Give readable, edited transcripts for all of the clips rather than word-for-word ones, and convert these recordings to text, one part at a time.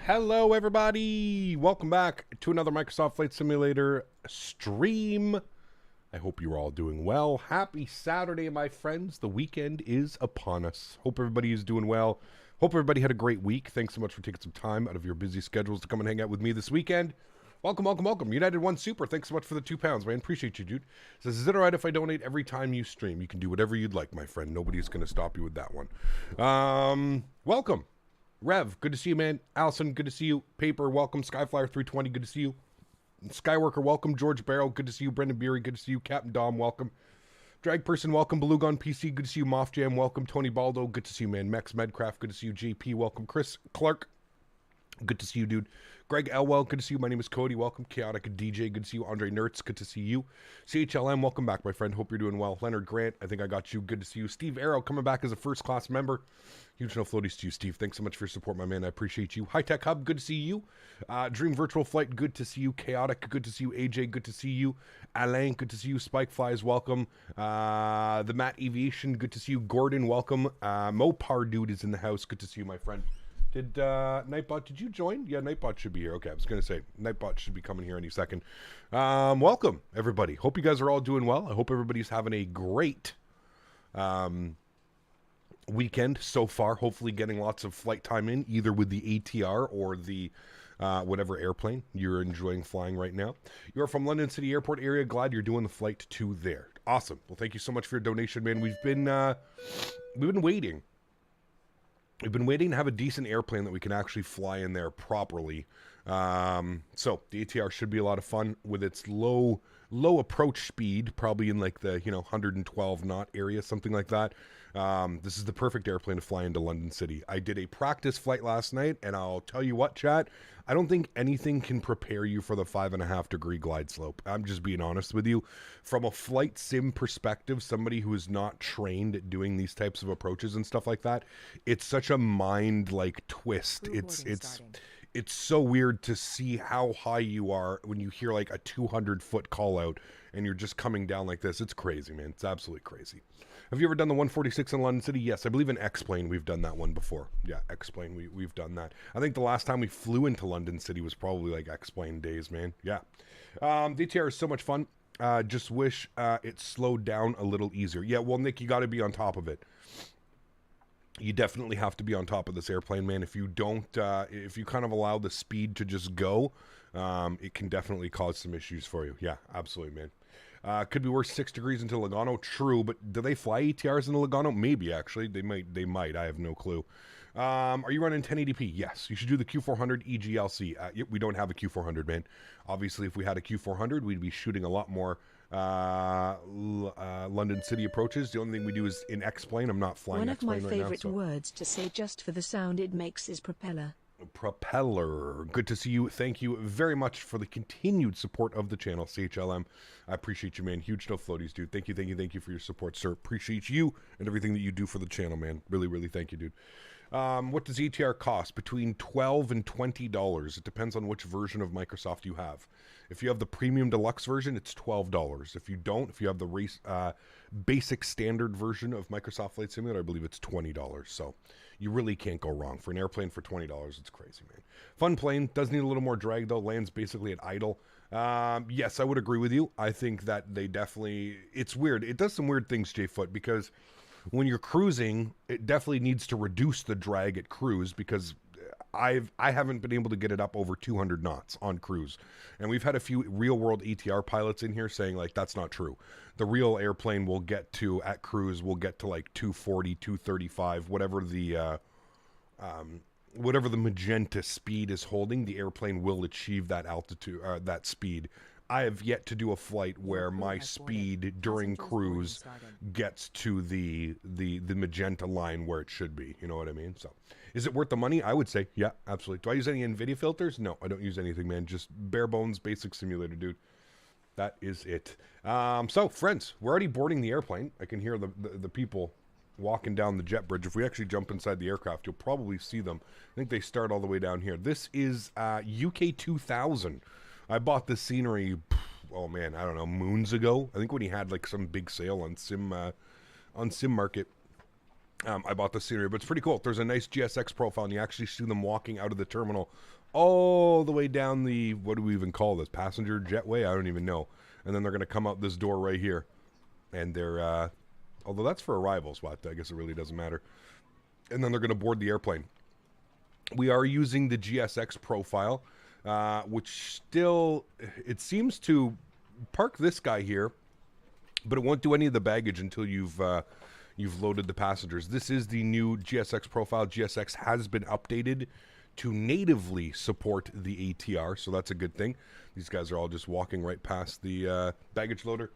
Hello everybody, welcome back to another Microsoft Flight Simulator stream. I hope you're all doing well. Happy Saturday, my friends. The weekend is upon us. Hope everybody is doing well. Hope everybody had a great week. Thanks so much for taking some time out of your busy schedules to come and hang out with me this weekend. Welcome, welcome, welcome. United One Super, thanks so much for the £2, man. Appreciate you, dude. Says, is it alright if I donate every time you stream? You can do whatever you'd like, my friend. Nobody's going to stop you with that one. Welcome. Rev, good to see you, man. Allison, good to see you. Paper, welcome. Skyflyer320, good to see you. Skyworker, welcome. George Barrow, good to see you. Brendan Beery, good to see you. Captain Dom, welcome. Drag Person, welcome. Beluga PC, good to see you. Moff Jam, welcome. Tony Baldo, good to see you, man. Mex Medcraft, good to see you. JP, welcome. Chris Clark, good to see you, dude. Greg Elwell, good to see you. My name is Cody, welcome. Chaotic DJ, good to see you. Andre Nertz, good to see you. CHLM, welcome back, my friend. Hope you're doing well. Leonard Grant, I think I got you. Good to see you. Steve Arrow, coming back as a first-class member. Huge no floaties to you, Steve. Thanks so much for your support, my man. I appreciate you. High Tech Hub, good to see you. Dream Virtual Flight, good to see you. Chaotic, good to see you. AJ, good to see you. Alain, good to see you. Spike Flies, welcome. The Matt Aviation, good to see you. Gordon, welcome. Mopar Dude is in the house. Good to see you, my friend. Did Nightbot, did you join? Yeah, Nightbot should be here. Okay, I was going to say, Nightbot should be coming here any second. Welcome, everybody. Hope you guys are all doing well. I hope everybody's having a great weekend so far. Hopefully getting lots of flight time in, either with the ATR or the whatever airplane you're enjoying flying right now. You're from London City Airport area. Glad you're doing the flight to there. Awesome. Well, thank you so much for your donation, man. We've been waiting. We've been waiting to have a decent airplane that we can actually fly in there properly. So the ATR should be a lot of fun with its low approach speed, probably in like the 112 knot area, something like that. This is the perfect airplane to fly into London City. I did a practice flight last night, and I'll tell you what, chat, I don't think anything can prepare you for the 5.5 degree glide slope. I'm just being honest with you. From a flight sim perspective, somebody who is not trained at doing these types of approaches and stuff like that, it's such a mind like twist. It's so weird to see how high you are when you hear like a 200-foot call out and you're just coming down like this. It's crazy, man. It's absolutely crazy. Have you ever done the 146 in London City? Yes, I believe in X-Plane we've done that one before. Yeah, X-Plane, we've done that. I think the last time we flew into London City was probably like X-Plane days, man. Yeah. The ATR is so much fun. Just wish it slowed down a little easier. Yeah, well, Nick, you got to be on top of it. You definitely have to be on top of this airplane, man. If you don't, if you kind of allow the speed to just go, it can definitely cause some issues for you. Yeah, absolutely, man. Could be worse 6 degrees into Logano. True, but do they fly ETRs in Logano? Maybe, actually. They might. I have no clue. Are you running 1080p? Yes. You should do the Q400 EGLC. We don't have a Q400, man. Obviously, if we had a Q400, we'd be shooting a lot more London City approaches. The only thing we do is in X-Plane. I'm not flying X-Plane right now. One of my favorite words to say just for the sound it makes is propeller. Propeller. Good to see you. Thank you very much for the continued support of the channel, CHLM. I appreciate you, man. Huge no floaties, dude. Thank you for your support, sir. Appreciate you and everything that you do for the channel, man. Really thank you, dude. What does ETR cost? Between $12 and $20. It depends on which version of Microsoft you have. If you have the premium deluxe version, it's $12. If you don't, if you have the basic standard version of Microsoft Flight Simulator, I believe it's $20. So you really can't go wrong. For an airplane for $20, it's crazy, man. Fun plane. Does need a little more drag, though. Lands basically at idle. Yes, I would agree with you. I think that they definitely... It's weird. It does some weird things, J-Foot, because when you're cruising, it definitely needs to reduce the drag at cruise, because I haven't been able to get it up over 200 knots on cruise. And we've had a few real-world ATR pilots in here saying, like, that's not true. The real airplane will get to, at cruise, will get to, like, 240, 235, whatever the magenta speed is holding, the airplane will achieve that altitude, that speed. I have yet to do a flight where my speed during cruise gets to the magenta line where it should be. You know what I mean? So, is it worth the money? I would say, yeah, absolutely. Do I use any NVIDIA filters? No, I don't use anything, man. Just bare bones, basic simulator, dude. That is it. So, friends, we're already boarding the airplane. I can hear the people walking down the jet bridge. If we actually jump inside the aircraft, you'll probably see them. I think they start all the way down here. This is UK 2000. I bought this scenery, oh man, I don't know, moons ago. I think when he had like some big sale on Sim Market. I bought the scenery, but it's pretty cool. There's a nice GSX profile, and you actually see them walking out of the terminal all the way down the, what do we even call this, passenger jetway? I don't even know. And then they're going to come out this door right here. And they're, although that's for arrivals, but I guess it really doesn't matter. And then they're going to board the airplane. We are using the GSX profile, which still, it seems to park this guy here, but it won't do any of the baggage until you've loaded the passengers. This is the new GSX profile. GSX has been updated to natively support the ATR, so that's a good thing. These guys are all just walking right past the baggage loader.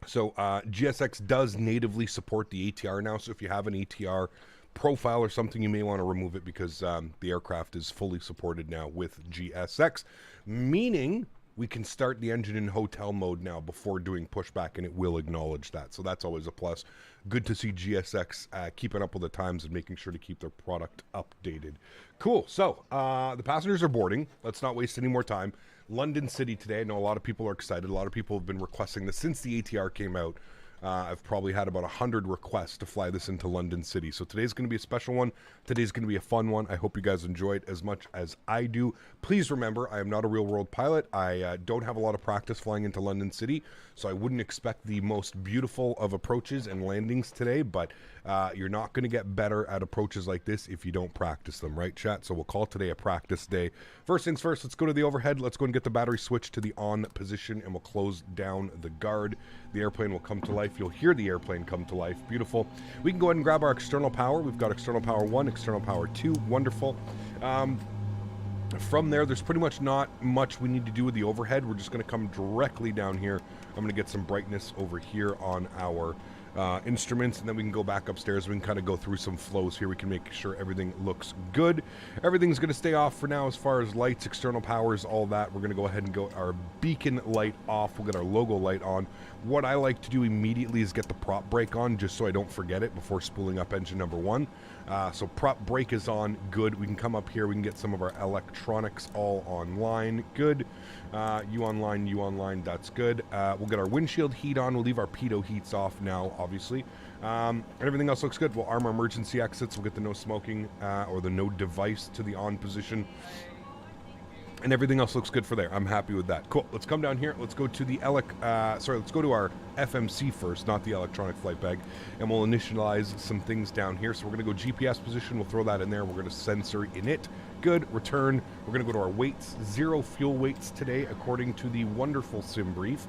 So GSX does natively support the ATR now, so if you have an ATR profile or something, you may want to remove it, because the aircraft is fully supported now with GSX, meaning we can start the engine in hotel mode now before doing pushback, and it will acknowledge that. So that's always a plus. Good to see GSX keeping up with the times and making sure to keep their product updated. Cool. So the passengers are boarding. Let's not waste any more time. London City today. I know a lot of people are excited. A lot of people have been requesting this since the ATR came out. I've probably had about 100 requests to fly this into London City. So today's going to be a special one. Today's going to be a fun one. I hope you guys enjoy it as much as I do. Please remember, I am not a real-world pilot. I don't have a lot of practice flying into London City, so I wouldn't expect the most beautiful of approaches and landings today, but you're not going to get better at approaches like this if you don't practice them, right, chat? So we'll call today a practice day. First things first, let's go to the overhead. Let's go and get the battery switched to the on position, and we'll close down the guard. The airplane will come to life. You'll hear the airplane come to life. Beautiful. We can go ahead and grab our external power. We've got external power 1, external power 2. Wonderful. From there, there's pretty much not much we need to do with the overhead. We're just going to come directly down here. I'm going to get some brightness over here on our instruments, and then we can go back upstairs. We can kind of go through some flows here. We can make sure everything looks good. Everything's going to stay off for now as far as lights, external powers, all that. We're going to go ahead and go our beacon light off. We'll get our logo light on. What I like to do immediately is get the prop brake on, just so I don't forget it before spooling up engine number 1. So prop brake is on, good. We can come up here, we can get some of our electronics all online, good. You online, that's good. We'll get our windshield heat on, we'll leave our pitot heats off now, obviously. And everything else looks good. We'll arm our emergency exits, we'll get the no smoking, or the no device to the on position. And everything else looks good for there. I'm happy with that. Cool. Let's come down here. Let's go to the let's go to our FMC first, not the electronic flight bag, and we'll initialize some things down here. So we're going to go GPS position. We'll throw that in there. We're going to sensor in it. Good. Return. We're going to go to our weights. 0 fuel weights today, according to the wonderful sim brief.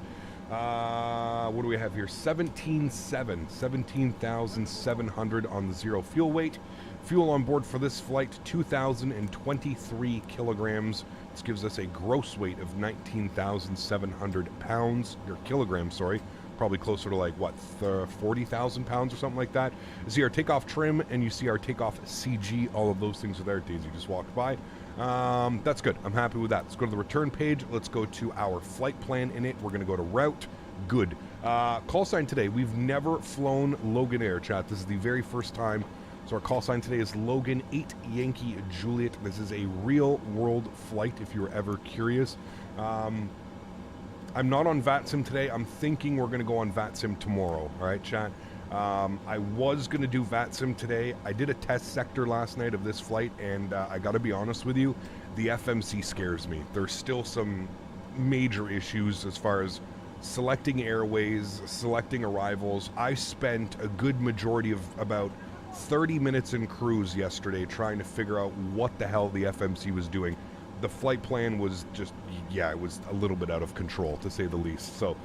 What do we have here? 17,700 on the 0 fuel weight. Fuel on board for this flight, 2,023 kilograms. This gives us a gross weight of 19,700 pounds, or kilograms, sorry. Probably closer to like, what, 40,000 pounds or something like that. You see our takeoff trim, and you see our takeoff CG. All of those things are there. Daisy just walked by. That's good. I'm happy with that. Let's go to the return page. Let's go to our flight plan in it. We're going to go to route. Good. Call sign today. We've never flown Loganair, chat. This is the very first time. So our call sign today is Logan 8 Yankee Juliet. This is a real world flight if you were ever curious. I'm not on VATSIM today. I'm thinking we're going to go on VATSIM tomorrow. All right, chat. I was going to do VATSIM today. I did a test sector last night of this flight, and I got to be honest with you, the FMC scares me. There's still some major issues as far as selecting airways, selecting arrivals. I spent a good majority of about 30 minutes in cruise yesterday trying to figure out what the hell the FMC was doing. The flight plan was just, yeah, it was a little bit out of control, to say the least. So,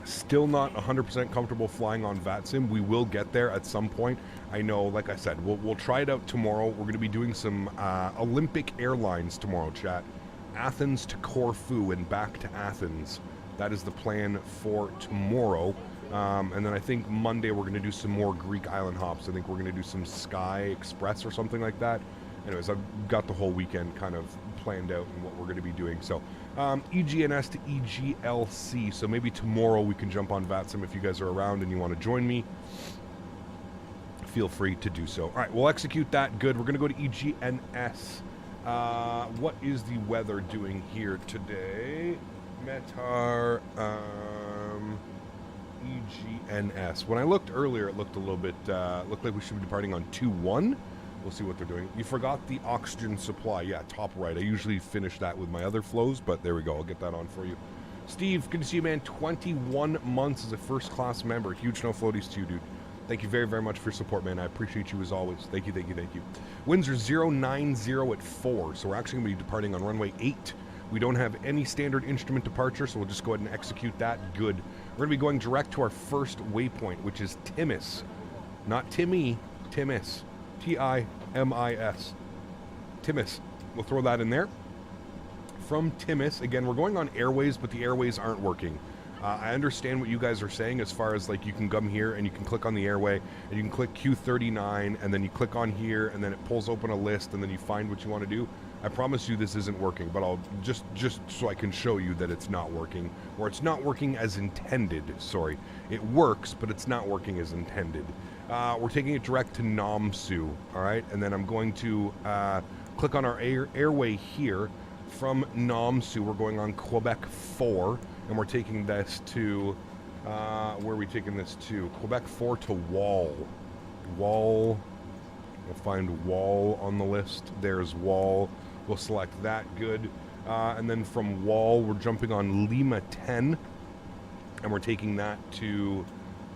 still not 100% comfortable flying on VATSIM. We will get there at some point. I know, like I said, we'll try it out tomorrow. We're going to be doing some Olympic Airlines tomorrow, chat. Athens to Corfu and back to Athens. That is the plan for tomorrow. And then I think Monday we're going to do some more Greek island hops. I think we're going to do some Sky Express or something like that. Anyways, I've got the whole weekend kind of planned out and what we're going to be doing. So EGNS to EGLC. So maybe tomorrow we can jump on VATSIM if you guys are around and you want to join me. Feel free to do so. All right, we'll execute that. Good. We're going to go to EGNS. What is the weather doing here today? Metar... EGNS. When I looked earlier, it looked a little bit, looked like we should be departing on 2-1. We'll see what they're doing. You forgot the oxygen supply. Yeah, top right. I usually finish that with my other flows, but there we go. I'll get that on for you. Steve, good to see you, man. 21 months as a first-class member. Huge no floaties to you, dude. Thank you very, very much for your support, man. I appreciate you as always. Thank you, thank you, thank you. Winds are 090 at 4, so we're actually going to be departing on runway 8. We don't have any standard instrument departure, so we'll just go ahead and execute that. Good. We're going to be going direct to our first waypoint, which is Timis. Not Timmy, Timis. T-I-M-I-S. Timis. We'll throw that in there. From Timis, again, we're going on airways, but the airways aren't working. I understand what you guys are saying as far as, like, you can come here and you can click on the airway, and you can click Q39, and then you click on here, and then it pulls open a list, and then you find what you want to do. I promise you this isn't working, but I'll just so I can show you that it's not working, or it's not working as intended. Sorry, it works, but it's not working as intended. We're taking it direct to Namsu, all right, and then I'm going to click on our airway here. From Namsu, we're going on Quebec 4, and we're taking this to where are we taking this to? Quebec 4 to Wall. We'll find Wall on the list. There's Wall. We'll select that. Good. And then from Wall, we're jumping on Lima 10, and we're taking that to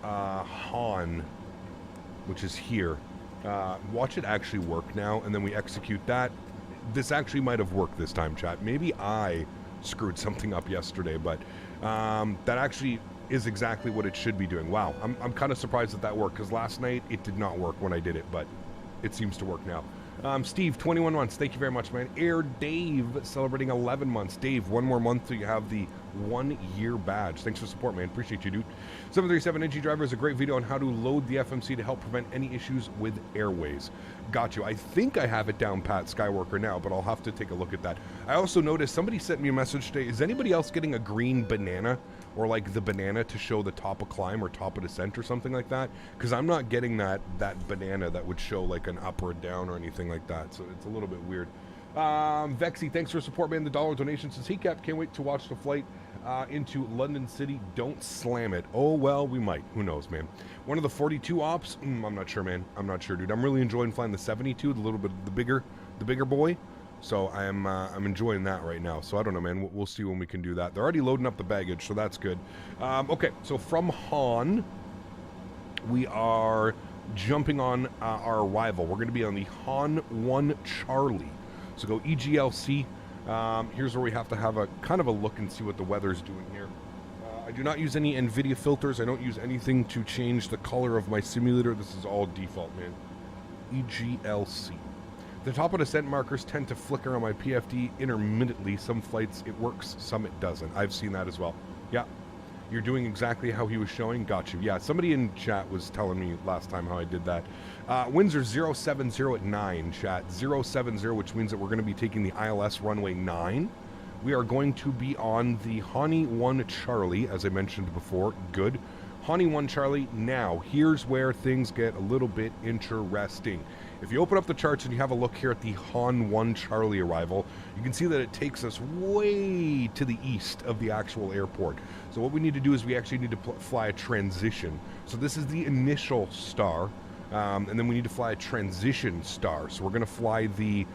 Han, which is here. Watch it actually work now, and then we execute that. This actually might have worked this time, chat. Maybe I screwed something up yesterday, but that actually is exactly what it should be doing. Wow, I'm kind of surprised that worked, because last night it did not work when I did it, but it seems to work now. Steve, 21 months. Thank you very much, man. Air Dave, celebrating 11 months. Dave, one more month till you have the 1-year badge. Thanks for support, man. Appreciate you, dude. 737 NG Driver is a great video on how to load the FMC to help prevent any issues with airways. Got you. I think I have it down pat, Skywalker, now, but I'll have to take a look at that. I also noticed somebody sent me a message today. Is anybody else getting a green banana, or like the banana to show the top of climb or top of descent or something like that? Because I'm not getting that banana that would show like an up or a down or anything like that, so it's a little bit weird. Vexy, thanks for support, man. The $1 donation says he can't wait to watch the flight into London City. Don't slam it. Oh well, we might. Who knows, man. One of the 42 ops. I'm not sure, man. I'm not sure, dude. I'm really enjoying flying the 72, the little bit the bigger boy. So I'm enjoying that right now. So I don't know, man. We'll see when we can do that. They're already loading up the baggage, so that's good. Okay, so from Han, we are jumping on our arrival. We're going to be on the Han 1 Charlie. So go EGLC. Here's where we have to have a kind of a look and see what the weather's doing here. I do not use any NVIDIA filters. I don't use anything to change the color of my simulator. This is all default, man. EGLC. The top of descent markers tend to flicker on my PFD intermittently. Some flights it works, some it doesn't. I've seen that as well. Yeah. You're doing exactly how he was showing. Got you. Yeah, somebody in chat was telling me last time how I did that. Winds are 070 at 9, chat. 070, which means that we're going to be taking the ILS runway 9. We are going to be on the Hani 1 Charlie, as I mentioned before. Good. Hani 1 Charlie. Now, here's where things get a little bit interesting. If you open up the charts and you have a look here at the Han 1 Charlie arrival, you can see that it takes us way to the east of the actual airport. So what we need to do is we actually need to fly a transition. So this is the initial star, and then we need to fly a transition star. So we're going to fly the,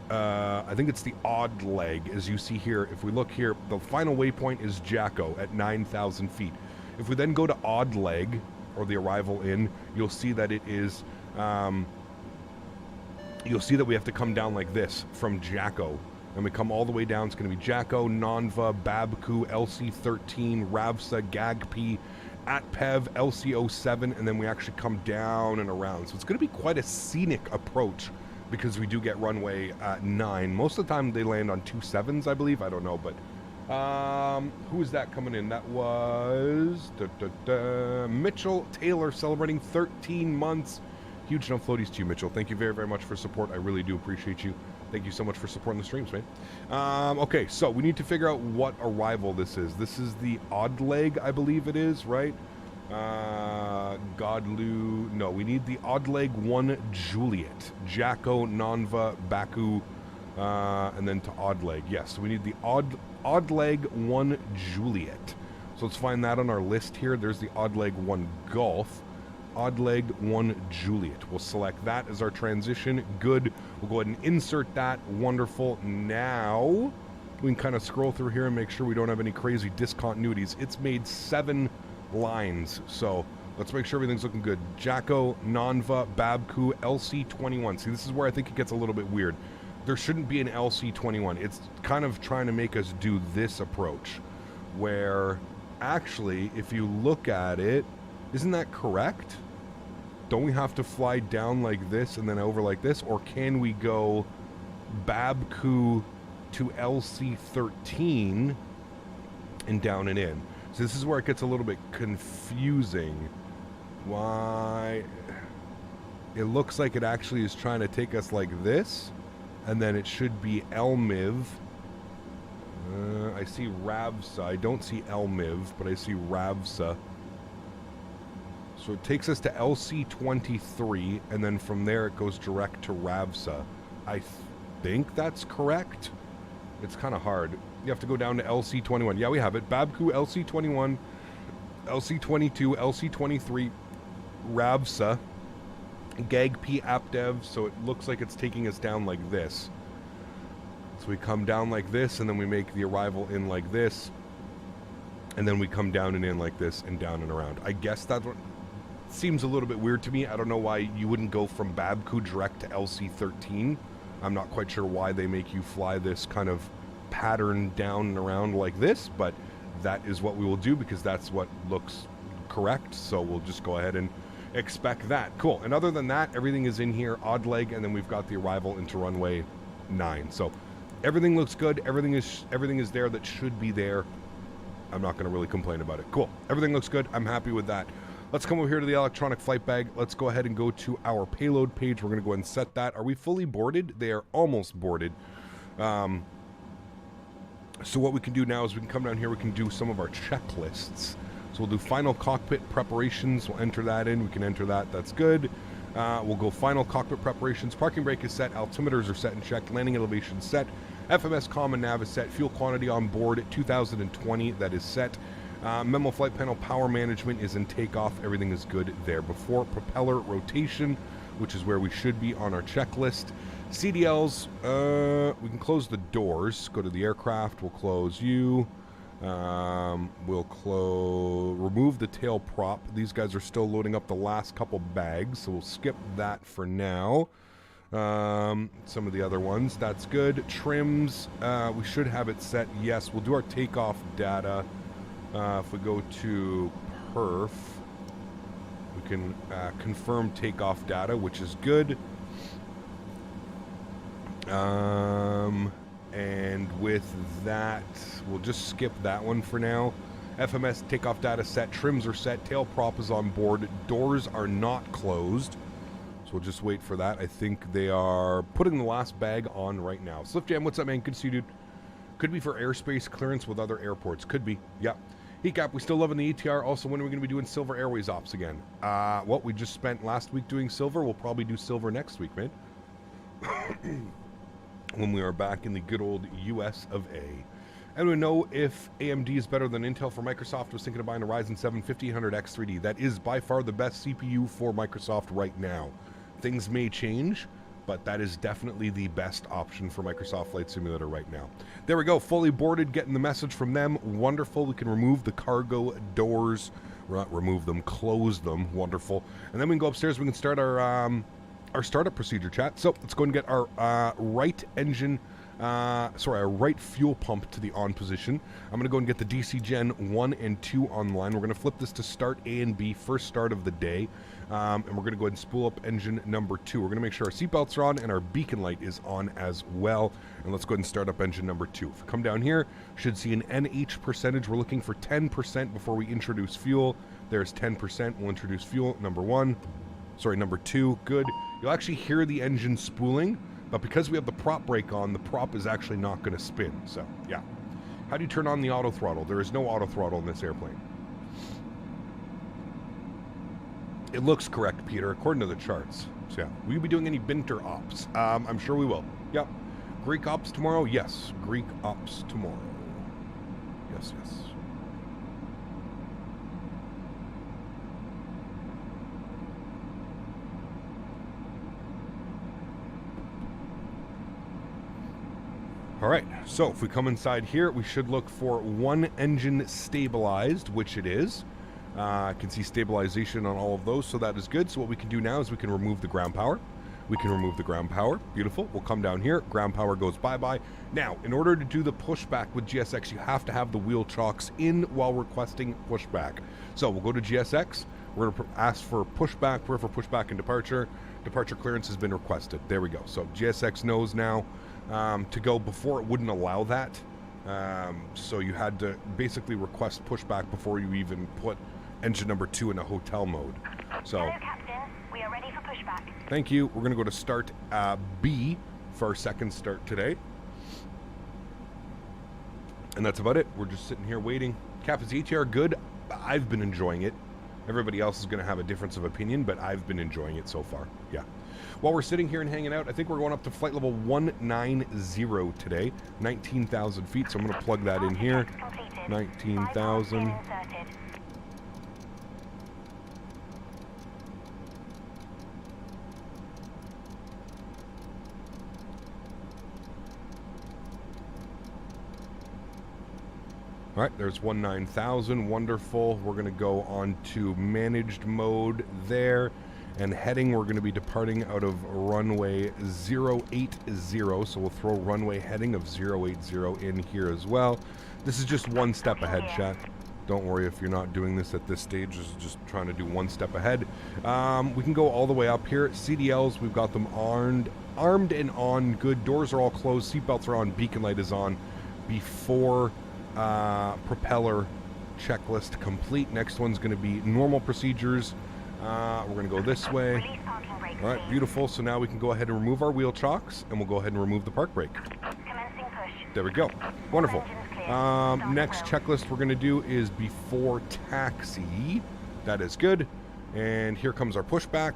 I think it's the odd leg, as you see here. If we look here, the final waypoint is Jacko at 9,000 feet. If we then go to odd leg, or the arrival in, you'll see that it is... you'll see that we have to come down like this from Jacko. And we come all the way down. It's going to be Jacko, Nonva, Babku, LC13, Ravsa, Gagp, Atpev, LC07, and then we actually come down and around. So it's going to be quite a scenic approach because we do get runway 9. Most of the time they land on 27s, I believe. I don't know, but who is that coming in? That was Mitchell Taylor celebrating 13 months. Huge no floaties to you, Mitchell. Thank you very, very much for support. I really do appreciate you. Thank you so much for supporting the streams, man. Okay, so we need to figure out what arrival this is. This is the odd leg, I believe it is, right? Godlu. No, we need the odd leg 1 Juliet. Jacko, Nonva, Baku, and then to odd leg. Yes, so we need the odd leg 1 Juliet. So let's find that on our list here. There's the odd leg 1 Golf. Odd leg 1 Juliet. We'll select that as our transition. Good. We'll go ahead and insert that. Wonderful. Now we can kind of scroll through here and make sure we don't have any crazy discontinuities. It's made 7 lines, so let's make sure everything's looking good. Jacko, Nonva, Babku, LC21. See, this is where I think it gets a little bit weird. There shouldn't be an LC21. It's kind of trying to make us do this approach, where actually, if you look at it, isn't that correct? Don't we have to fly down like this and then over like this? Or can we go Babku to LC13 and down and in? So this is where it gets a little bit confusing. Why? It looks like it actually is trying to take us like this. And then it should be Elmiv. I see Ravsa. I don't see Elmiv, but I see Ravsa. So it takes us to LC23, and then from there it goes direct to Ravsa. I think that's correct. It's kind of hard. You have to go down to LC21. Yeah, we have it. Babku, LC21, LC22, LC23, Ravsa, Gagp, Apdev. So it looks like it's taking us down like this. So we come down like this, and then we make the arrival in like this. And then we come down and in like this, and down and around. I guess that's what... Seems a little bit weird to me. I don't know why you wouldn't go from Babku direct to LC13. I'm not quite sure why they make you fly this kind of pattern down and around like this, but that is what we will do because that's what looks correct. So we'll just go ahead and expect that. Cool. And other than that, everything is in here, odd leg, and then we've got the arrival into runway 9. So everything looks good. Everything is there that should be there. I'm not going to really complain about it. Cool. Everything looks good. I'm happy with that. Let's come over here to the electronic flight bag. Let's go ahead and go to our payload page. We're going to go ahead and set that. Are we fully boarded? They are almost boarded. So what we can do now is we can come down here. We can do some of our checklists. So we'll do final cockpit preparations. We'll enter that in. We can enter that. That's good. We'll go final cockpit preparations. Parking brake is set. Altimeters are set and checked. Landing elevation set. FMS comm and nav is set. Fuel quantity on board at 2020. That is set. Memo flight panel power management is in takeoff. Everything is good there. Before propeller rotation, which is where we should be on our checklist. CDLs, we can close the doors. Go to the aircraft. We'll close you. We'll remove the tail prop. These guys are still loading up the last couple bags, so we'll skip that for now. Some of the other ones, that's good. Trims, we should have it set. Yes, we'll do our takeoff data. If we go to perf, we can confirm takeoff data, which is good. And with that, we'll just skip that one for now. FMS takeoff data set, trims are set, tail prop is on board, doors are not closed. So we'll just wait for that. I think they are putting the last bag on right now. Slift Jam, what's up, man? Good to see you, dude. Could be for airspace clearance with other airports. Could be, yeah. Heat Cap, we still loving the ETR. Also, when are we going to be doing Silver Airways ops again? What we just spent last week doing Silver. We'll probably do Silver next week, man. When we are back in the good old US of A. And we know if AMD is better than Intel for Microsoft. I was thinking of buying a Ryzen 7 5800X 3D. That is by far the best CPU for Microsoft right now. Things may change, but that is definitely the best option for Microsoft Flight Simulator right now. There we go, fully boarded, getting the message from them. Wonderful. We can remove the cargo doors. Not remove them, close them. Wonderful. And then we can go upstairs. We can start our startup procedure, chat. So let's go and get our right engine, our right fuel pump to the on position. I'm going to go and get the DC Gen 1 and 2 online. We're going to flip this to start A and B, first start of the day. And we're going to go ahead and spool up engine number 2. We're going to make sure our seatbelts are on and our beacon light is on as well. And let's go ahead and start up engine number 2. If we come down here, should see an NH percentage. We're looking for 10% before we introduce fuel. There's 10%. We'll introduce fuel. Number 2. Good. You'll actually hear the engine spooling, but because we have the prop brake on, the prop is actually not going to spin. So, yeah. How do you turn on the auto throttle? There is no auto throttle in this airplane. It looks correct, Peter, according to the charts. So, yeah. Will you be doing any Binter ops? I'm sure we will. Yep. Greek ops tomorrow? Yes. Greek ops tomorrow. Yes, yes. All right, so if we come inside here, we should look for one engine stabilized, which it is. I can see stabilization on all of those, so that is good. So what we can do now is we can remove the ground power. We can remove the ground power. Beautiful. We'll come down here. Ground power goes bye-bye. Now, in order to do the pushback with GSX, you have to have the wheel chocks in while requesting pushback. So we'll go to GSX. We're going to ask for pushback, peripheral pushback, and departure. Departure clearance has been requested. There we go. So GSX knows now to go. Before it wouldn't allow that. So you had to basically request pushback before you even put engine number 2 in a hotel mode. So, hello, Captain. We are ready for pushback. Thank you. We're going to go to start B for our second start today. And that's about it. We're just sitting here waiting. Cap, is the ATR good? I've been enjoying it. Everybody else is going to have a difference of opinion, but I've been enjoying it so far. Yeah. While we're sitting here and hanging out, I think we're going up to flight level 190 today. 19,000 feet, so I'm going to plug that in here. 19,000. All right, there's 19,000. Wonderful. We're going to go on to managed mode there. And heading, we're going to be departing out of runway 080. So we'll throw runway heading of 080 in here as well. This is just one step ahead, chat. Don't worry if you're not doing this at this stage. This is just trying to do one step ahead. We can go all the way up here. CDLs, we've got them armed and on. Good. Doors are all closed. Seatbelts are on. Beacon light is on. Before propeller checklist complete. Next one's going to be normal procedures. We're going to go this way. Release parking brakes. All right, beautiful. So now we can go ahead and remove our wheel chocks, and we'll go ahead and remove the park brake. Commencing push. There we go. Wonderful. Engines clear. Next checklist we're going to do is before taxi. That is good. And here comes our pushback.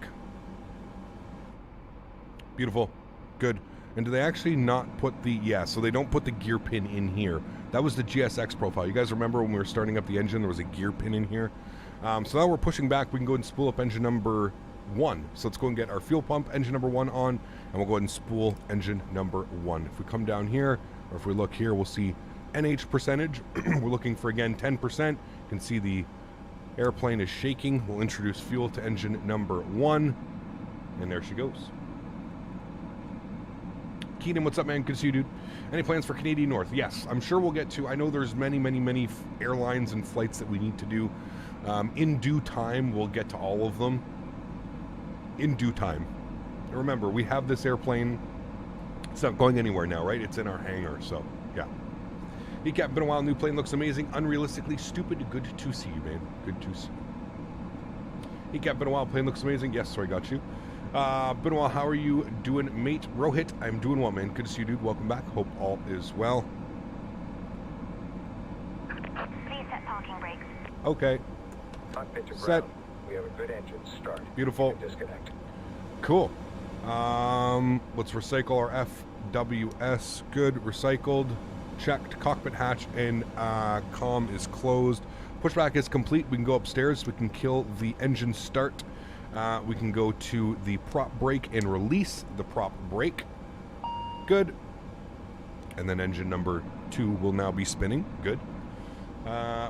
Beautiful. Good. And do they actually not put the... Yeah, so they don't put the gear pin in here. That was the GSX profile. You guys remember when we were starting up the engine, there was a gear pin in here? So now we're pushing back. We can go ahead and spool up engine number 1. So let's go and get our fuel pump, engine number 1 on, and we'll go ahead and spool engine number 1. If we come down here, or if we look here, we'll see NH percentage. We're looking for, again, 10%. You can see the airplane is shaking. We'll introduce fuel to engine number 1, and there she goes. Keenan, what's up, man? Good to see you, dude. Any plans for Canadian North? Yes, I'm sure we'll get to. I know there's many airlines and flights that we need to do. In due time, we'll get to all of them. In due time. And remember, we have this airplane. It's not going anywhere now, right? It's in our hangar, so, yeah. Hey, Cap, been a while. New plane looks amazing. Unrealistically stupid. Good to see you, man. Good to see you. Hey, Cap, been a while. Plane looks amazing. Yes, sorry, got you. Been a while. How are you doing, mate? Rohit, I'm doing well, man. Good to see you, dude. Welcome back. Hope all is well. Please set parking brakes. Okay. Cockpit to Set. ground. We have a good engine start. Beautiful. Disconnect. Cool. Let's recycle our FWS. Good. Recycled. Checked. Cockpit hatch and comm is closed. Pushback is complete. We can go upstairs. We can kill the engine start. We can go to the prop brake and release the prop brake. Good. And then engine number 2 will now be spinning. Good.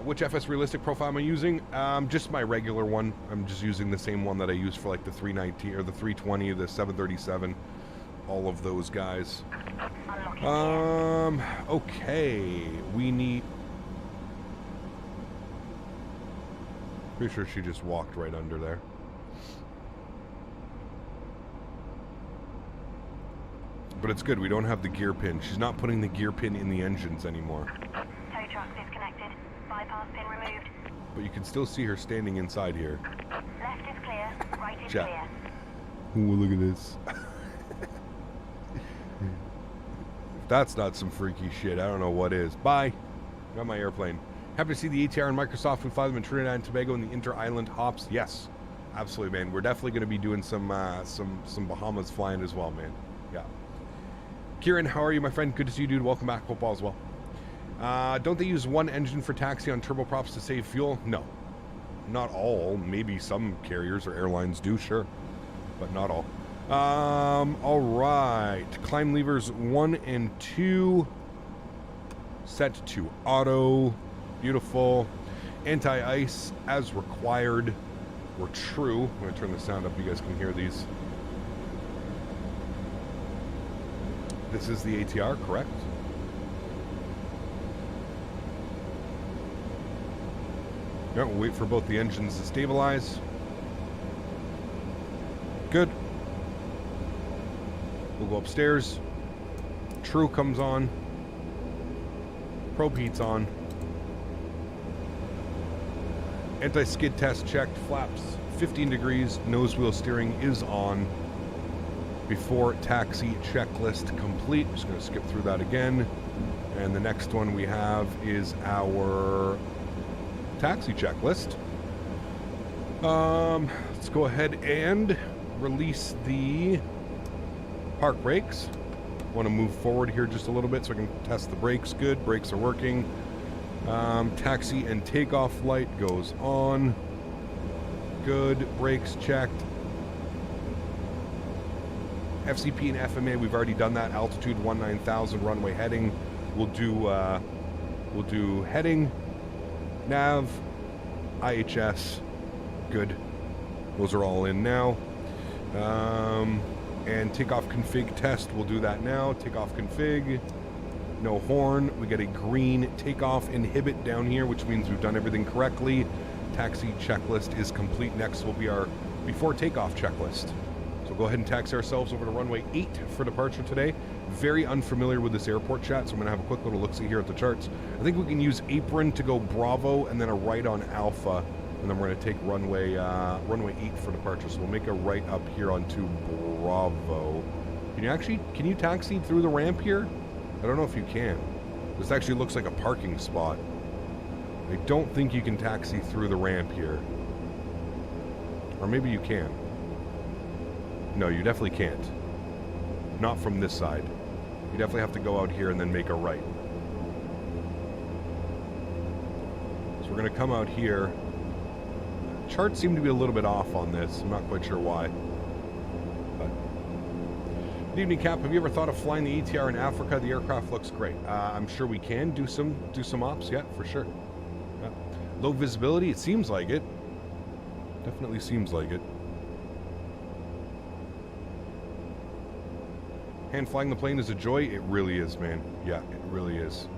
Which FS realistic profile am I using? Just my regular one. I'm just using the same one that I use for like the 319 or the 320, the 737, all of those guys. Okay. We need... Pretty sure she just walked right under there. But it's good, we don't have the gear pin. She's not putting the gear pin in the engines anymore. Tow truck disconnected. Bypass pin removed. But you can still see her standing inside here. Left is clear. Right is Chat. clear. Ooh, look at this. If that's not some freaky shit, I don't know what is. Bye. Got my airplane. Happy to see the ATR and Microsoft and fly them in Trinidad and Tobago and the inter-island hops. Yes, absolutely, man. We're definitely going to be doing some Bahamas flying as well, man. Yeah. Kieran, how are you, my friend? Good to see you, dude. Welcome back. Hope all is well. Don't they use one engine for taxi on turboprops to save fuel? No. Not all. Maybe some carriers or airlines do, sure. But not all. All right. Climb levers 1 and 2. Set to auto. Beautiful. Anti-ice as required. We're true. I'm going to turn the sound up. You guys can hear these. This is the ATR, correct? Yeah, we'll wait for both the engines to stabilize. Good. We'll go upstairs. True comes on. Probe heat's on. Anti-skid test checked. Flaps 15 degrees. Nose wheel steering is on. Before taxi checklist complete. Just going to skip through that again. And the next one we have is our taxi checklist. Let's go ahead and release the park brakes. Want to move forward here just a little bit so I can test the brakes. Good, brakes are working. Taxi and takeoff light goes on. Good, brakes checked. FCP and FMA, we've already done that. Altitude 19,000, runway heading. We'll do heading, nav, IHS. Good. Those are all in now. And takeoff config test, we'll do that now. Takeoff config, no horn. We get a green takeoff inhibit down here, which means we've done everything correctly. Taxi checklist is complete. Next will be our before takeoff checklist. So We'll go ahead and taxi ourselves over to runway 8 for departure today. Very unfamiliar with this airport, chat, so I'm going to have a quick little look-see here at the charts. I think we can use apron to go Bravo and then a right on Alpha, and then we're going to take runway 8 for departure. So we'll make a right up here onto Bravo. Can you taxi through the ramp here? I don't know if you can. This actually looks like a parking spot. I don't think you can taxi through the ramp here. Or maybe you can. No, you definitely can't. Not from this side. You definitely have to go out here and then make a right. So we're going to come out here. Charts seem to be a little bit off on this. I'm not quite sure why. But. Good evening, Cap. Have you ever thought of flying the ATR in Africa? The aircraft looks great. I'm sure we can do some ops. Yeah, for sure. Yeah. Low visibility. It seems like it. Definitely seems like it. Hand flying the plane is a joy. It really is, man. Yeah, it really is.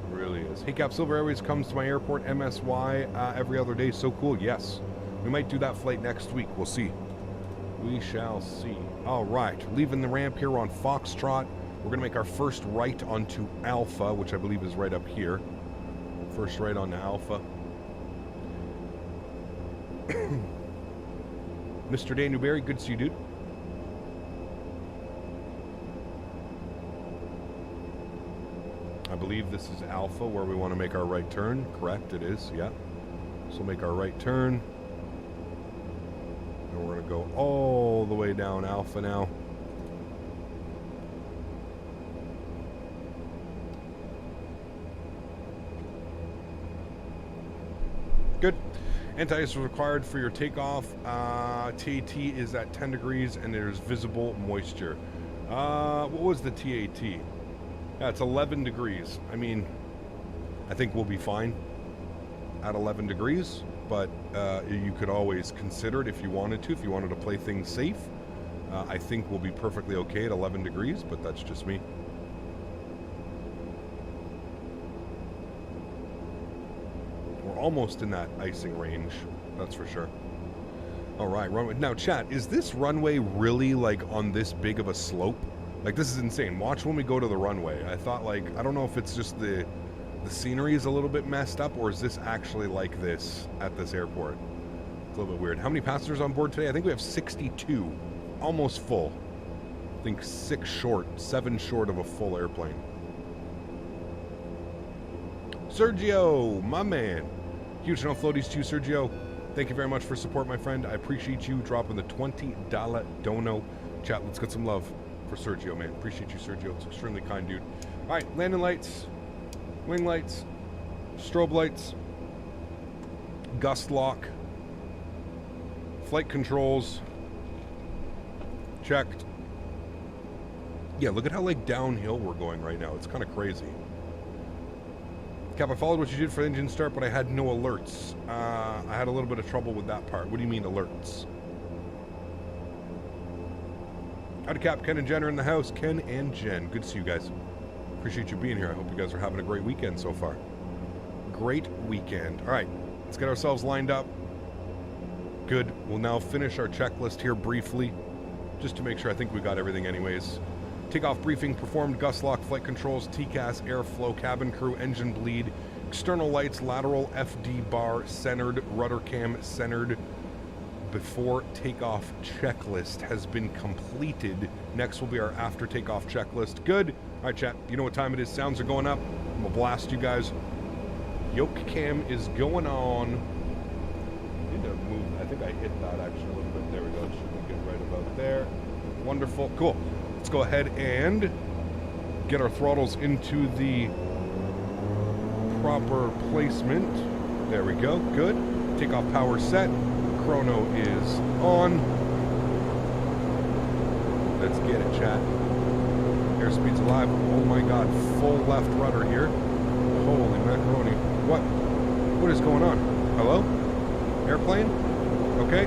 It really is. Hey, Cap, Silver Airways comes to my airport, MSY, every other day. So cool. Yes. We might do that flight next week. We'll see. We shall see. All right. Leaving the ramp here on Foxtrot. We're going to make our first right onto Alpha, which I believe is right up here. First right onto Alpha. Mr. Daniel Berry, good to see you, dude. I believe this is Alpha where we want to make our right turn. Correct, it is, yeah. So we'll make our right turn. And we're going to go all the way down Alpha now. Good. Anti-ice is required for your takeoff. TAT is at 10 degrees and there's visible moisture. What was the TAT? Yeah, it's 11 degrees. I mean, I think we'll be fine at 11 degrees, but you could always consider it if you wanted to, if you wanted to play things safe. I think we'll be perfectly okay at 11 degrees, but that's just me. We're almost in that icing range, that's for sure. All right, runway. Now, chat, is this runway really like on this big of a slope? Like, this is insane. Watch when we go to the runway. I thought, like, I don't know if it's just the scenery is a little bit messed up, or is this actually like this at this airport? It's a little bit weird. How many passengers on board today? I think we have 62. Almost full. I think 7 short of a full airplane. Sergio, my man. Huge no floaties to you, Sergio. Thank you very much for support, my friend. I appreciate you dropping the $20 dono. Chat, let's get some love for Sergio, man. Appreciate you, Sergio. It's extremely kind, dude. All right, landing lights, wing lights, strobe lights, gust lock, flight controls, checked. Yeah, look at how, like, downhill we're going right now. It's kind of crazy. Cap, I followed what you did for the engine start, but I had no alerts. I had a little bit of trouble with that part. What do you mean, alerts? Howdy, Cap. Ken and Jen are in the house. Ken and Jen. Good to see you guys. Appreciate you being here. I hope you guys are having a great weekend so far. Great weekend. All right, let's get ourselves lined up. Good. We'll now finish our checklist here briefly, just to make sure. I think we got everything anyways. Takeoff briefing performed, gust lock, flight controls, TCAS, airflow, cabin crew, engine bleed, external lights, lateral, FD bar, centered, rudder cam, centered. Before takeoff checklist has been completed. Next will be our after takeoff checklist. Good. All right, chat. You know what time it is. Sounds are going up. I'm going to blast you guys. Yoke cam is going on. I need to move. I think I hit that actually a little bit. There we go. Should we get right about there? Wonderful. Cool. Let's go ahead and get our throttles into the proper placement. There we go. Good. Takeoff power set. Chrono is on. Let's get it, chat. Airspeed's alive. Oh my god, full left rudder here. Holy macaroni. What is going on? Hello? Airplane? Okay.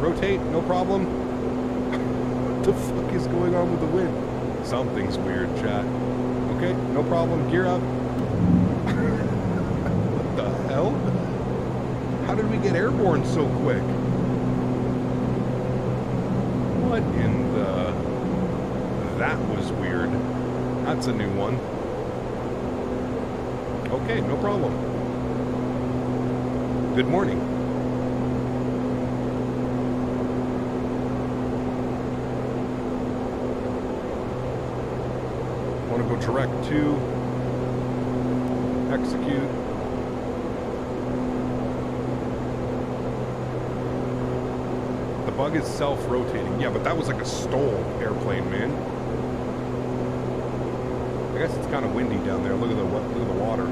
Rotate, no problem. What the fuck is going on with the wind? Something's weird, chat. Okay, no problem. Gear up. What the hell? How did we get airborne so quick? What in the... That was weird. That's a new one. Okay, no problem. Good morning. Want to go direct to execute. The bug is self-rotating. Yeah, but that was like a stole airplane, man. I guess it's kind of windy down there. Look at the water.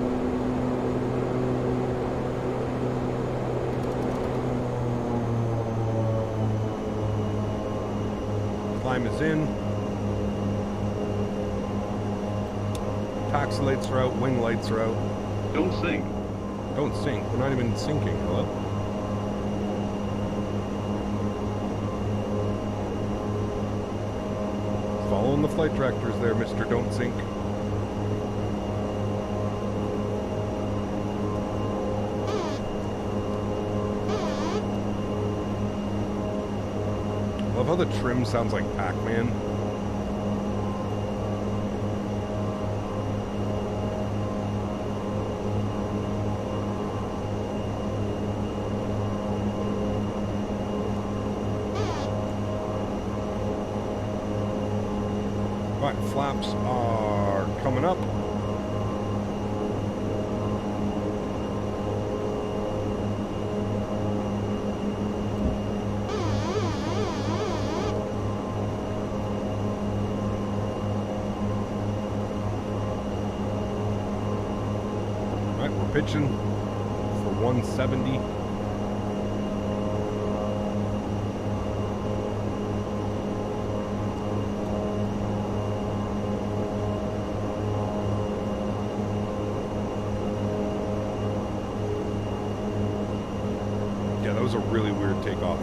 Climb is in. Taxi lights are out. Wing lights are out. Don't sink. Don't sink. We're not even sinking. Hello? Following the flight directors there, Mr. Don't Sink. Love how the trim sounds like Pac-Man. Right, flaps are coming up. Pitching for 170. Yeah, that was a really weird takeoff.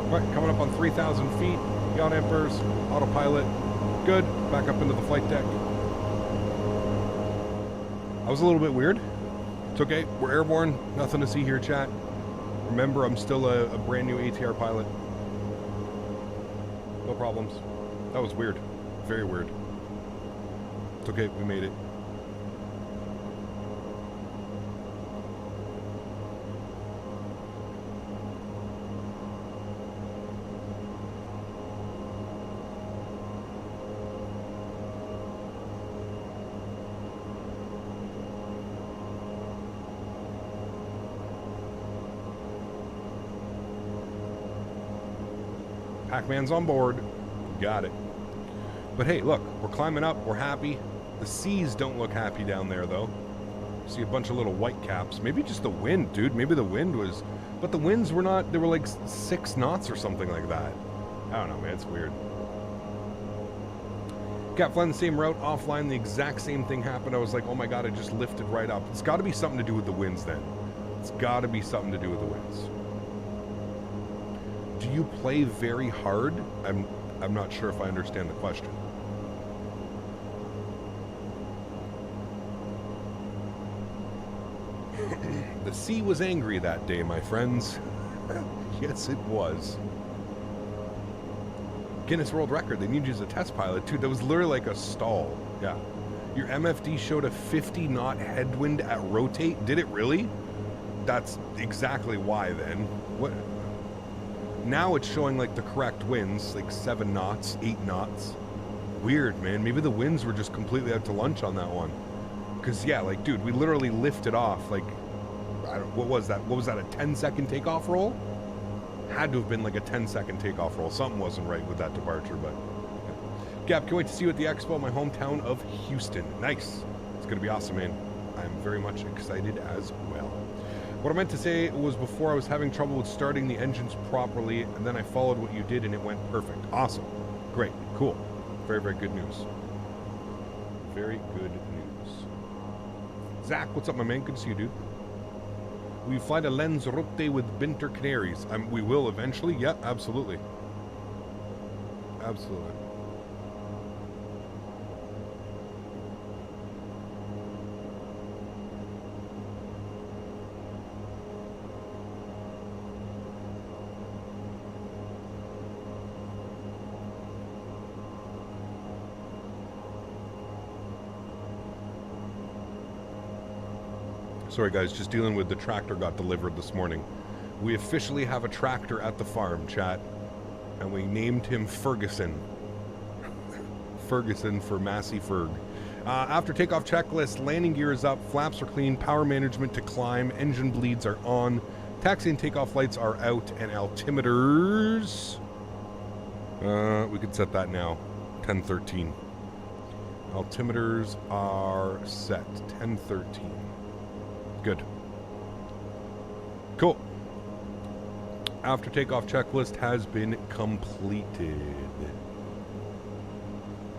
All right, coming up on 3,000 feet. Yacht Emperors, autopilot. Good. Back up into the flight deck. That was a little bit weird. It's okay. We're airborne. Nothing to see here, chat. Remember, I'm still a brand new ATR pilot. No problems. That was weird. Very weird. It's okay. We made it. Pac-Man's on board. Got it. But hey, look, we're climbing up. We're happy. The seas don't look happy down there, though. See a bunch of little white caps. Maybe just the wind, dude. Maybe the wind was... But the winds were not... They were like 6 knots or something like that. I don't know, man. It's weird. Got flying the same route, offline. The exact same thing happened. I was like, oh my god, I just lifted right up. It's got to be something to do with the winds, then. It's got to be something to do with the winds. Do you play very hard? I'm not sure if I understand the question. The sea was angry that day, my friends. Yes, it was. Guinness World Record. They need you as a test pilot, too. That was literally like a stall. Yeah. Your MFD showed a 50-knot headwind at rotate. Did it really? That's exactly why, then. What... Now it's showing like the correct winds, like 7 knots, 8 knots. Weird, man. Maybe the winds were just completely out to lunch on that one. Because, yeah, like, dude, we literally lifted off, like, what was that? What was that, a 10-second takeoff roll? Had to have been like a 10-second takeoff roll. Something wasn't right with that departure, but... Yeah. Gap, can't wait to see you at the expo, my hometown of Houston. Nice. It's going to be awesome, man. I'm very much excited as well. What I meant to say was before I was having trouble with starting the engines properly, and then I followed what you did and it went perfect. Awesome. Great. Cool. Very, very good news. Very good news. Zach, what's up, my man? Good to see you, dude. We fly to Lanzarote with Binter Canaries. We will eventually. Yeah, absolutely. Absolutely. Sorry guys, just dealing with the tractor got delivered this morning. We officially have a tractor at the farm, chat. And we named him Ferguson. Ferguson for Massey Ferg. After takeoff checklist, landing gear is up, flaps are clean, power management to climb, engine bleeds are on, taxi and takeoff lights are out, and altimeters... we could set that now. 1013. Altimeters are set. 1013. Good. Cool. After takeoff checklist has been completed.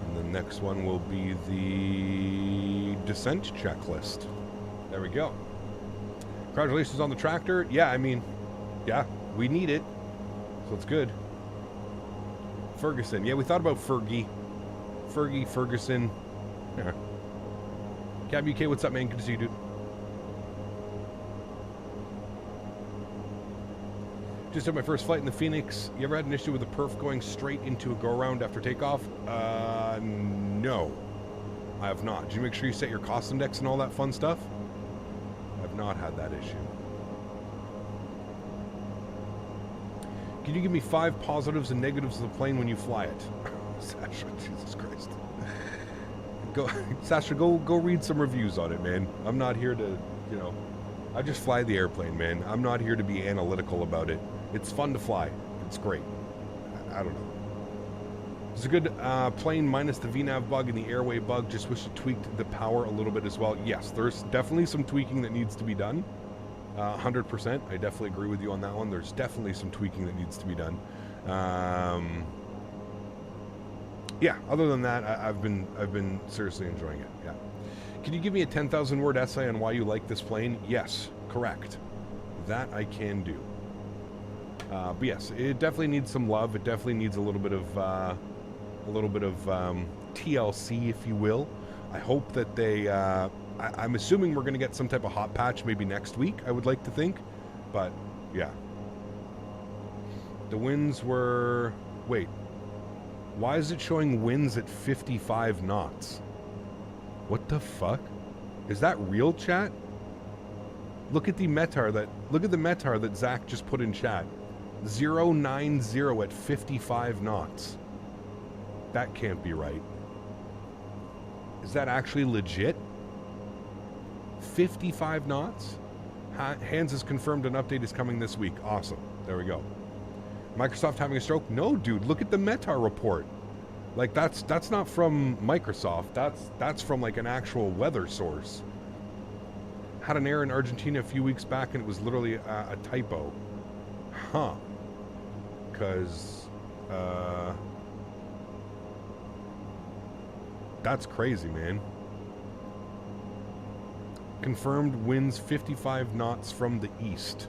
And the next one will be the descent checklist. There we go. Congratulations on the tractor. Yeah, I mean, yeah, we need it. So it's good. Ferguson. Yeah, we thought about Fergie. Fergie, Ferguson. Yeah. Cab UK, what's up, man? Good to see you, dude. Just had my first flight in the Phoenix. You ever had an issue with the perf going straight into a go-around after takeoff? No. I have not. Did you make sure you set your cost index and all that fun stuff? I've not had that issue. Can you give me 5 positives and negatives of the plane when you fly it? Sasha, Jesus Christ. Sasha, go read some reviews on it, man. I'm not here to, you know, I just fly the airplane, man. I'm not here to be analytical about it. It's fun to fly. It's great. I don't know. It's a good plane minus the VNAV bug and the airway bug. Just wish it tweaked the power a little bit as well. Yes, there's definitely some tweaking that needs to be done. 100%. I definitely agree with you on that one. There's definitely some tweaking that needs to be done. Yeah, other than that, I've been seriously enjoying it. Yeah. Can you give me a 10,000 word essay on why you like this plane? Yes, correct. That I can do. But yes, it definitely needs some love. It definitely needs a little bit of TLC, if you will. I hope that they. I'm assuming we're going to get some type of hot patch maybe next week. I would like to think, but yeah. The winds were. Wait. Why is it showing winds at 55 knots? What the fuck? Is that real, chat? Look at the METAR that Zach just put in chat. 090 at 55 knots. That can't be right. Is that actually legit? 55 knots? Hans has confirmed an update is coming this week. Awesome. There we go. Microsoft having a stroke? No, dude. Look at the METAR report. Like, that's not from Microsoft. That's from, like, an actual weather source. Had an error in Argentina a few weeks back, and it was literally a typo. Huh. Because, that's crazy, man. Confirmed winds 55 knots from the east.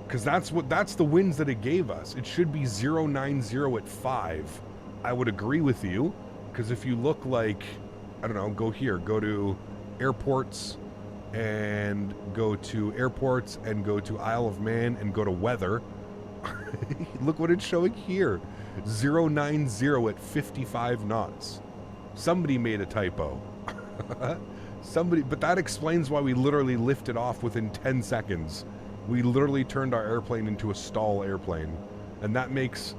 Because that's the winds that it gave us. It should be 090 at 5. I would agree with you. Because if you look like, I don't know, go here, go to airports, and go to airports, and go to Isle of Man, and go to weather. Look what it's showing here. 090 at 55 knots. Somebody made a typo. But that explains why we literally lifted off within 10 seconds. We literally turned our airplane into a stall airplane. And that makes...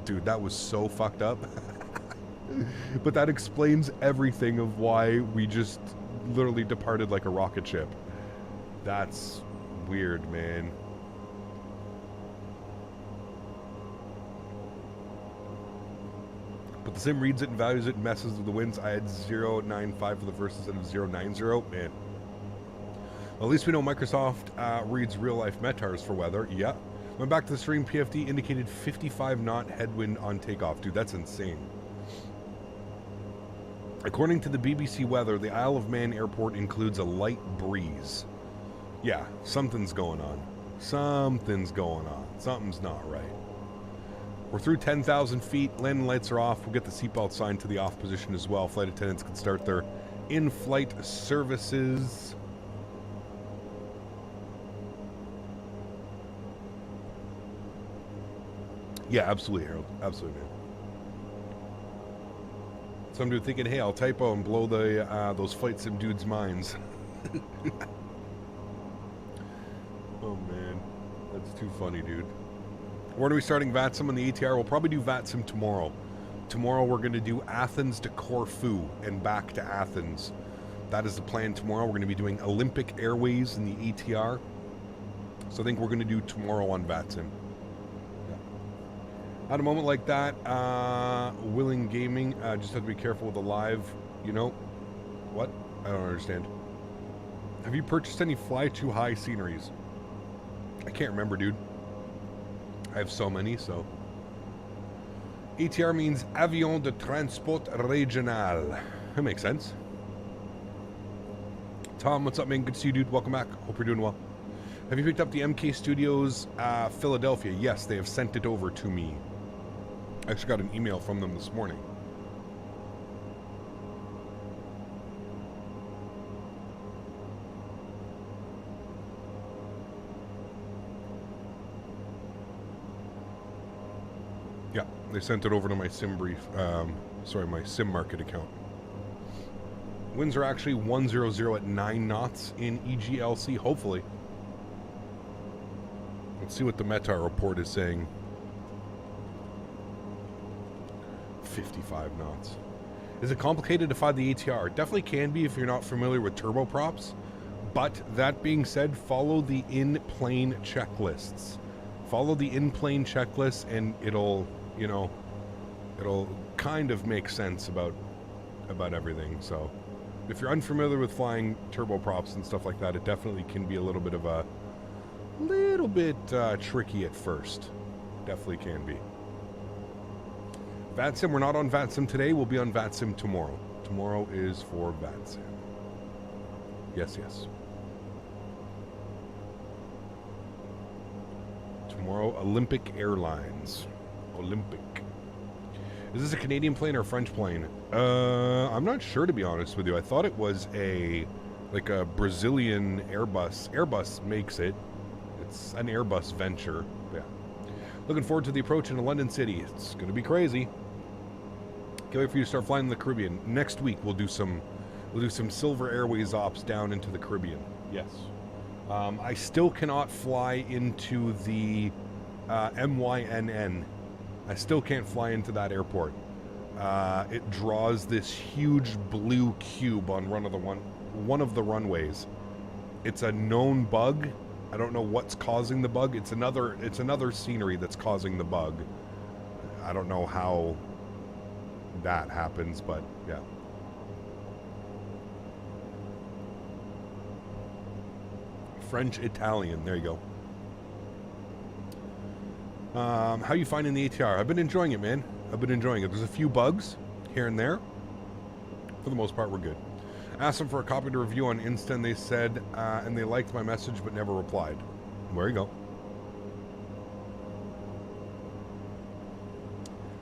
Dude, that was so fucked up. But that explains everything of why we just literally departed like a rocket ship. That's weird, man. But the sim reads it and values it and messes with the winds. I had 095 for the first instead of 090. Man. Well, at least we know Microsoft reads real-life METARs for weather. Yeah. Went back to the stream. PFD indicated 55 knot headwind on takeoff. Dude, that's insane. According to the BBC weather, the Isle of Man airport includes a light breeze. Yeah, something's going on. Something's going on. Something's not right. We're through 10,000 feet. Landing lights are off. We'll get the seatbelt sign to the off position as well. Flight attendants can start their in-flight services. Yeah, absolutely, Harold. Absolutely, man. Some dude thinking, hey, I'll typo and blow the those flight sim dudes' minds. Oh man, that's too funny, dude. When are we starting VATSIM on the ATR? We'll probably do VATSIM tomorrow. Tomorrow we're going to do Athens to Corfu and back to Athens. That is the plan tomorrow. We're going to be doing Olympic Airways in the ATR. So I think we're going to do tomorrow on VATSIM. Yeah. At a moment like that, Willing Gaming, just have to be careful with the live, you know. What? I don't understand. Have you purchased any fly too high sceneries? I can't remember, dude. I have so many, so. ATR means Avion de Transport Régional. That makes sense. Tom, what's up, man? Good to see you, dude. Welcome back. Hope you're doing well. Have you picked up the MK Studios Philadelphia? Yes, they have sent it over to me. I actually got an email from them this morning. Yeah, they sent it over to my my Sim Market account. Winds are actually 100 at 9 knots in EGLC, hopefully. Let's see what the METAR report is saying. 55 knots. Is it complicated to fly the ATR? It definitely can be if you're not familiar with turboprops. But that being said, follow the in-plane checklists. Follow the in-plane checklists and it'll, you know, it'll kind of make sense about everything. So if you're unfamiliar with flying turboprops and stuff like that, it definitely can be a little bit tricky at first. Definitely can be. VATSIM, we're not on VATSIM today. We'll be on VATSIM tomorrow. Tomorrow is for VATSIM. Yes, yes. Tomorrow, Olympic Airlines. Olympic. Is this a Canadian plane or a French plane? I'm not sure, to be honest with you. I thought it was like a Brazilian Airbus. Airbus makes it. It's an Airbus venture. Yeah. Looking forward to the approach into London City. It's going to be crazy. Can't wait for you to start flying in the Caribbean. Next week we'll do some Silver Airways ops down into the Caribbean. Yes. I still cannot fly into the MYNN. I still can't fly into that airport. It draws this huge blue cube on one of the runways. It's a known bug. I don't know what's causing the bug. It's another scenery that's causing the bug. I don't know how that happens, but yeah. French Italian, there you go. How you finding the ATR? I've been enjoying it, man. I've been enjoying it. There's a few bugs here and there. For the most part, we're good. Asked them for a copy to review on Insta, and they said, and they liked my message but never replied. There you go.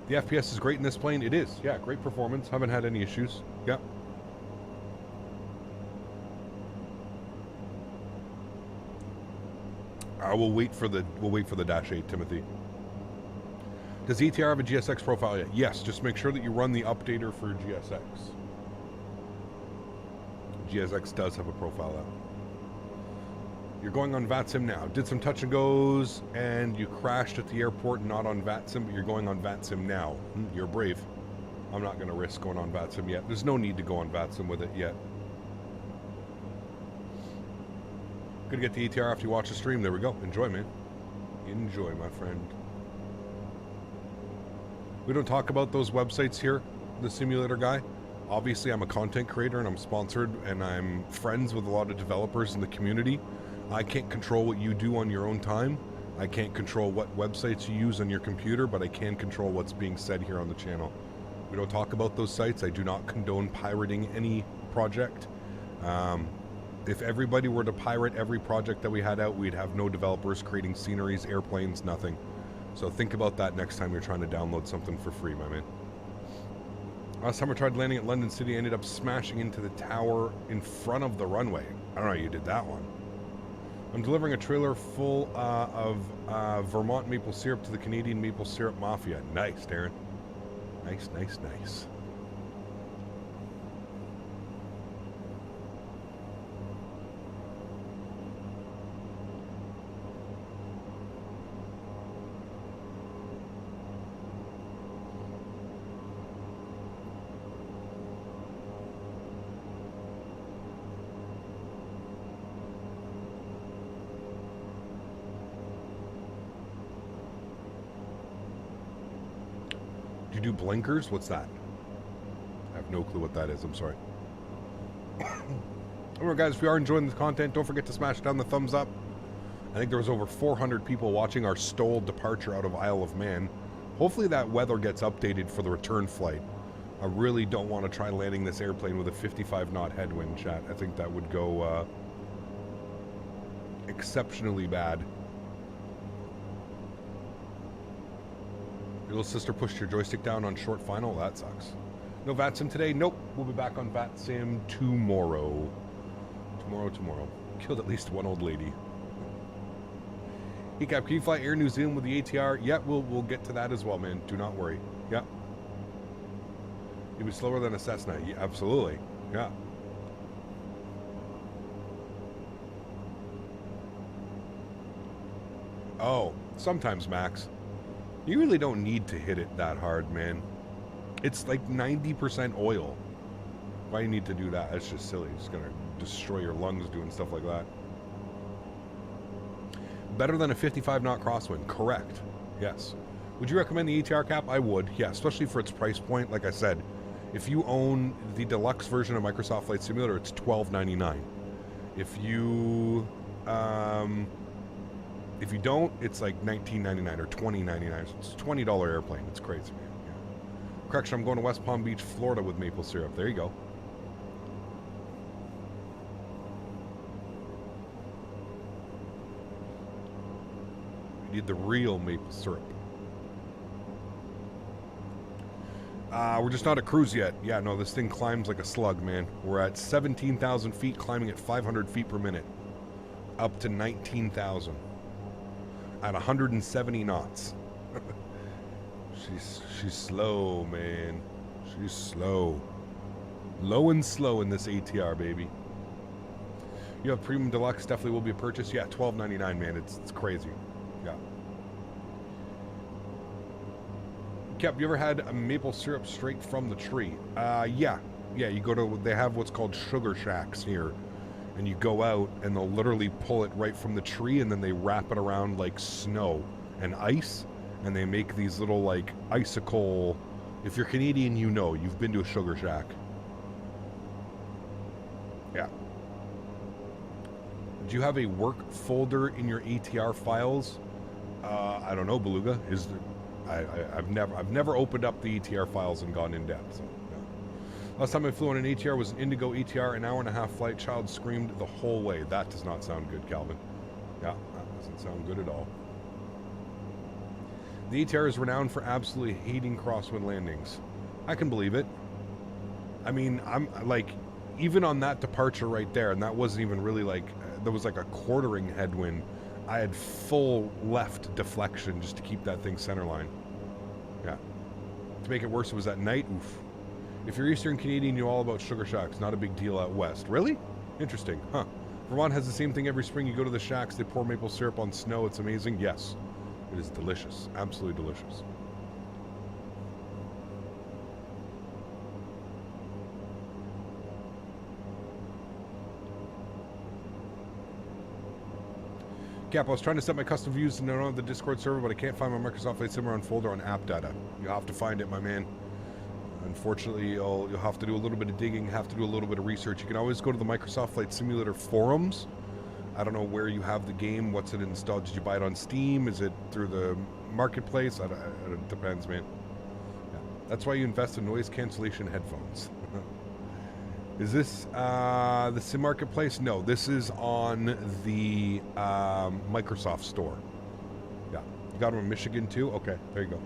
The FPS is great in this plane. It is. Yeah, great performance. Haven't had any issues. Yeah. We'll wait for the Dash 8, Timothy. Does ETR have a GSX profile yet? Yes, just make sure that you run the updater for GSX. GSX does have a profile out. You're going on VATSIM now. Did some touch and goes and you crashed at the airport, not on VATSIM, but you're going on VATSIM now. You're brave. I'm not going to risk going on VATSIM yet. There's no need to go on VATSIM with it yet. Gonna get the ATR after you watch the stream. There we go. Enjoy, man. Enjoy, my friend. We don't talk about those websites here, the simulator guy. Obviously, I'm a content creator and I'm sponsored and I'm friends with a lot of developers in the community. I can't control what you do on your own time. I can't control what websites you use on your computer, but I can control what's being said here on the channel. We don't talk about those sites. I do not condone pirating any project. If everybody were to pirate every project that we had out, we'd have no developers creating sceneries, airplanes, nothing. So think about that next time you're trying to download something for free, my man. Last time I tried landing at London City, I ended up smashing into the tower in front of the runway. I don't know how you did that one. I'm delivering a trailer full of Vermont maple syrup to the Canadian maple syrup mafia. Nice, Darren. Nice, nice, nice. do blinkers? What's that? I have no clue what that is. I'm sorry. Alright, guys, if you are enjoying the content, don't forget to smash down the thumbs up. I think there was over 400 people watching our stole departure out of Isle of Man. Hopefully that weather gets updated for the return flight. I really don't want to try landing this airplane with a 55-knot headwind, chat. I think that would go exceptionally bad. Your little sister pushed your joystick down on short final? That sucks. No VATSIM today? Nope. We'll be back on VATSIM tomorrow. Tomorrow. Killed at least one old lady. Cap, can you fly Air New Zealand with the ATR? Yeah, we'll get to that as well, man. Do not worry. Yeah. You'll be slower than a Cessna. Yeah, absolutely. Yeah. Oh, sometimes, Max. You really don't need to hit it that hard, man. It's like 90% oil. Why do you need to do that? That's just silly. It's going to destroy your lungs doing stuff like that. Better than a 55-knot crosswind. Correct. Yes. Would you recommend the ATR cap? I would. Yeah, especially for its price point. Like I said, if you own the deluxe version of Microsoft Flight Simulator, it's $12.99. If you don't, it's like $19.99 or $20.99. It's a $20 airplane. It's crazy, man. Yeah. Correction, I'm going to West Palm Beach, Florida with maple syrup. There you go. Need the real maple syrup. We're just not a cruise yet. Yeah, no, this thing climbs like a slug, man. We're at 17,000 feet, climbing at 500 feet per minute. Up to 19,000. At 170 knots. She's slow, man. She's slow. Low and slow in this ATR, baby. You have Premium Deluxe, definitely will be a purchase. Yeah, $12.99, man. It's crazy. Yeah. Cap, you ever had a maple syrup straight from the tree? Yeah. Yeah, you go to, they have what's called sugar shacks here. And you go out and they'll literally pull it right from the tree and then they wrap it around like snow and ice. And they make these little like icicle, if you're Canadian, you know, you've been to a sugar shack. Yeah. Do you have a work folder in your ATR files? I don't know, Beluga. Is there, I've never opened up the ATR files and gone in depth. So, yeah. Last time I flew on an ATR was an Indigo ATR, an hour-and-a-half flight. Child screamed the whole way. That does not sound good, Calvin. Yeah, that doesn't sound good at all. The ATR is renowned for absolutely hating crosswind landings. I can believe it. I mean, I'm like, even on that departure right there, and that wasn't even really like, there was like a quartering headwind. I had full left deflection just to keep that thing centerline. Yeah. To make it worse, it was at night. Oof. If you're Eastern Canadian, you know all about sugar shacks. Not a big deal out west. Really? Interesting. Huh. Vermont has the same thing every spring. You go to the shacks, they pour maple syrup on snow. It's amazing. Yes. It is delicious. Absolutely delicious. Cap, I was trying to set my custom views and on the Discord server, but I can't find my Microsoft Flight Simulator folder on app data. You have to find it, my man. Unfortunately, you'll have to do a little bit of digging, have to do a little bit of research. You can always go to the Microsoft Flight Simulator forums. I don't know where you have the game. What's it installed? Did you buy it on Steam? Is it through the marketplace? It depends, man. Yeah. That's why you invest in noise cancellation headphones. Is this the Sim Marketplace? No, this is on the Microsoft Store. Yeah. You got them in Michigan too? Okay, there you go.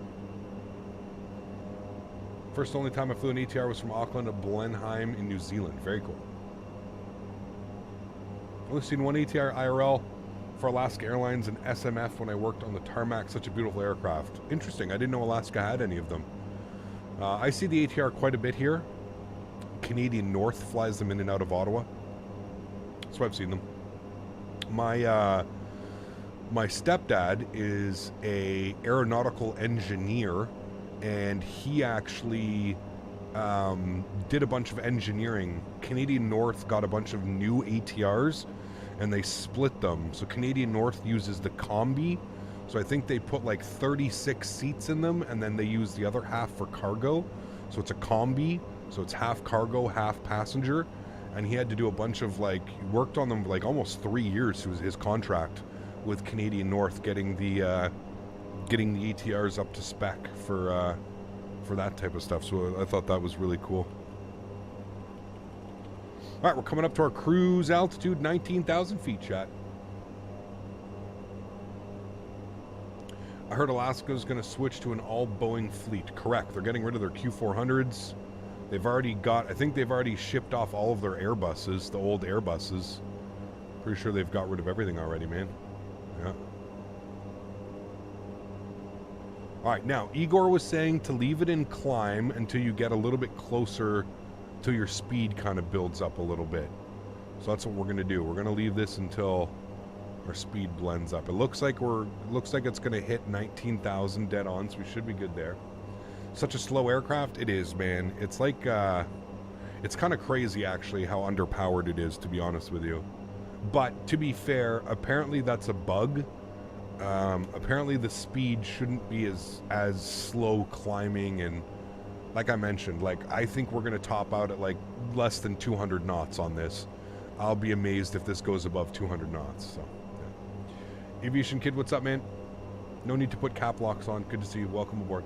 First and only time I flew an ATR was from Auckland to Blenheim in New Zealand. Very cool. I've only seen one ATR IRL for Alaska Airlines and SMF when I worked on the tarmac. Such a beautiful aircraft. Interesting. I didn't know Alaska had any of them. I see the ATR quite a bit here. Canadian North flies them in and out of Ottawa. That's why I've seen them. My stepdad is a aeronautical engineer, and he actually did a bunch of engineering. Canadian North got a bunch of new ATRs, and they split them. So Canadian North uses the Combi, So I think they put like 36 seats in them, and then they use the other half for cargo. So it's a combi, so it's half cargo, half passenger. And he had to do a bunch of like, he worked on them like almost 3 years. It was his contract with Canadian North, getting the ATRs up to spec for that type of stuff. So I thought that was really cool. All right, we're coming up to our cruise altitude, 19,000 feet, chat. I heard Alaska's going to switch to an all Boeing fleet. Correct. They're getting rid of their Q400s. They've already got, I think they've already shipped off all of their Airbuses, the old Airbuses. Pretty sure they've got rid of everything already, man. Yeah. All right, now, Igor was saying to leave it in climb until you get a little bit closer, till your speed kind of builds up a little bit. So that's what we're going to do. We're going to leave this until our speed blends up. It looks like it's going to hit 19,000 dead on, so we should be good there. Such a slow aircraft. It is, man. It's like, it's kind of crazy, actually, how underpowered it is, to be honest with you. But, to be fair, apparently that's a bug. Apparently the speed shouldn't be as slow climbing, and like I mentioned, like, I think we're going to top out at, like, less than 200 knots on this. I'll be amazed if this goes above 200 knots, so, yeah. Aviation Kid, what's up, man? No need to put cap locks on. Good to see you. Welcome aboard.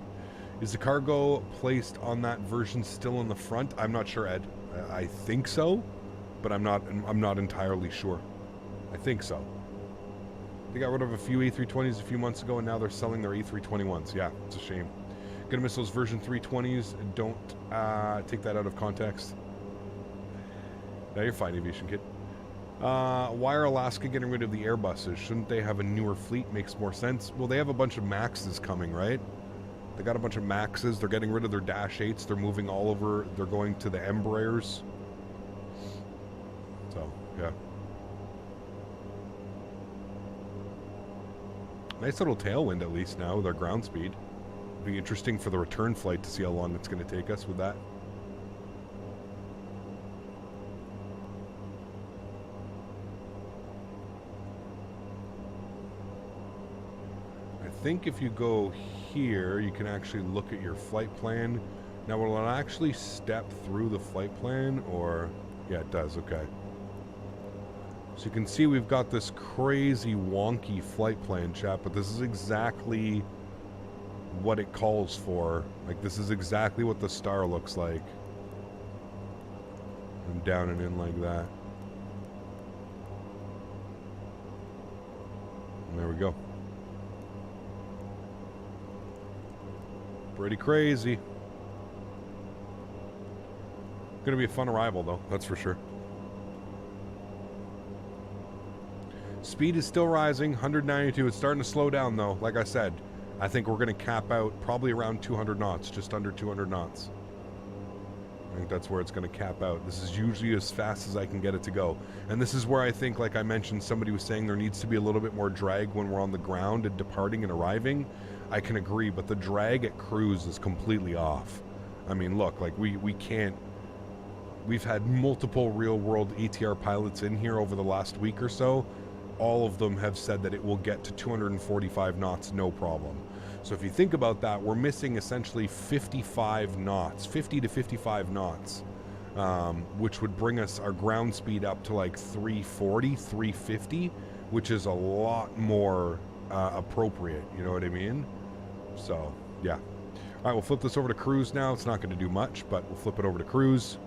Is the cargo placed on that version still in the front? I'm not sure, Ed. I think so, but I'm not entirely sure. I think so. They got rid of a few A320s a few months ago, and now they're selling their A321s. Yeah, it's a shame. Gonna miss those version 320s. Don't take that out of context. No, you're fine, Aviation Kid. Why are Alaska getting rid of the Airbuses? Shouldn't they have a newer fleet? Makes more sense. Well, they have a bunch of Maxes coming, right? They got a bunch of Maxes. They're getting rid of their Dash 8s. They're moving all over. They're going to the Embraers. So, yeah. Nice little tailwind, at least, now with our ground speed. It'll be interesting for the return flight to see how long it's going to take us with that. I think if you go here, you can actually look at your flight plan. Now, will it actually step through the flight plan, or... Yeah, it does, okay. So you can see we've got this crazy wonky flight plan, chat, but this is exactly what it calls for. Like, this is exactly what the star looks like. And down and in like that. And there we go. Pretty crazy. Gonna be a fun arrival, though, that's for sure. Speed is still rising, 192. It's starting to slow down, though. Like I said, I think we're going to cap out probably around 200 knots, just under 200 knots. I think that's where it's going to cap out. This is usually as fast as I can get it to go. And this is where I think, like I mentioned, somebody was saying there needs to be a little bit more drag when we're on the ground and departing and arriving. I can agree, but the drag at cruise is completely off. I mean, look, like we can't... We've had multiple real-world ATR pilots in here over the last week or so. All of them have said that it will get to 245 knots, no problem. So if you think about that, we're missing essentially 55 knots, 50 to 55 knots, which would bring us our ground speed up to like 340, 350, which is a lot more appropriate, you know what I mean? So, yeah. All right, we'll flip this over to cruise now. It's not going to do much, but we'll flip it over to cruise.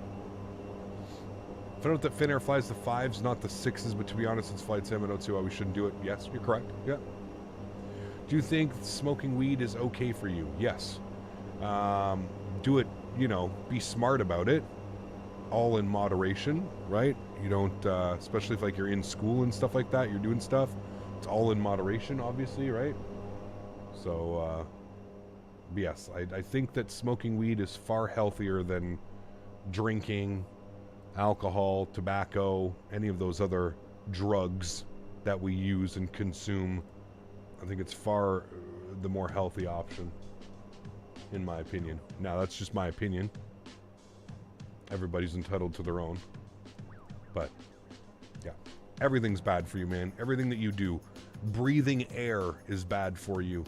Found out that Finnair flies the 5s, not the 6s, but to be honest, it's Flight Sim. I don't see why we shouldn't do it. Yes, you're correct. Yeah. Do you think smoking weed is okay for you? Yes. Do it, you know, be smart about it. All in moderation, right? You don't, especially if like you're in school and stuff like that, you're doing stuff. It's all in moderation, obviously, right? So, yes, I think that smoking weed is far healthier than drinking, alcohol, tobacco, any of those other drugs that we use and consume. I think it's far the more healthy option, in my opinion. Now, that's just my opinion. Everybody's entitled to their own. But, yeah. Everything's bad for you, man. Everything that you do. Breathing air is bad for you.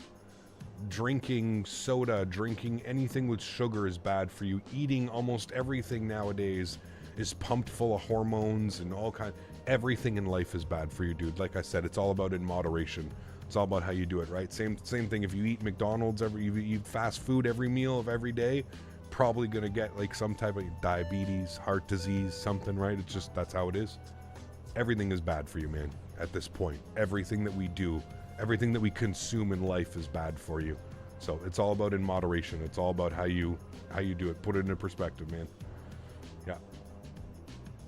Drinking soda, drinking anything with sugar is bad for you. Eating almost everything nowadays is pumped full of hormones and all kind. Everything in life is bad for you, dude. Like I said, it's all about in moderation. It's all about how you do it, right? Same thing. If you eat McDonald's you eat fast food every meal of every day, probably gonna get like some type of diabetes, heart disease, something, right? It's just, that's how it is. Everything is bad for you, man. At this point, everything that we do, everything that we consume in life is bad for you. So it's all about in moderation. It's all about how you do it. Put it into perspective, man. Yeah.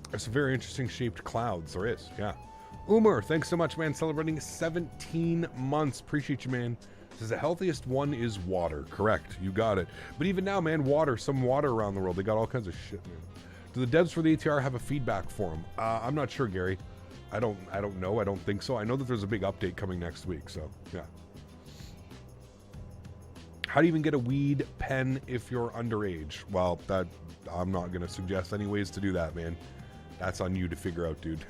There's some very interesting shaped clouds. There is, yeah. Umar, thanks so much, man. Celebrating 17 months. Appreciate you, man. Says the healthiest one is water. Correct. You got it. But even now, man, some water around the world. They got all kinds of shit, man. Do the devs for the ATR have a feedback forum? I'm not sure, Gary. I don't know. I don't think so. I know that there's a big update coming next week, so yeah. How do you even get a weed pen if you're underage? Well, that I'm not going to suggest any ways to do that, man. That's on you to figure out, dude.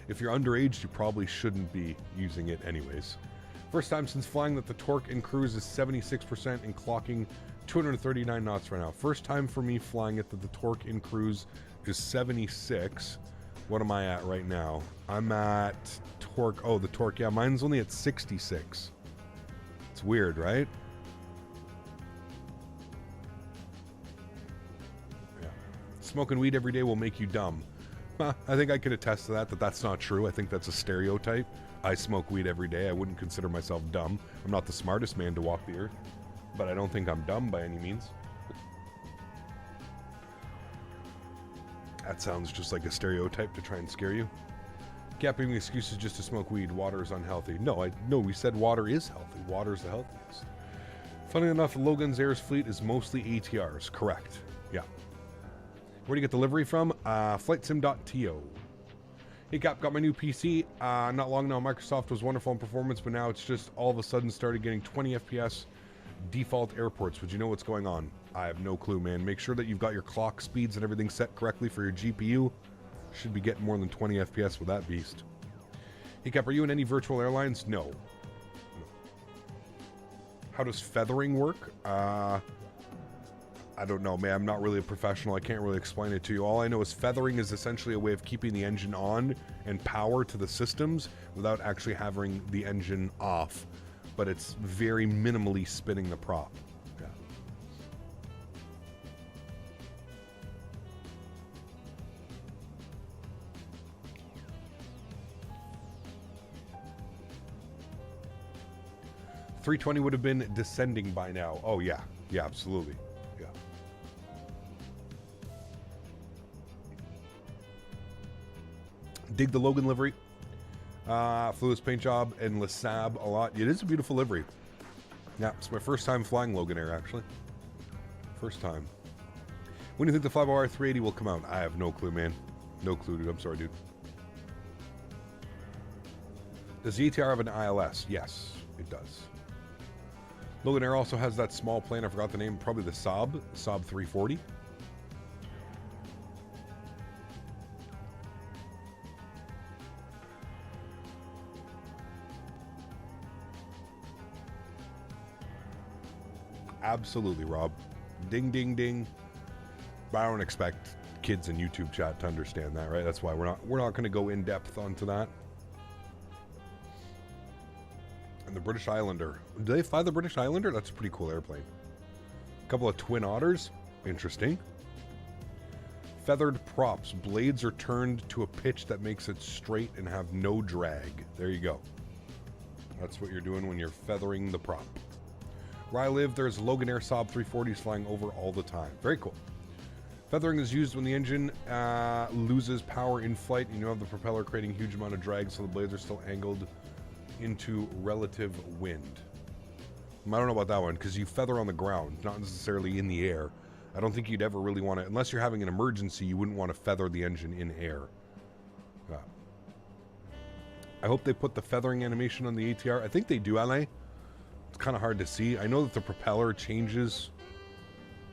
If you're underage, you probably shouldn't be using it anyways. First time since flying that the torque in cruise is 76% and clocking 239 knots right now. First time for me flying it that the torque in cruise is 76. What am I at right now? I'm at torque. Oh, the torque. Yeah, mine's only at 66. It's weird, right? Yeah. Smoking weed every day will make you dumb. I think I could attest to that that's not true. I think that's a stereotype. I smoke weed every day. I wouldn't consider myself dumb. I'm not the smartest man to walk the earth, but I don't think I'm dumb by any means. That sounds just like a stereotype to try and scare you. Can't be any excuses just to smoke weed. Water is unhealthy. No, we said water is healthy. Water is the healthiest. Funny enough, Loganair's fleet is mostly ATRs. Correct. Yeah. Where do you get the livery from? FlightSim.to. Hey Cap, got my new PC. Not long now, Microsoft was wonderful in performance, but now it's just all of a sudden started getting 20 FPS default airports. Would you know what's going on? I have no clue, man. Make sure that you've got your clock speeds and everything set correctly for your GPU. Should be getting more than 20 FPS with that beast. Hey Cap, are you in any virtual airlines? No. How does feathering work? I don't know, man. I'm not really a professional. I can't really explain it to you. All I know is feathering is essentially a way of keeping the engine on and power to the systems without actually having the engine off. But it's very minimally spinning the prop. Yeah. $320 would have been descending by now. Oh, yeah. Yeah, absolutely. Dig the Logan livery. Flew his paint job and Lacasse a lot. It is a beautiful livery. Yeah, it's my first time flying Loganair, actually. First time. When do you think the Flyby R380 will come out? I have no clue, man. No clue, dude. I'm sorry, dude. Does the ATR have an ILS? Yes, it does. Loganair also has that small plane. I forgot the name. Probably the Saab 340. Absolutely, Rob. Ding, ding, ding. But I don't expect kids in YouTube chat to understand that, right? That's why we're not going to go in depth onto that. And the British Islander. Do they fly the British Islander? That's a pretty cool airplane. A couple of twin otters. Interesting. Feathered props. Blades are turned to a pitch that makes it straight and have no drag. There you go. That's what you're doing when you're feathering the prop. Where I live, there's Loganair Saab 340s flying over all the time. Very cool. Feathering is used when the engine loses power in flight and you have the propeller creating a huge amount of drag so the blades are still angled into relative wind. I don't know about that one because you feather on the ground, not necessarily in the air. I don't think you'd ever really want to, unless you're having an emergency, you wouldn't want to feather the engine in air. I hope they put the feathering animation on the ATR. I think they do, LA. It's kind of hard to see. I know that the propeller changes.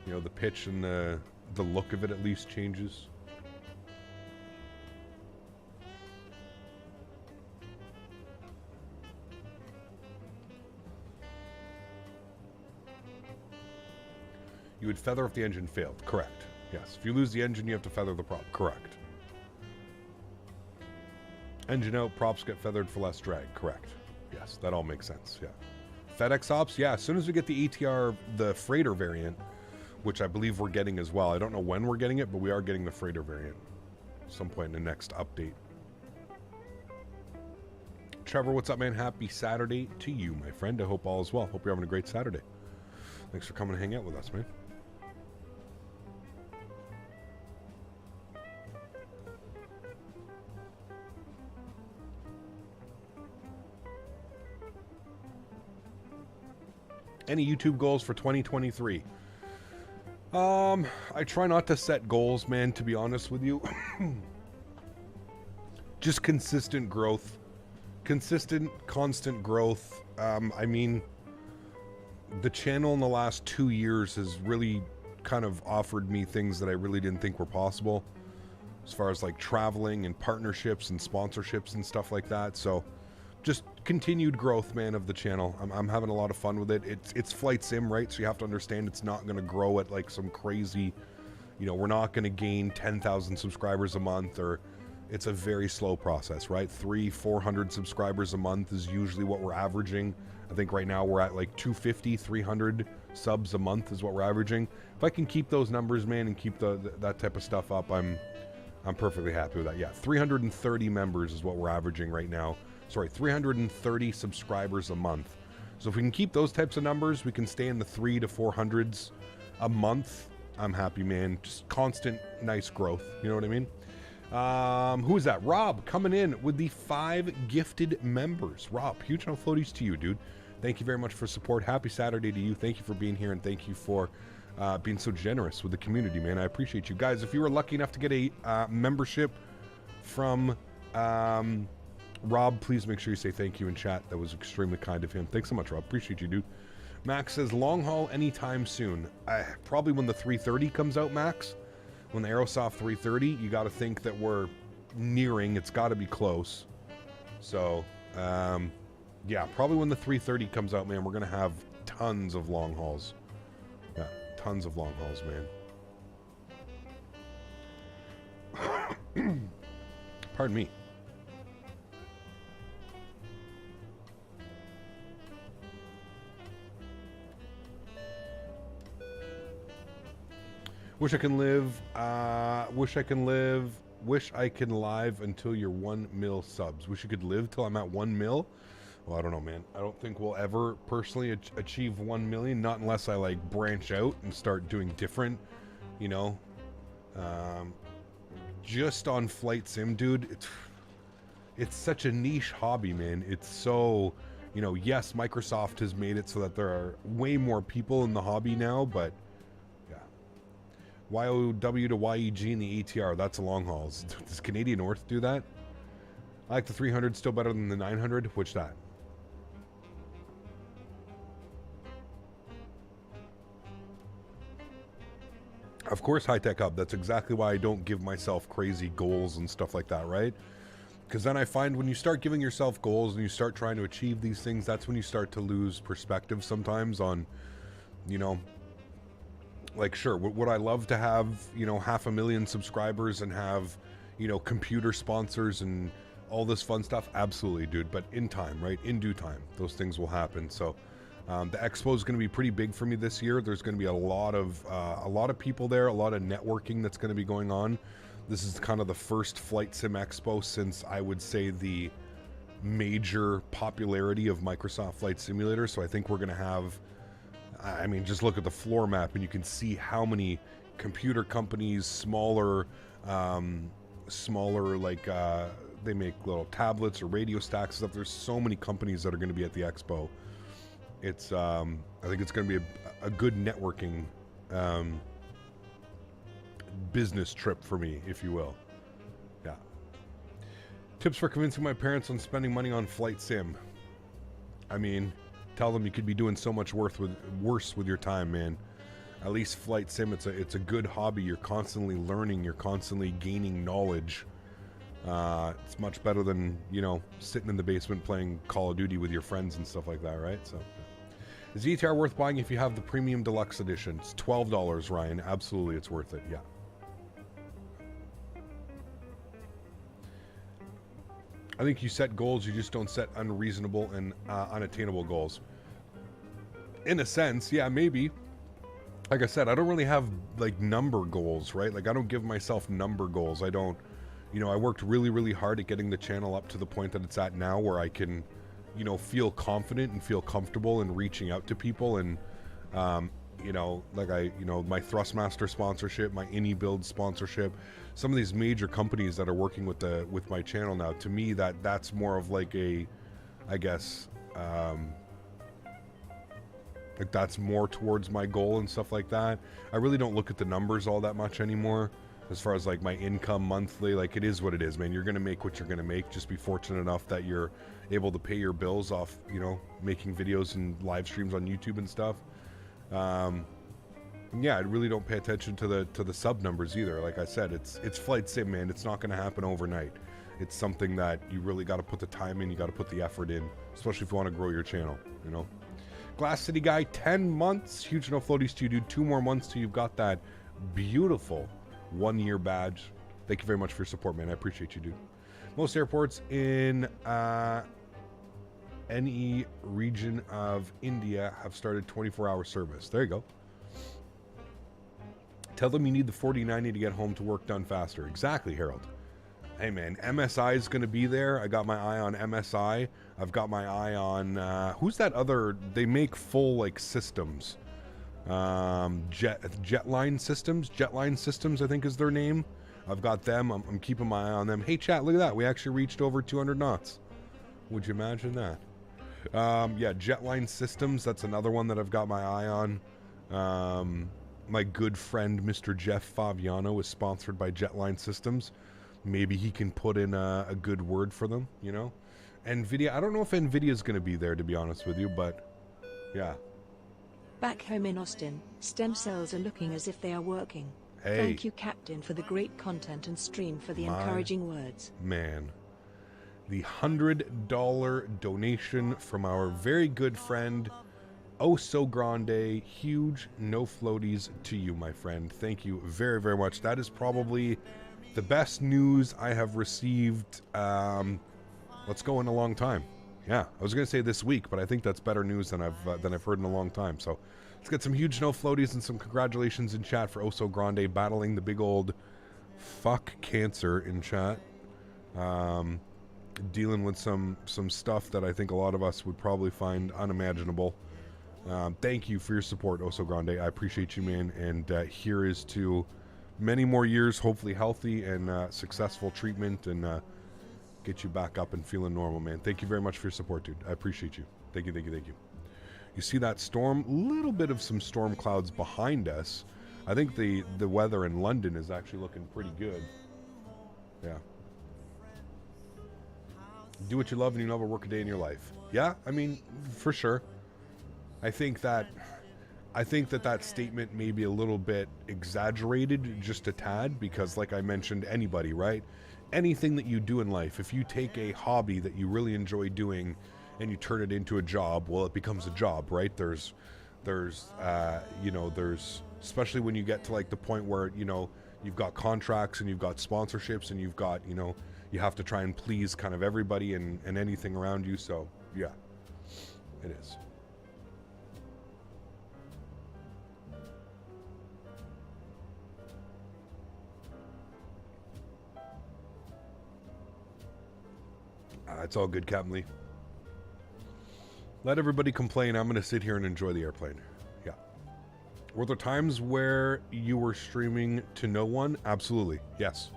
You know, the pitch and the look of it at least changes. You would feather if the engine failed. Correct. Yes. If you lose the engine, you have to feather the prop. Correct. Engine out, props get feathered for less drag. Correct. Yes, that all makes sense. Yeah. FedEx ops, yeah. As soon as we get the ATR, the freighter variant, which I believe we're getting as well. I don't know when we're getting it, but we are getting the freighter variant at some point in the next update. Trevor, what's up, man? Happy Saturday to you, my friend. I hope all is well. Hope you're having a great Saturday. Thanks for coming to hang out with us, man. Any YouTube goals for 2023? I try not to set goals, man, to be honest with you. Just consistent growth. Constant growth. I mean, the channel in the last 2 years has really kind of offered me things that I really didn't think were possible. As far as like traveling and partnerships and sponsorships and stuff like that. So just continued growth, man, of the channel. I'm having a lot of fun with it. It's flight sim, right? So you have to understand it's not going to grow at like some crazy, you know, we're not going to gain 10,000 subscribers a month, or it's a very slow process, right? 300-400 subscribers a month is usually what we're averaging. I think right now we're at like 250-300 subs a month is what we're averaging. If I can keep those numbers, man, and keep that type of stuff up, I'm perfectly happy with that. Yeah, 330 members is what we're averaging right now. Sorry, 330 subscribers a month. So if we can keep those types of numbers, we can stay in the 300 to 400s a month. I'm happy, man. Just constant, nice growth. You know what I mean? Who is that? Rob coming in with the 5 gifted members. Rob, huge on floaties to you, dude. Thank you very much for support. Happy Saturday to you. Thank you for being here, and thank you for being so generous with the community, man. I appreciate you guys. If you were lucky enough to get a membership from Rob, please make sure you say thank you in chat. That was extremely kind of him. Thanks so much, Rob. Appreciate you, dude. Max says long haul anytime soon. Probably when the 330 comes out, Max. When the Aerosoft 330, you got to think that we're nearing. It's got to be close. So, yeah, probably when the 330 comes out, man, we're going to have tons of long hauls. Yeah, tons of long hauls, man. Pardon me. Wish I can live until you're 1 mil subs. Wish you could live till I'm at 1 mil. Well, I don't know, man. I don't think we'll ever personally achieve 1 million, not unless I like branch out and start doing different, you know. Just on flight sim, dude, it's such a niche hobby, man. It's so, you know, yes, Microsoft has made it so that there are way more people in the hobby now, but YOW to YEG in the ATR, that's a long haul. Does Canadian North do that? I like the 300 still better than the 900. Which that? Of course, High Tech Hub. That's exactly why I don't give myself crazy goals and stuff like that, right? Because then I find when you start giving yourself goals and you start trying to achieve these things, that's when you start to lose perspective sometimes on, you know, like, sure, would I love to have, you know, 500,000 subscribers and have, you know, computer sponsors and all this fun stuff? Absolutely, dude. But in time, right? In due time, those things will happen. So the expo is going to be pretty big for me this year. There's going to be a lot of people there, a lot of networking that's going to be going on. This is kind of the first flight sim expo since I would say the major popularity of Microsoft Flight Simulator. So I think we're going to have, I mean, just look at the floor map and you can see how many computer companies, smaller like they make little tablets or radio stacks and stuff. There's so many companies that are going to be at the expo. It's I think it's going to be a good networking business trip for me, if you will. Yeah. Tips for convincing my parents on spending money on flight sim. I mean, tell them you could be doing so much worse with your time, man. At least flight sim, it's a good hobby. You're constantly learning. You're constantly gaining knowledge. It's much better than, you know, sitting in the basement playing Call of Duty with your friends and stuff like that, right? So, Is ETR worth buying if you have the premium deluxe edition? It's $12, Ryan. Absolutely, it's worth it. Yeah. I think you set goals, you just don't set unreasonable and unattainable goals. In a sense, yeah, maybe. Like I said, I don't really have like number goals, right? Like I don't give myself number goals. I don't, you know, I worked really, really hard at getting the channel up to the point that it's at now where I can, you know, feel confident and feel comfortable in reaching out to people. And, you know, like my Thrustmaster sponsorship, my AnyBuild sponsorship, some of these major companies that are working with my channel now, to me, that's more of like a, I guess, like that's more towards my goal and stuff like that. I really don't look at the numbers all that much anymore as far as like my income monthly. Like it is what it is, man. You're going to make what you're going to make. Just be fortunate enough that you're able to pay your bills off, you know, making videos and live streams on YouTube and stuff. Yeah, I really don't pay attention to the sub numbers either. Like I said, it's flight sim, man. It's not going to happen overnight. It's something that you really got to put the time in. You got to put the effort in, especially if you want to grow your channel, you know. Glass City Guy, 10 months. Huge no floaties to you, dude. 2 more months till you've got that beautiful 1-year badge. Thank you very much for your support, man. I appreciate you, dude. Most airports in any region of India have started 24-hour service. There you go. Tell them you need the 4090 to get home to work done faster. Exactly, Harold. Hey, man, MSI is going to be there. I got my eye on MSI. I've got my eye on, who's that other, they make full, like, systems. Jetline Systems, I think is their name. I've got them. I'm keeping my eye on them. Hey, chat, look at that. We actually reached over 200 knots. Would you imagine that? Yeah, Jetline Systems, that's another one that I've got my eye on. My good friend, Mr. Jeff Faviano, is sponsored by Jetline Systems. Maybe he can put in a good word for them, you know? NVIDIA, I don't know if NVIDIA's going to be there, to be honest with you, but yeah. Back home in Austin, stem cells are looking as if they are working. Hey. Thank you, Captain, for the great content and stream for the encouraging words. Man. The $100 donation from our very good friend, Oh So Grande. Huge no floaties to you, my friend. Thank you very, very much. That is probably the best news I have received, let's go, in a long time. Yeah, I was going to say this week, but I think that's better news than I've heard in a long time. So let's get some huge no floaties and some congratulations in chat for Oso Grande battling the big old fuck cancer in chat. Dealing with some stuff that I think a lot of us would probably find unimaginable. Thank you for your support, Oso Grande. I appreciate you, man. And here is to many more years, hopefully healthy and successful treatment, and get you back up and feeling normal, man. Thank you very much for your support, dude. I appreciate you. Thank you, thank you, thank you. You see that storm? Little bit of some storm clouds behind us. I think the weather in London is actually looking pretty good. Yeah. Do what you love and you never work a day in your life. Yeah, I mean, for sure. I think that statement may be a little bit exaggerated, just a tad, because like I mentioned, anybody, right? Anything that you do in life, if you take a hobby that you really enjoy doing and you turn it into a job, well, it becomes a job, right? There's especially when you get to like the point where, you know, you've got contracts and you've got sponsorships and you've got, you know, you have to try and please kind of everybody and anything around you. So yeah, it is. It's all good, Captain Lee. Let everybody complain. I'm going to sit here and enjoy the airplane. Yeah. Were there times where you were streaming to no one? Absolutely. Yes.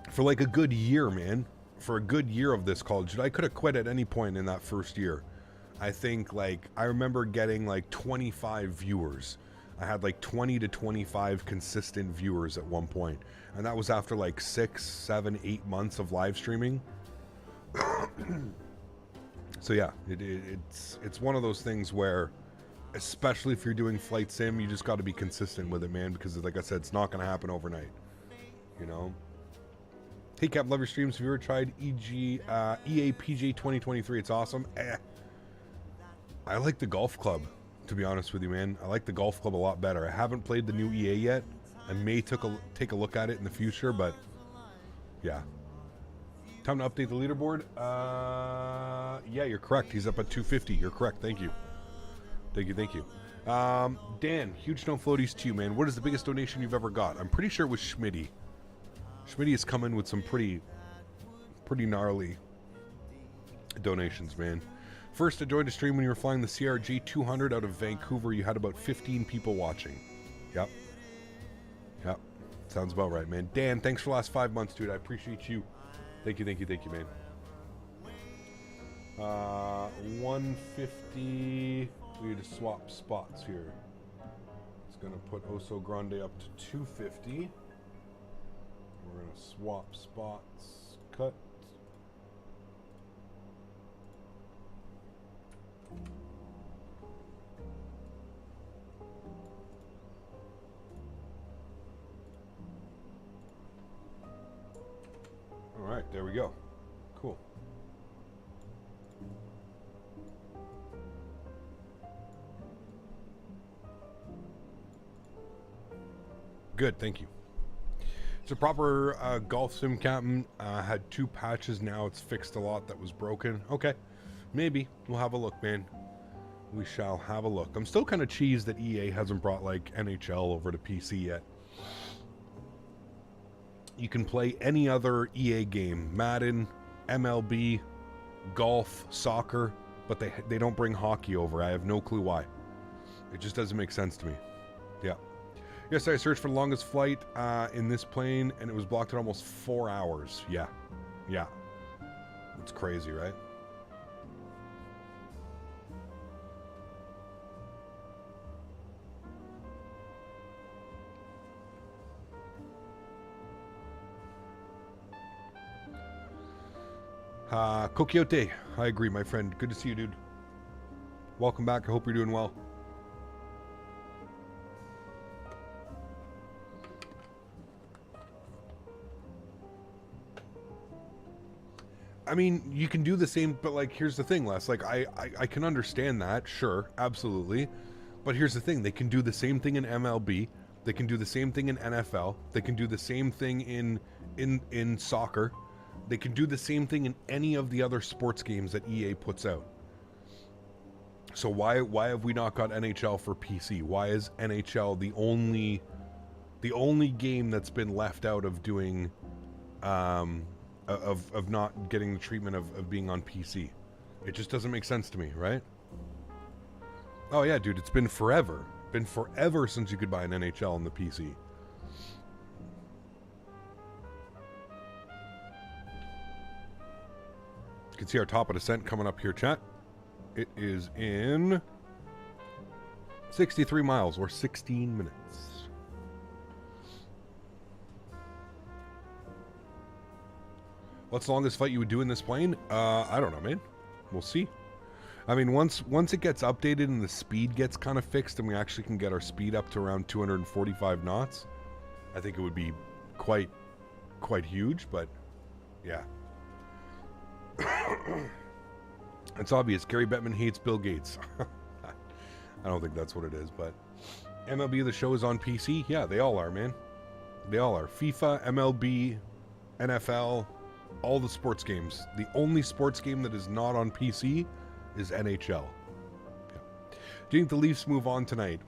For like a good year, man. For a good year of this college. I could have quit at any point in that first year. I think, like, I remember getting like 25 viewers. I had like 20 to 25 consistent viewers at one point. And that was after like 6, 7, 8 months of live streaming. So yeah, it's one of those things where, especially if you're doing flight sim, you just got to be consistent with it, man, because like I said, it's not going to happen overnight, you know. Hey Cap, love your streams. Have you ever tried EA PJ 2023? It's awesome. I like the golf club, to be honest with you, man. I like the golf club a lot better. I haven't played the new EA yet. I may take a look at it in the future, but yeah. Time to update the leaderboard. Yeah, you're correct. He's up at 250. You're correct. Thank you. Thank you. Dan, huge no floaties to you, man. What is the biggest donation you've ever got? I'm pretty sure it was Smitty. Smitty has come in with some pretty gnarly donations, man. First, I joined a stream when you were flying the CRJ-200 out of Vancouver. You had about 15 people watching. Yep. Sounds about right, man. Dan, thanks for the last 5 months, dude. I appreciate you. Thank you, man. 150. We need to swap spots here. It's going to put Oso Grande up to 250. We're going to swap spots. Cut. All right, there we go. Cool. Good, thank you. It's a proper golf sim, Captain. Had 2 patches, now it's fixed a lot that was broken. Okay, maybe. We'll have a look, man. We shall have a look. I'm still kind of cheesed that EA hasn't brought, like, NHL over to PC yet. You can play any other EA game, Madden, MLB, golf, soccer, but they don't bring hockey over. I have no clue why. It just doesn't make sense to me. Yeah. Yesterday I searched for the longest flight in this plane, and it was blocked at almost 4 hours. Yeah. It's crazy, right? Kokiote, I agree, my friend. Good to see you, dude. Welcome back. I hope you're doing well. I mean, you can do the same, but, like, here's the thing, Les. Like, I can understand that, sure, absolutely. But here's the thing. They can do the same thing in MLB. They can do the same thing in NFL. They can do the same thing in soccer. They can do the same thing in any of the other sports games that EA puts out. So why have we not got NHL for PC? Why is NHL the only game that's been left out of doing of not getting the treatment of being on PC? It just doesn't make sense to me, right? Oh yeah, dude, it's been forever. Been forever since you could buy an NHL on the PC. You can see our top of descent coming up here, chat. It is in 63 miles or 16 minutes. What's the longest flight you would do in this plane? I don't know, man. We'll see. I mean, once it gets updated and the speed gets kind of fixed and we actually can get our speed up to around 245 knots, I think it would be quite huge, but yeah. It's obvious. Gary Bettman hates Bill Gates. I don't think that's what it is, but MLB The Show is on PC. Yeah, they all are, man. They all are. FIFA, MLB, NFL, all the sports games. The only sports game that is not on PC is NHL. Yeah. Do you think the Leafs move on tonight?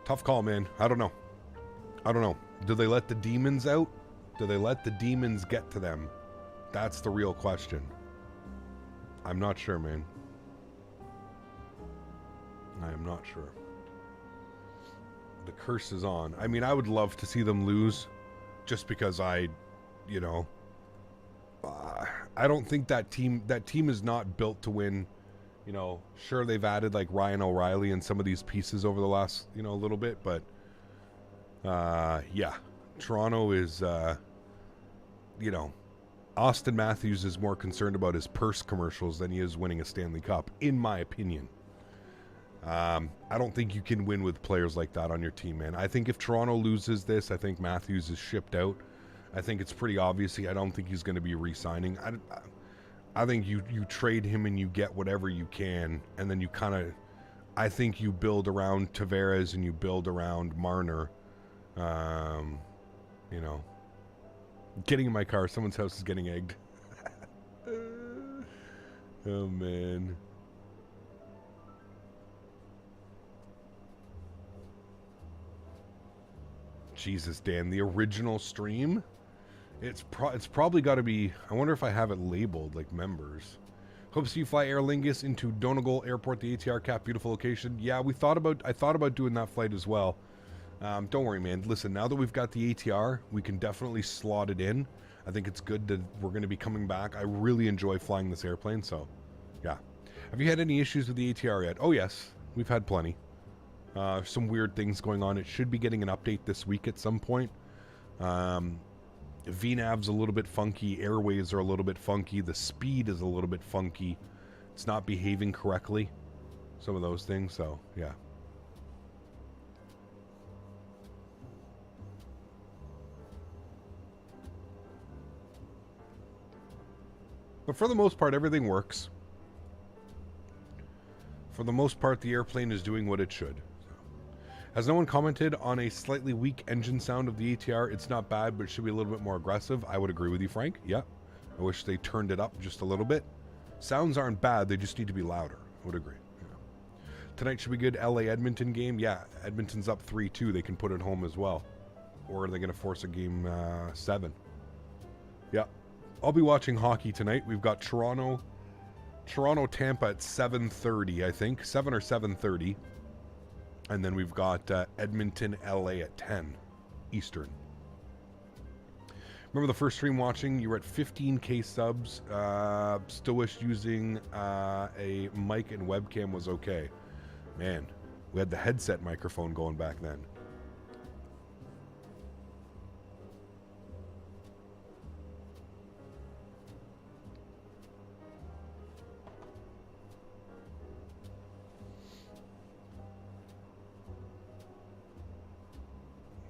Tough call, man. I don't know. Do they let the demons out? Do they let the demons get to them? That's the real question. I'm not sure, man. I am not sure. The curse is on. I mean, I would love to see them lose just because I don't think that team is not built to win. You know, sure, they've added like Ryan O'Reilly and some of these pieces over the last, little bit, but yeah, Toronto is, Austin Matthews is more concerned about his purse commercials than he is winning a Stanley Cup, in my opinion. I don't think you can win with players like that on your team, man. I think if Toronto loses this, I think Matthews is shipped out. I think it's pretty obvious. I don't think he's going to be re-signing. I think you trade him and you get whatever you can, and then you kind of, I think you build around Tavares and you build around Marner. You know, getting in my car, someone's house is getting egged. Oh man. Jesus, Dan, the original stream? It's probably got to be, I wonder if I have it labeled like members. Hope to see you fly Aer Lingus into Donegal Airport, the ATR cap, beautiful location. Yeah, I thought about doing that flight as well. Don't worry, man. Listen, now that we've got the ATR, we can definitely slot it in. I think it's good that we're going to be coming back. I really enjoy flying this airplane, so yeah. Have you had any issues with the ATR yet? Oh yes, we've had plenty. Some weird things going on. It should be getting an update this week at some point. VNAV's a little bit funky. Airways are a little bit funky. The speed is a little bit funky. It's not behaving correctly. Some of those things, so yeah. But for the most part, everything works. For the most part, the airplane is doing what it should. Has no one commented on a slightly weak engine sound of the ATR? It's not bad, but it should be a little bit more aggressive. I would agree with you, Frank. Yeah. I wish they turned it up just a little bit. Sounds aren't bad. They just need to be louder. I would agree. Yeah. Tonight should be good. LA-Edmonton game. Yeah, Edmonton's up 3-2. They can put it home as well. Or are they going to force a game 7? Yeah. I'll be watching hockey tonight. We've got Toronto, Tampa at 7:30, I think. 7 or 7:30. And then we've got Edmonton, LA at 10 Eastern. Remember the first stream watching? You were at 15K subs. Still wish using a mic and webcam was okay. Man, we had the headset microphone going back then.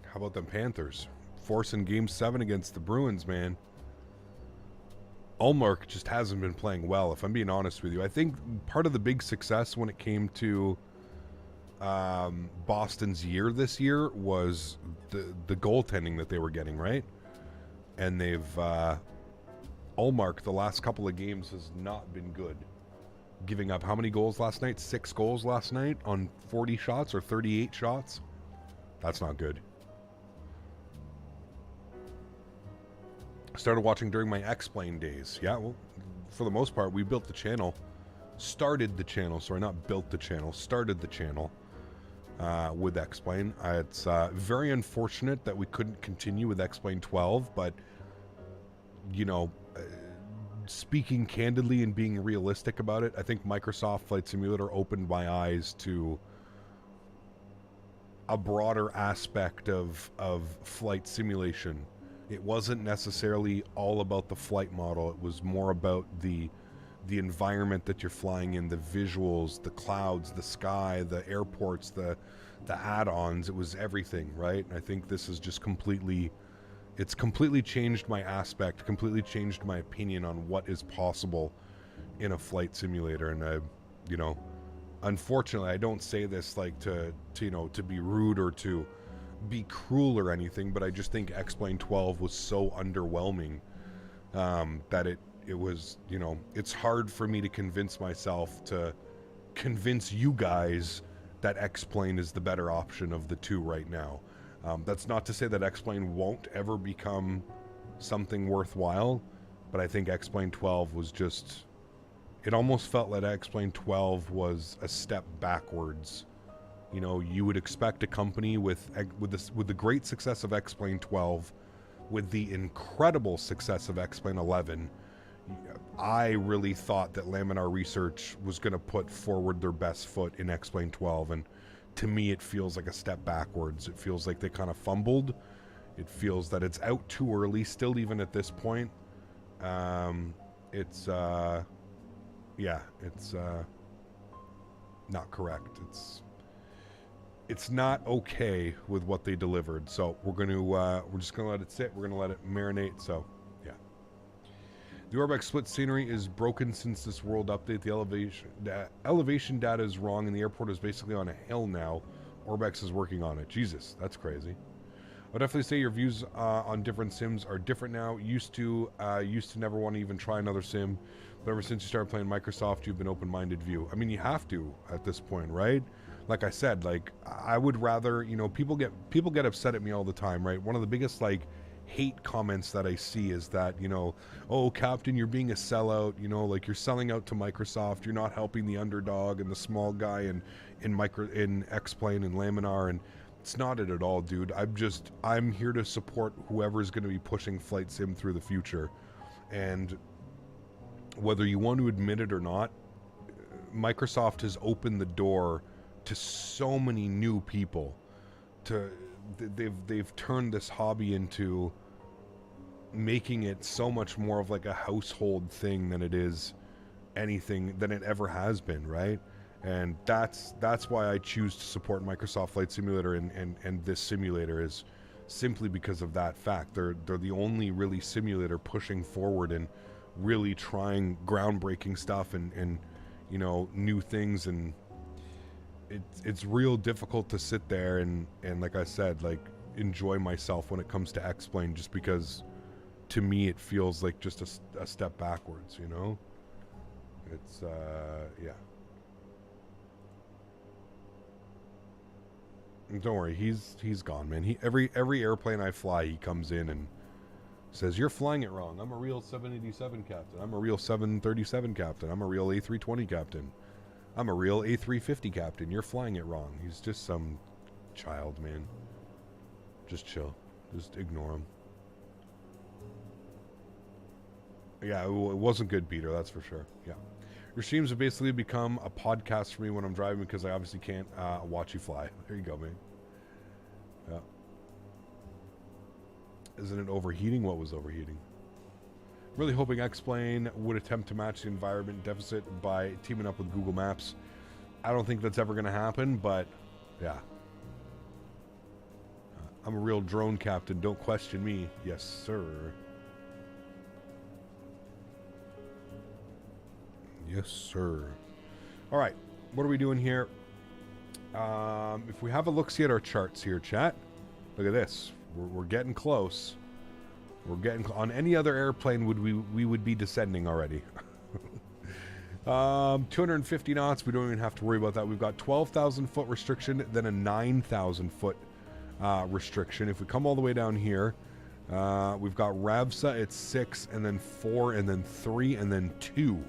How about them Panthers? Forcing Game 7 against the Bruins, man. Ullmark just hasn't been playing well, if I'm being honest with you. I think part of the big success when it came to Boston's year this year was the goaltending that they were getting, right? And they've... Ullmark, the last couple of games, has not been good. Giving up how many goals last night? 6 goals last night on 40 shots or 38 shots? That's not good. Started watching during my X-Plane days. Yeah, well, for the most part, we built the channel. Started the channel. Sorry, not built the channel. Started the channel with X-Plane. It's very unfortunate that we couldn't continue with X-Plane 12, but, you know, speaking candidly and being realistic about it, I think Microsoft Flight Simulator opened my eyes to a broader aspect of flight simulation. It wasn't necessarily all about the flight model. It was more about the environment that you're flying in, the visuals, the clouds, the sky, the airports, the add-ons. It was everything, right? And I think this is just it's completely changed my aspect, completely changed my opinion on what is possible in a flight simulator. And you know, unfortunately, I don't say this like to you know, to be rude or to be cruel or anything, but I just think X-Plane 12 was so underwhelming that it was, you know, it's hard for me to convince myself to convince you guys that X-Plane is the better option of the two right now. That's not to say that X-Plane won't ever become something worthwhile, but I think X-Plane 12 was just, it almost felt like X-Plane 12 was a step backwards. You know, you would expect a company with the great success of X-Plane 12, with the incredible success of X-Plane 11. I really thought that Laminar Research was going to put forward their best foot in X-Plane 12, and to me it feels like a step backwards. It feels like they kind of fumbled. It feels that it's out too early still, even at this point. It's not correct. It's not okay with what they delivered. So we're just gonna let it sit. We're gonna let it marinate. So yeah. The Orbex split scenery is broken since this world update. The elevation data is wrong, and the airport is basically on a hill now. Orbex is working on it. Jesus, that's crazy. I'll definitely say your views on different sims are different now. Used to never want to even try another sim, but ever since you started playing Microsoft, you've been open-minded view. I mean, you have to at this point, right? Like I said, like I would rather, you know, people get upset at me all the time, right? One of the biggest like hate comments that I see is that, you know, oh, Captain, you're being a sellout, you know, like you're selling out to Microsoft, you're not helping the underdog and the small guy in X-Plane and Laminar, and it's not it at all, dude. I'm here to support whoever's going to be pushing flight sim through the future. And whether you want to admit it or not, Microsoft has opened the door to so many new people. They've turned this hobby into making it so much more of like a household thing than it is anything than it ever has been, right? And that's why I choose to support Microsoft Flight Simulator and this simulator, is simply because of that fact. They're the only really simulator pushing forward and really trying groundbreaking stuff and you know, new things, and it's real difficult to sit there and like I said, like enjoy myself when it comes to X-Plane, just because to me it feels like just a step backwards, you know? It's yeah. Don't worry, he's gone, man. Every airplane I fly, he comes in and says, "You're flying it wrong. I'm a real 787 captain. I'm a real 737 captain. I'm a real A320 captain. I'm a real A350 captain. You're flying it wrong." He's just some child, man. Just chill. Just ignore him. Yeah, it wasn't good, Peter, that's for sure. Yeah. Your streams have basically become a podcast for me when I'm driving, because I obviously can't watch you fly. There you go, man. Yeah. Isn't it overheating? What was overheating? Really hoping X-Plane would attempt to match the environment deficit by teaming up with Google Maps. I don't think that's ever going to happen, but yeah. I'm a real drone captain. Don't question me. Yes, sir. Yes, sir. All right. What are we doing here? If we have a look-see at our charts here, chat. Look at this. We're getting close. We're getting on any other airplane we would be descending already. 250 knots. We don't even have to worry about that. We've got 12,000 foot restriction, then a 9,000 foot restriction. If we come all the way down here, we've got Ravsa at 6, and then 4, and then 3, and then 2.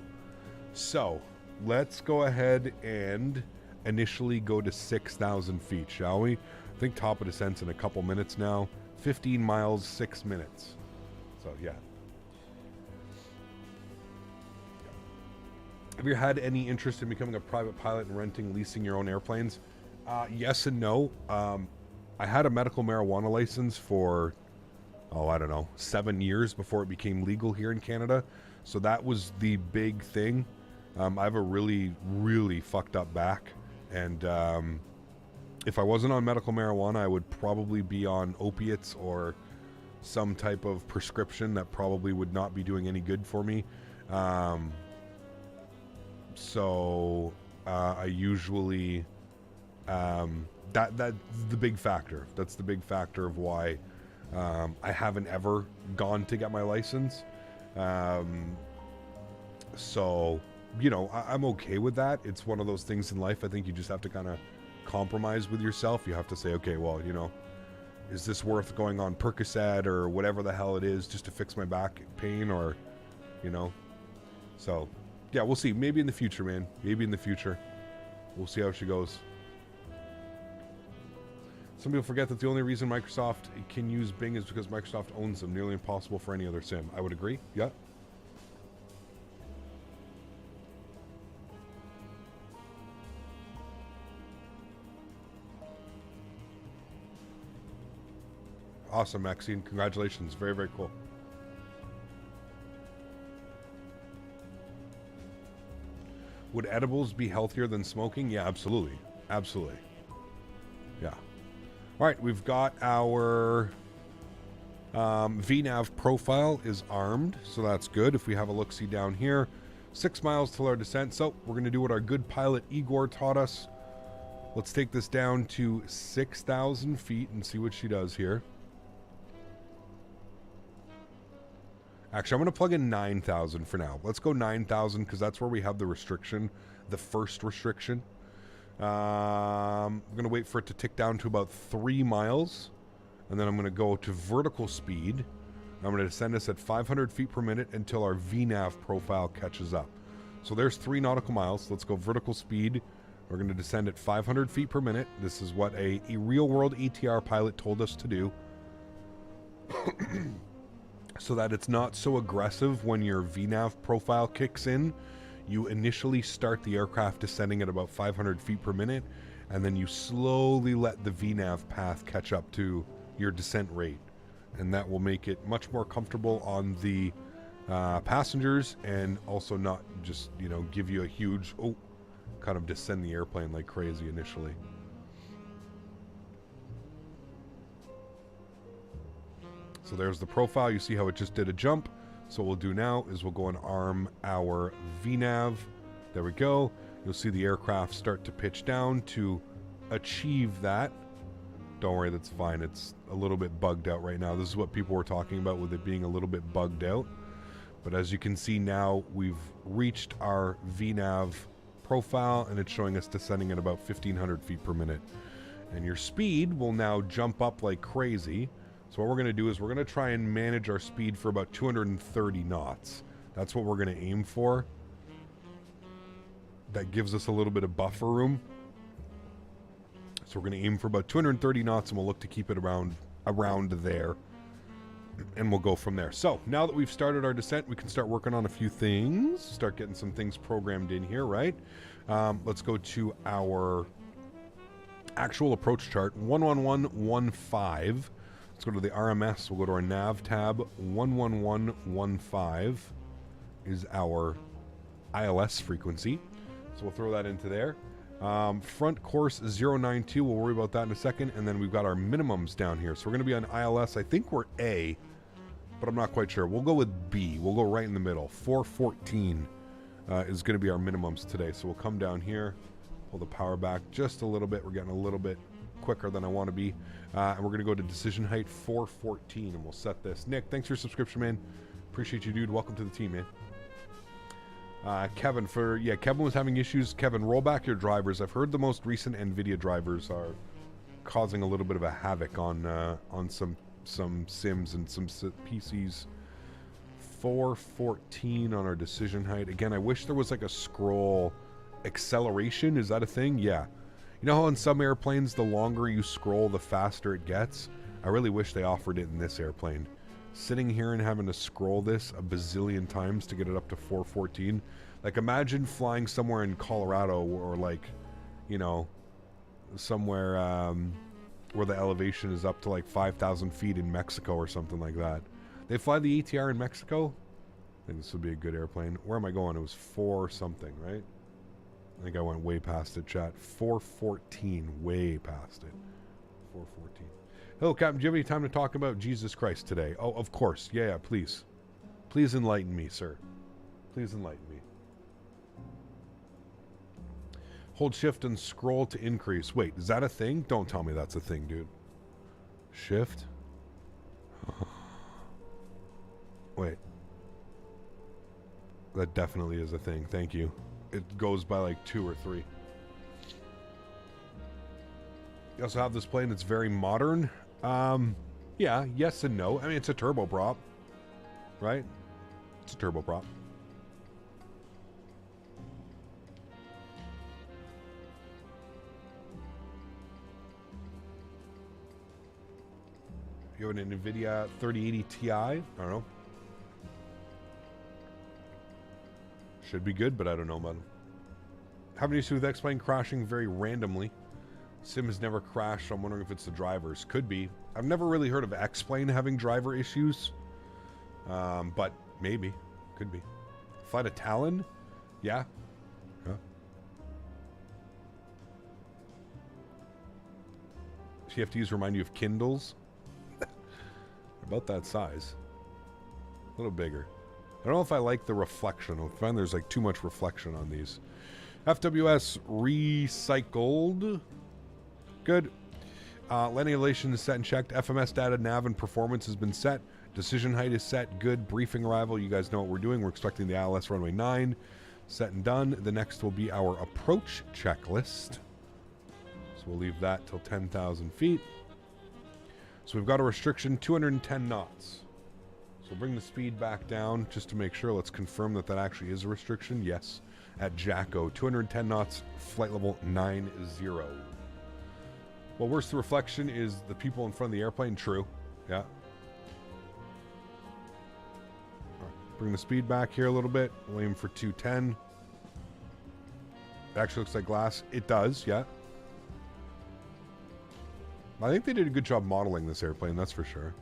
So let's go ahead and initially go to 6,000 feet, shall we? I think top of descent's in a couple minutes now. 15 miles, 6 minutes. So yeah. Have you had any interest in becoming a private pilot and renting, leasing your own airplanes? Yes and no. I had a medical marijuana license for, I don't know, 7 years before it became legal here in Canada. So that was the big thing. I have a really, really fucked up back. And if I wasn't on medical marijuana, I would probably be on opiates or some type of prescription that probably would not be doing any good for me. So I usually that's the big factor. That's the big factor of why I haven't ever gone to get my license. So, you know, I'm okay with that. It's one of those things in life. I think you just have to kind of compromise with yourself. You have to say, okay, well, you know, is this worth going on Percocet or whatever the hell it is just to fix my back pain, or, you know? So, yeah, we'll see. Maybe in the future, man. Maybe in the future. We'll see how she goes. Some people forget that the only reason Microsoft can use Bing is because Microsoft owns them. Nearly impossible for any other sim. I would agree. Yeah. Awesome, Maxine. Congratulations. Very, very cool. Would edibles be healthier than smoking? Yeah, absolutely. Absolutely. Yeah. All right, we've got our VNAV profile is armed, so that's good. If we have a look-see down here, 6 miles till our descent. So we're going to do what our good pilot Igor taught us. Let's take this down to 6,000 feet and see what she does here. Actually, I'm going to plug in 9,000 for now. Let's go 9,000 because that's where we have the restriction, the first restriction. I'm going to wait for it to tick down to about 3 miles. And then I'm going to go to vertical speed. I'm going to descend us at 500 feet per minute until our VNAV profile catches up. So there's 3 nautical miles. Let's go vertical speed. We're going to descend at 500 feet per minute. This is what a real-world ATR pilot told us to do. So that it's not so aggressive when your VNAV profile kicks in. You initially start the aircraft descending at about 500 feet per minute, and then you slowly let the VNAV path catch up to your descent rate. And that will make it much more comfortable on the passengers, and also not just, you know, give you a huge, kind of descend the airplane like crazy initially. So there's the profile. You see how it just did a jump. So what we'll do now is we'll go and arm our VNAV. There we go. You'll see the aircraft start to pitch down to achieve that. Don't worry, that's fine. It's a little bit bugged out right now. This is what people were talking about with it being a little bit bugged out. But as you can see now, we've reached our VNAV profile, and it's showing us descending at about 1,500 feet per minute. And your speed will now jump up like crazy. So what we're going to do is we're going to try and manage our speed for about 230 knots. That's what we're going to aim for. That gives us a little bit of buffer room. So we're going to aim for about 230 knots, and we'll look to keep it around there. And we'll go from there. So now that we've started our descent, we can start working on a few things. Start getting some things programmed in here, right? Let's go to our actual approach chart. 11115. Let's go to the RMS. We'll go to our nav tab. 11115 is our ILS frequency. So we'll throw that into there. Front course 092. We'll worry about that in a second. And then we've got our minimums down here. So we're going to be on ILS. I think we're A, but I'm not quite sure. We'll go with B. We'll go right in the middle. 414 is going to be our minimums today. So we'll come down here, pull the power back just a little bit. We're getting a little bit quicker than I want to be. And we're going to go to decision height 414, and we'll set this. Nick, thanks for your subscription, man. Appreciate you, dude. Welcome to the team, man. Kevin, Kevin was having issues. Kevin, roll back your drivers. I've heard the most recent NVIDIA drivers are causing a little bit of a havoc on some sims and some PCs. 414 on our decision height. Again, I wish there was like a scroll acceleration. Is that a thing? Yeah. You know how on some airplanes, the longer you scroll, the faster it gets? I really wish they offered it in this airplane. Sitting here and having to scroll this a bazillion times to get it up to 414. Like, imagine flying somewhere in Colorado or, like, you know, somewhere where the elevation is up to like 5,000 feet in Mexico or something like that. They fly the ATR in Mexico? I think this would be a good airplane. Where am I going? It was 4 something, right? I think I went way past it, chat. 414, way past it. 414. Hello, Captain. Do you have any time to talk about Jesus Christ today? Oh, of course. Yeah, please. Please enlighten me, sir. Please enlighten me. Hold shift and scroll to increase. Wait, is that a thing? Don't tell me that's a thing, dude. Shift? Wait. That definitely is a thing. Thank you. It goes by like 2 or 3. You also have this plane that's very modern. Yeah, yes and no. I mean, it's a turboprop, right? It's a turboprop. You have an NVIDIA 3080 Ti? I don't know. Should be good, but I don't know about them. Having an issue with X-Plane crashing very randomly. Sim has never crashed, so I'm wondering if it's the drivers. Could be. I've never really heard of X-Plane having driver issues. But maybe. Could be. Flight a Talon? Yeah. Huh. CFTs remind you of Kindles? About that size. A little bigger. I don't know if I like the reflection. I find there's like too much reflection on these. FWS recycled. Good. Landing elevation is set and checked. FMS data, nav, and performance has been set. Decision height is set. Good. Briefing arrival. You guys know what we're doing. We're expecting the ILS runway 9. Set and done. The next will be our approach checklist. So we'll leave that till 10,000 feet. So we've got a restriction, 210 knots. So bring the speed back down just to make sure. Let's confirm that that actually is a restriction. Yes. At Jacko, 210 knots, flight level 90. Well, worse the reflection is the people in front of the airplane. True. Yeah. Bring the speed back here a little bit. We'll aim for 210. It actually looks like glass. It does, yeah. I think they did a good job modeling this airplane, that's for sure.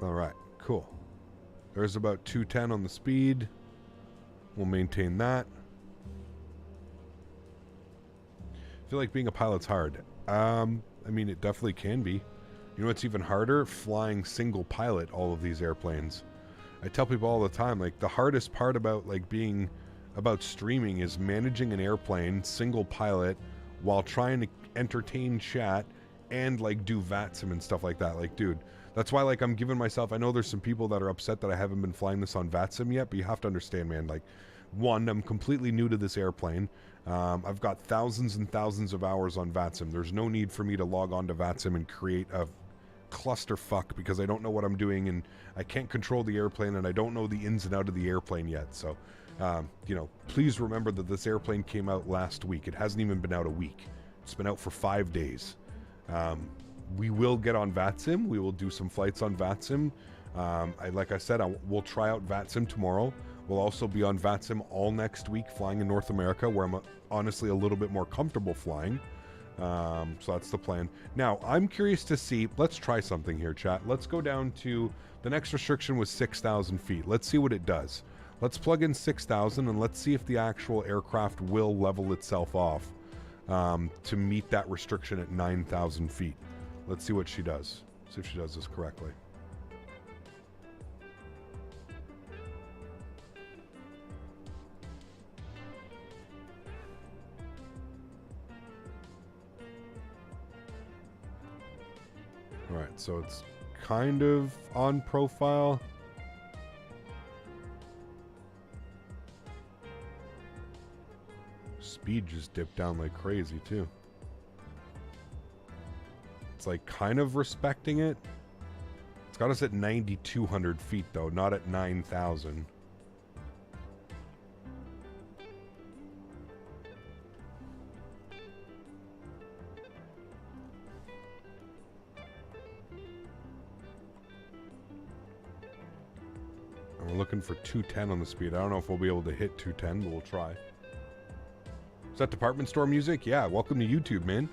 Alright, cool. There's about 210 on the speed. We'll maintain that. I feel like being a pilot's hard. I mean, it definitely can be. You know what's even harder? Flying single pilot all of these airplanes. I tell people all the time, like, the hardest part about, like, being about streaming is managing an airplane, single pilot, while trying to entertain chat and, like, do VATSIM and stuff like that. Like, dude, that's why, like, I'm giving myself, I know there's some people that are upset that I haven't been flying this on VATSIM yet, but you have to understand, man, like, one, I'm completely new to this airplane. I've got thousands and thousands of hours on VATSIM. There's no need for me to log on to VATSIM and create a clusterfuck because I don't know what I'm doing and I can't control the airplane and I don't know the ins and out of the airplane yet. So, you know, please remember that this airplane came out last week. It hasn't even been out a week. It's been out for 5 days. We will get on VATSIM. We will do some flights on VATSIM. Like I said, we'll try out VATSIM tomorrow. We'll also be on VATSIM all next week flying in North America where I'm honestly a little bit more comfortable flying. So that's the plan. Now, I'm curious to see, let's try something here, chat. Let's go down to, the next restriction was 6,000 feet. Let's see what it does. Let's plug in 6,000 and let's see if the actual aircraft will level itself off to meet that restriction at 9,000 feet. Let's see what she does. See if she does this correctly. Alright, so it's kind of on profile. Speed just dipped down like crazy, too. It's like kind of respecting it. It's got us at 9,200 feet, though, not at 9,000. We're looking for 210 on the speed. I don't know if we'll be able to hit 210, but we'll try. Is that department store music? Yeah, welcome to YouTube, man.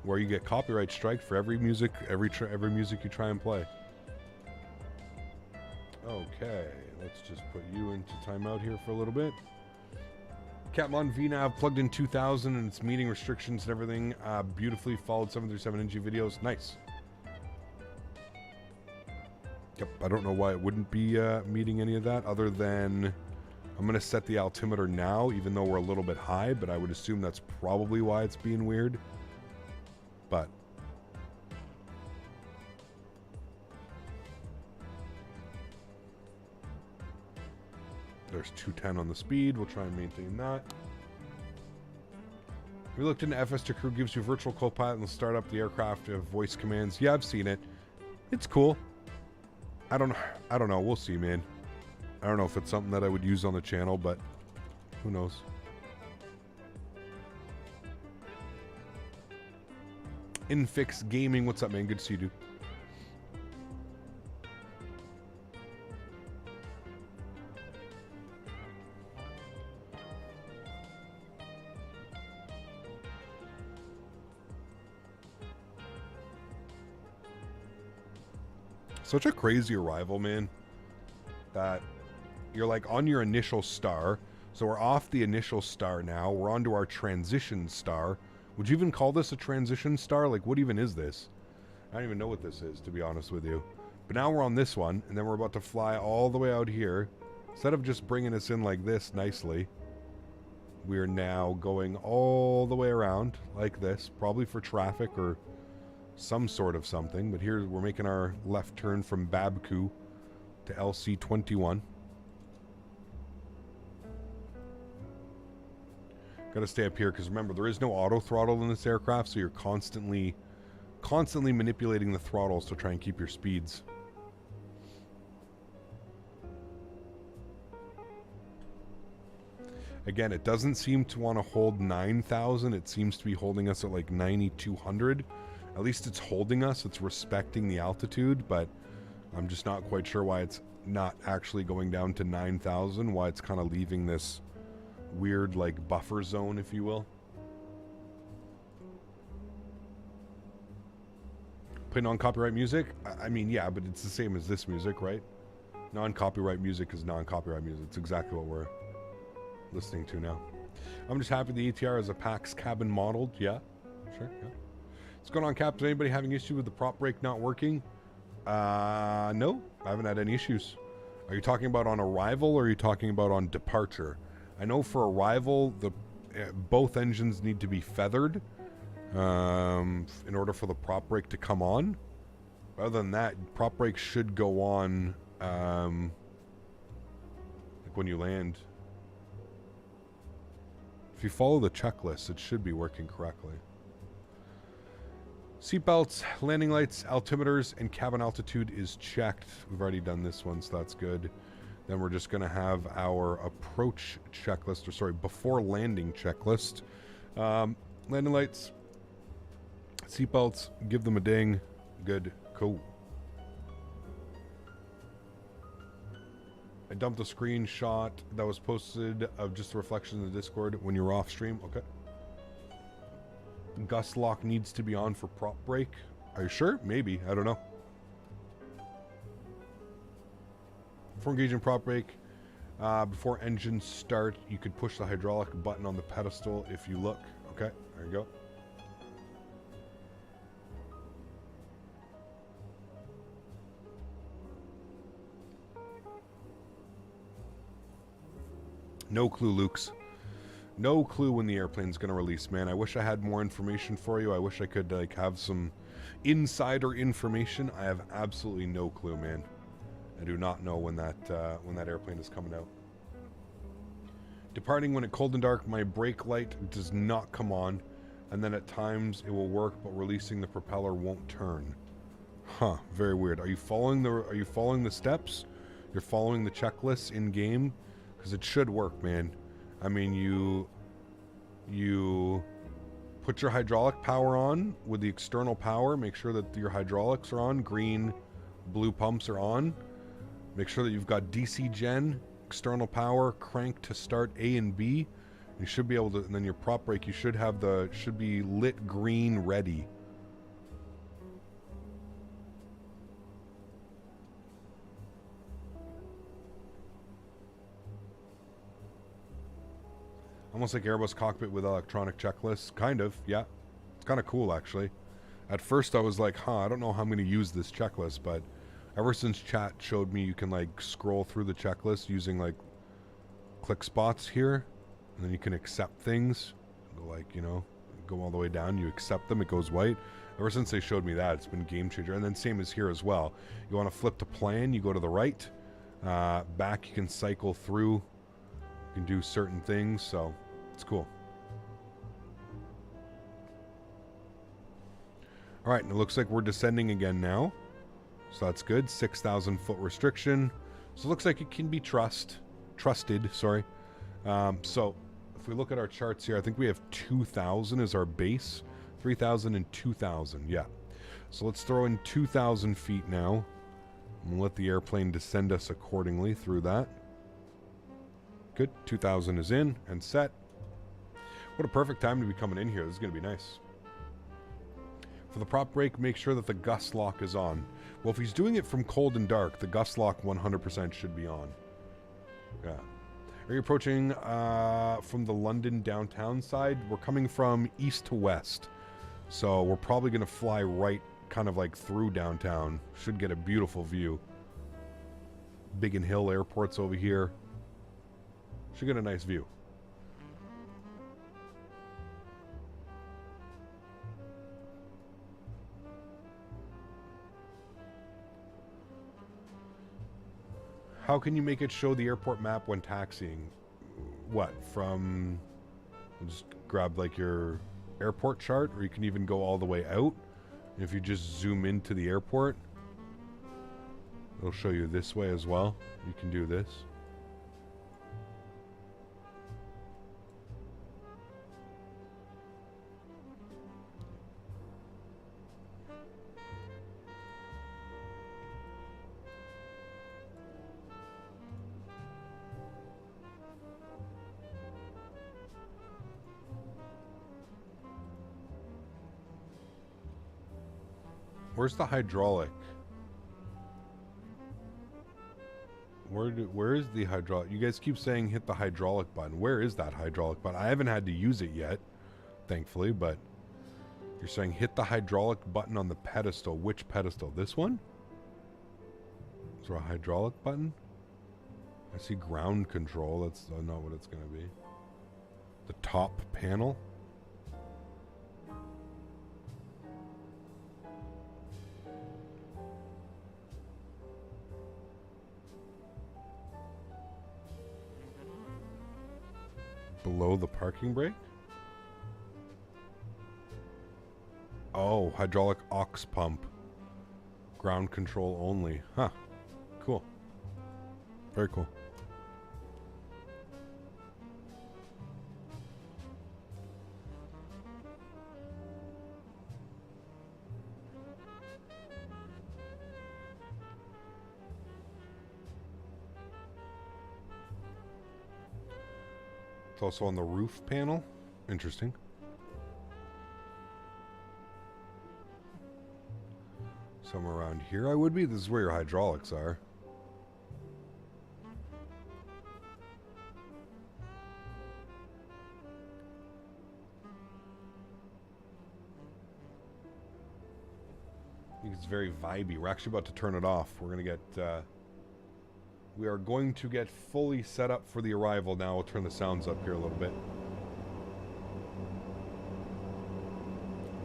Where you get copyright strike for every music, every music you try and play. Okay, let's just put you into timeout here for a little bit. Catmon VNAV plugged in 2000 and it's meeting restrictions and everything. Beautifully followed 737 NG videos. Nice. Yep, I don't know why it wouldn't be meeting any of that other than I'm going to set the altimeter now, even though we're a little bit high, but I would assume that's probably why it's being weird. But there's 210 on the speed. We'll try and maintain that. We looked into FS2 Crew gives you virtual co-pilot and will start up the aircraft of voice commands. Yeah, I've seen it. It's cool. I don't know. We'll see, man. I don't know if it's something that I would use on the channel, but who knows. Infix Gaming, what's up, man? Good to see you, dude. Such a crazy arrival, man, that you're like on your initial star. So we're off the initial star now. We're onto our transition star. Would you even call this a transition star? Like, what even is this? I don't even know what this is, to be honest with you. But now we're on this one, and then we're about to fly all the way out here. Instead of just bringing us in like this nicely, we're now going all the way around like this, probably for traffic or some sort of something. But here we're making our left turn from Babku to LC21. Got to stay up here because remember, there is no auto throttle in this aircraft, so you're constantly manipulating the throttles to try and keep your speeds. Again, it doesn't seem to want to hold 9,000. It seems to be holding us at like 9,200. At least it's holding us. It's respecting the altitude, but I'm just not quite sure why it's not actually going down to 9,000, why it's kind of leaving this weird like buffer zone, if you will. Play non-copyright music? I mean, yeah, but it's the same as this music, right? Non-copyright music is non-copyright music. It's exactly what we're listening to now. I'm just happy the ATR is a PAX cabin modeled. Yeah, sure, yeah. What's going on, Captain? Anybody having issue with the prop brake not working? No, I haven't had any issues. Are you talking about on arrival or are you talking about on departure? I know for arrival, both engines need to be feathered in order for the prop brake to come on. Other than that, prop brake should go on like when you land. If you follow the checklist, it should be working correctly. Seatbelts, landing lights, altimeters, and cabin altitude is checked. We've already done this one, so that's good. Then we're just going to have our approach checklist, or sorry, before landing checklist. Landing lights, seatbelts, give them a ding. Good, cool. I dumped a screenshot that was posted of just a reflection in the Discord when you were off stream. Okay. Gust lock needs to be on for prop brake. Are you sure? Maybe. I don't know. Before engaging prop brake, before engine start, you could push the hydraulic button on the pedestal if you look. Okay, there you go. No clue, Luke's. No clue when the airplane's going to release, man. I wish I had more information for you. I wish I could like have some insider information. I have absolutely no clue, man. I do not know when that airplane is coming out. Departing when it's cold and dark, my brake light does not come on, and then at times it will work, but releasing the propeller won't turn. Huh? Very weird. Are you following the steps? You're following the checklists in game, because it should work, man. I mean, you put your hydraulic power on with the external power. Make sure that your hydraulics are on. Green, blue pumps are on. Make sure that you've got DC gen, external power, crank to start A and B. You should be able to, and then your prop brake, you should have should be lit green ready. Almost like Airbus cockpit with electronic checklists. Kind of, yeah. It's kind of cool, actually. At first I was like, I don't know how I'm going to use this checklist, but ever since chat showed me you can like scroll through the checklist using like click spots here, and then you can accept things, like, you know, go all the way down, you accept them, it goes white. Ever since they showed me that, it's been game changer. And then same as here as well. You want to flip to plan, you go to the right, back you can cycle through, you can do certain things, so it's cool. All right, and it looks like we're descending again now. So that's good. 6,000 foot restriction. So it looks like it can be trusted, sorry. So if we look at our charts here, I think we have 2,000 as our base. 3,000 and 2,000, yeah. So let's throw in 2,000 feet now. And we'll let the airplane descend us accordingly through that. Good, 2,000 is in and set. What a perfect time to be coming in here. This is going to be nice. For the prop brake, make sure that the gust lock is on. Well, if he's doing it from cold and dark, the gust lock 100% should be on. Yeah. Are you approaching from the London downtown side? We're coming from east to west. So we're probably going to fly right kind of like through downtown. Should get a beautiful view. Biggin Hill Airport's over here. Should get a nice view. How can you make it show the airport map when taxiing? What, from... Just grab like your airport chart, or you can even go all the way out. And if you just zoom into the airport, it'll show you this way as well. You can do this. Where's the hydraulic? Where is the hydraulic? You guys keep saying hit the hydraulic button. Where is that hydraulic button? I haven't had to use it yet, thankfully, but you're saying hit the hydraulic button on the pedestal. Which pedestal? This one? Is there a hydraulic button? I see ground control. That's not what it's going to be. The top panel? Below the parking brake? Oh, hydraulic aux pump. Ground control only. Huh. Cool. Very cool. Also on the roof panel. Interesting. Somewhere around here I would be. This is where your hydraulics are. I think it's very vibey. We're actually about to turn it off. We're going to get... we are going to get fully set up for the arrival now. We'll turn the sounds up here a little bit.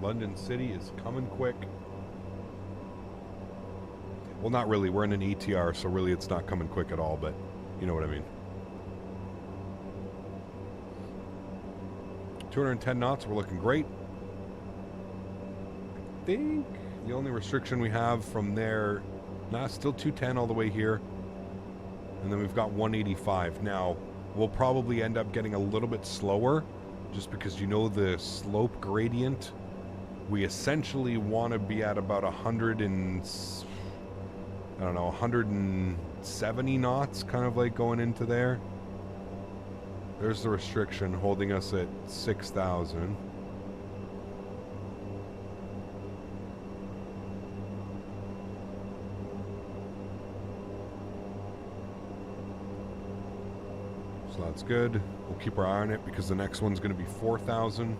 London City is coming quick. Well, not really. We're in an ATR, so really it's not coming quick at all, but you know what I mean. 210 knots. We're looking great. I think the only restriction we have from there... Nah, still 210 all the way here. And then we've got 185. Now, we'll probably end up getting a little bit slower just because you know the slope gradient. We essentially want to be at about 170 knots, kind of like going into there. There's the restriction holding us at 6,000. So that's good. We'll keep our eye on it because the next one's going to be 4,000.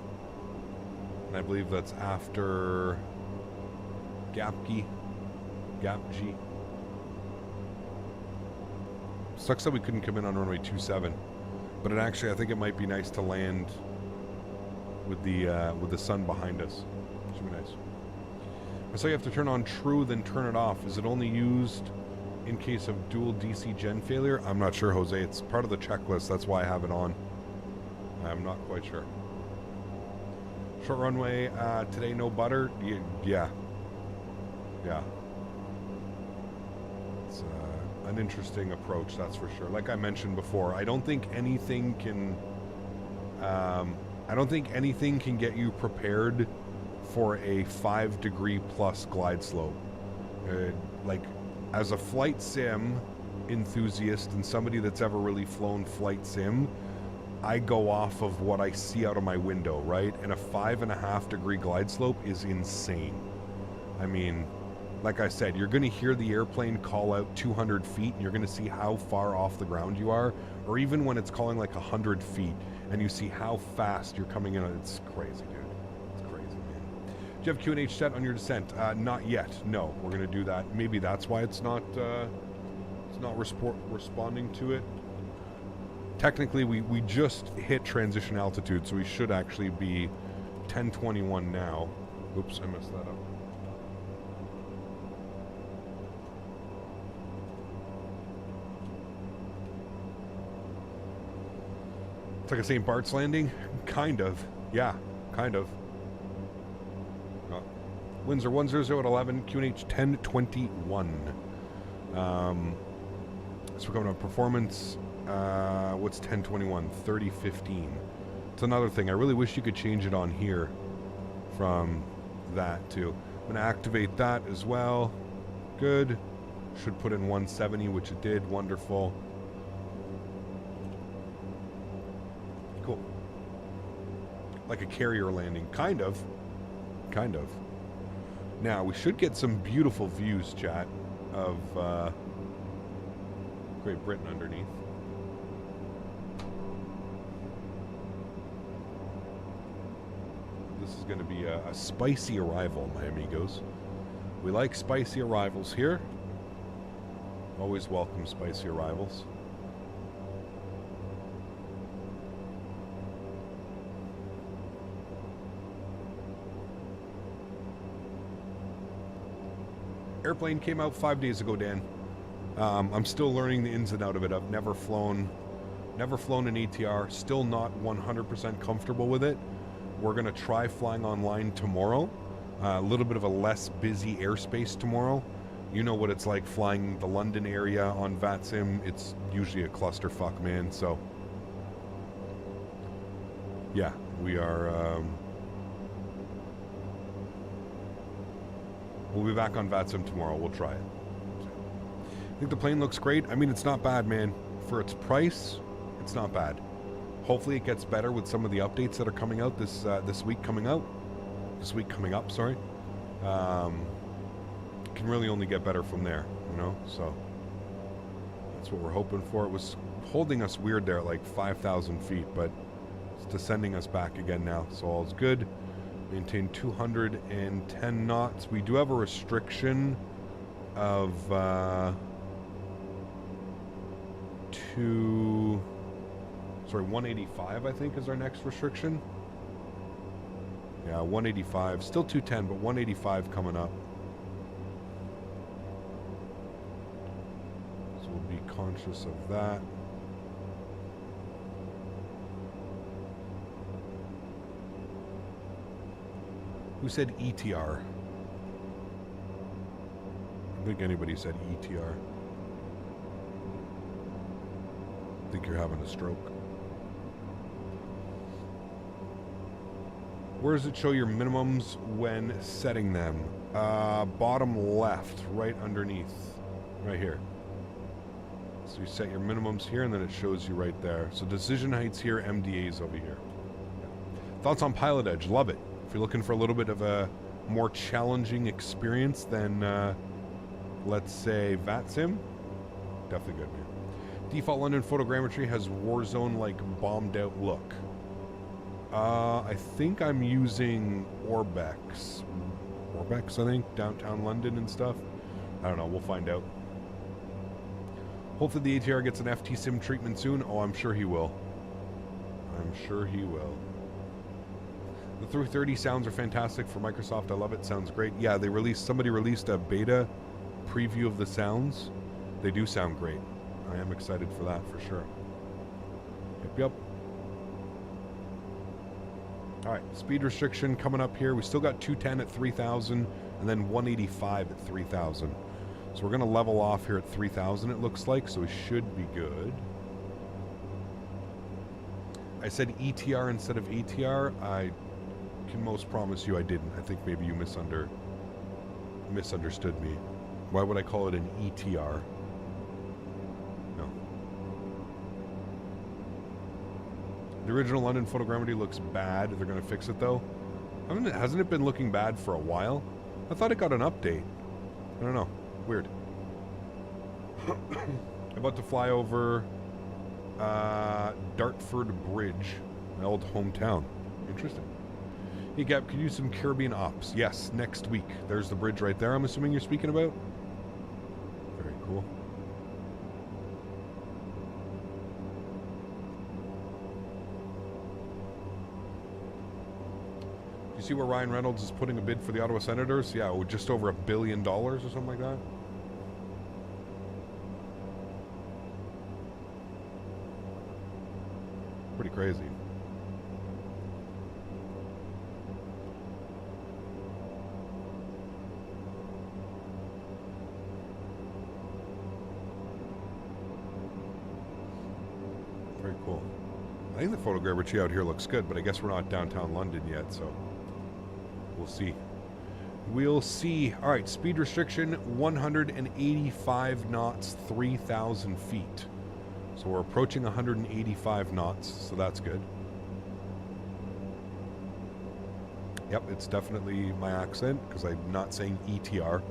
And I believe that's after Gapgi. Sucks that we couldn't come in on runway 27. But it actually, I think it might be nice to land with the sun behind us. Should be nice. So you have to turn on true, then turn it off. Is it only used in case of dual DC gen failure? I'm not sure, Jose. It's part of the checklist. That's why I have it on. I'm not quite sure. Short runway today, no butter. Yeah. It's an interesting approach, that's for sure. Like I mentioned before, I don't think anything can. I don't think anything can get you prepared for a 5-degree plus glide slope. Like, as a flight sim enthusiast and somebody that's ever really flown flight sim, I go off of what I see out of my window, right? And a 5.5-degree glide slope is insane. I mean, like I said, you're going to hear the airplane call out 200 feet, and you're going to see how far off the ground you are, or even when it's calling like 100 feet, and you see how fast you're coming in. It's crazy, dude. It's crazy, man. Do you have QNH set on your descent? Not yet. No, we're going to do that. Maybe that's why it's not responding to it. Technically, we just hit transition altitude, so we should actually be 1021 now. Oops, I messed that up. It's like a St. Bart's landing? Kind of. Yeah, kind of. Windsor 100 at 11, QNH 1021. So we're coming up performance. What's 1021? 3015. It's another thing. I really wish you could change it on here from that too. I'm going to activate that as well. Good. Should put in 170, which it did. Wonderful. Cool. Like a carrier landing. Kind of. Kind of. Now, we should get some beautiful views, chat, of Great Britain underneath. This is going to be a spicy arrival, my amigos. We like spicy arrivals here. Always welcome spicy arrivals. Airplane came out 5 days ago, Dan. I'm still learning the ins and outs of it. I've never flown an ATR. Still not 100% comfortable with it. We're going to try flying online tomorrow. A little bit of a less busy airspace tomorrow. You know what it's like flying the London area on VATSIM. It's usually a clusterfuck, man. So, yeah, we are... we'll be back on VATSIM tomorrow. We'll try it. I think the plane looks great. I mean, it's not bad, man. For its price, it's not bad. Hopefully it gets better with some of the updates that are coming out this week coming up. This week coming up, sorry. It can really only get better from there, you know? So that's what we're hoping for. It was holding us weird there at like 5,000 feet, but it's descending us back again now. So all's good. Maintain 210 knots. We do have a restriction of 185, I think, is our next restriction. Yeah, 185. Still 210, but 185 coming up. So we'll be conscious of that. Who said ETR? I don't think anybody said ETR. I think you're having a stroke. Where does it show your minimums when setting them? Bottom left, right underneath. Right here. So you set your minimums here, and then it shows you right there. So decision heights here, MDAs over here. Thoughts on Pilot Edge? Love it. If you're looking for a little bit of a more challenging experience than, let's say, VATSIM, definitely good, man. Default London photogrammetry has Warzone-like bombed-out look. I think I'm using Orbex. Orbex, I think, downtown London and stuff. I don't know, we'll find out. Hopefully the ATR gets an FT Sim treatment soon. Oh, I'm sure he will. I'm sure he will. The 330 sounds are fantastic for Microsoft. I love it. Sounds great. Yeah, somebody released a beta preview of the sounds. They do sound great. I am excited for that for sure. Yep. All right, speed restriction coming up here. We still got 210 at 3,000 and then 185 at 3,000. So we're going to level off here at 3,000 it looks like, so we should be good. I said ETR instead of ATR. I can most promise you I didn't. I think maybe you misunderstood me. Why would I call it an ETR? No. The original London photogrammetry looks bad. They're going to fix it though. Hasn't it been looking bad for a while? I thought it got an update. I don't know. Weird. About to fly over Dartford Bridge, my old hometown. Interesting. Hey, Gab, could you use some Caribbean ops? Yes, next week. There's the bridge right there, I'm assuming you're speaking about? Very cool. You see where Ryan Reynolds is putting a bid for the Ottawa Senators? Yeah, just over $1 billion or something like that. Pretty crazy. Very cool. I think the photogrammetry out here looks good, but I guess we're not downtown London yet, so we'll see. We'll see. All right, speed restriction 185 knots, 3,000 feet. So we're approaching 185 knots, so that's good. Yep, it's definitely my accent, because I'm not saying ETR.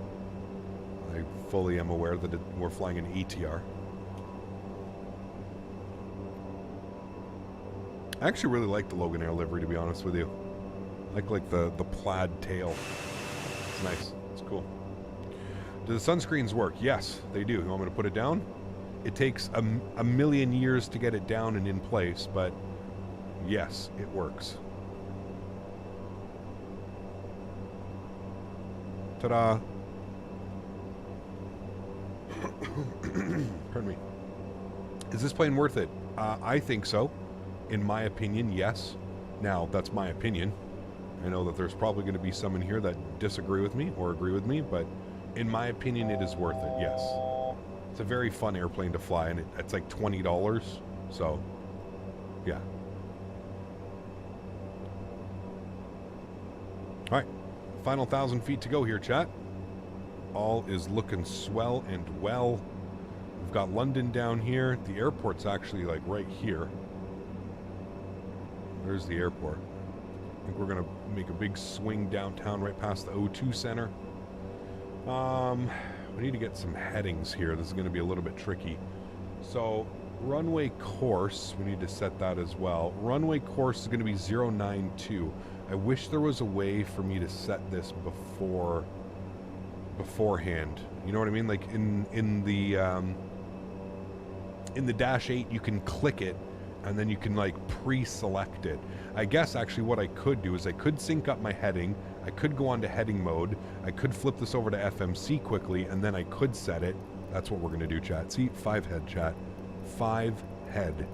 I fully am aware that we're flying an ATR. I actually really like the Loganair livery, to be honest with you. I like the plaid tail. It's nice. It's cool. Do the sunscreens work? Yes, they do. You want me to put it down? It takes a million years to get it down and in place, but yes, it works. Ta-da. Pardon me. Is this plane worth it? I think so. In my opinion, yes. Now, that's my opinion. I know that there's probably going to be some in here that disagree with me or agree with me, but in my opinion, it is worth it, yes. It's a very fun airplane to fly, and it's like $20, so, yeah. All right, final 1,000 feet to go here, chat. All is looking swell and well. We've got London down here. The airport's actually like right here. There's the airport. I think we're going to make a big swing downtown right past the O2 Center. We need to get some headings here. This is going to be a little bit tricky. So, runway course, we need to set that as well. Runway course is going to be 092. I wish there was a way for me to set this beforehand. You know what I mean? Like in the Dash 8, you can click it, and then you can like pre-select it. I guess actually what I could do is I could sync up my heading, I could go on to heading mode, I could flip this over to FMC quickly, and then I could set it. That's what we're going to do, chat. See, 5 head, chat. 5 head.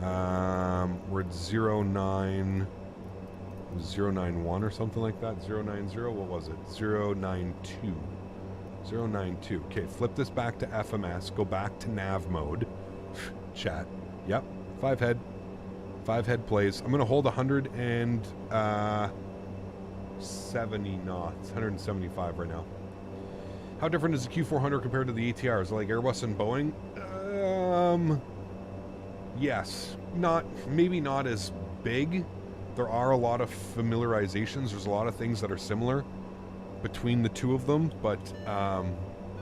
We're at 091 or something like that. 090, what was it? 092. 092. Okay, flip this back to FMS, go back to nav mode. Chat. Yep. 5 head. 5 head plays. I'm going to hold 170 knots. 175 right now. How different is the Q400 compared to the ATR? Is it like Airbus and Boeing? Yes. Maybe not as big. There are a lot of familiarizations. There's a lot of things that are similar between the two of them, but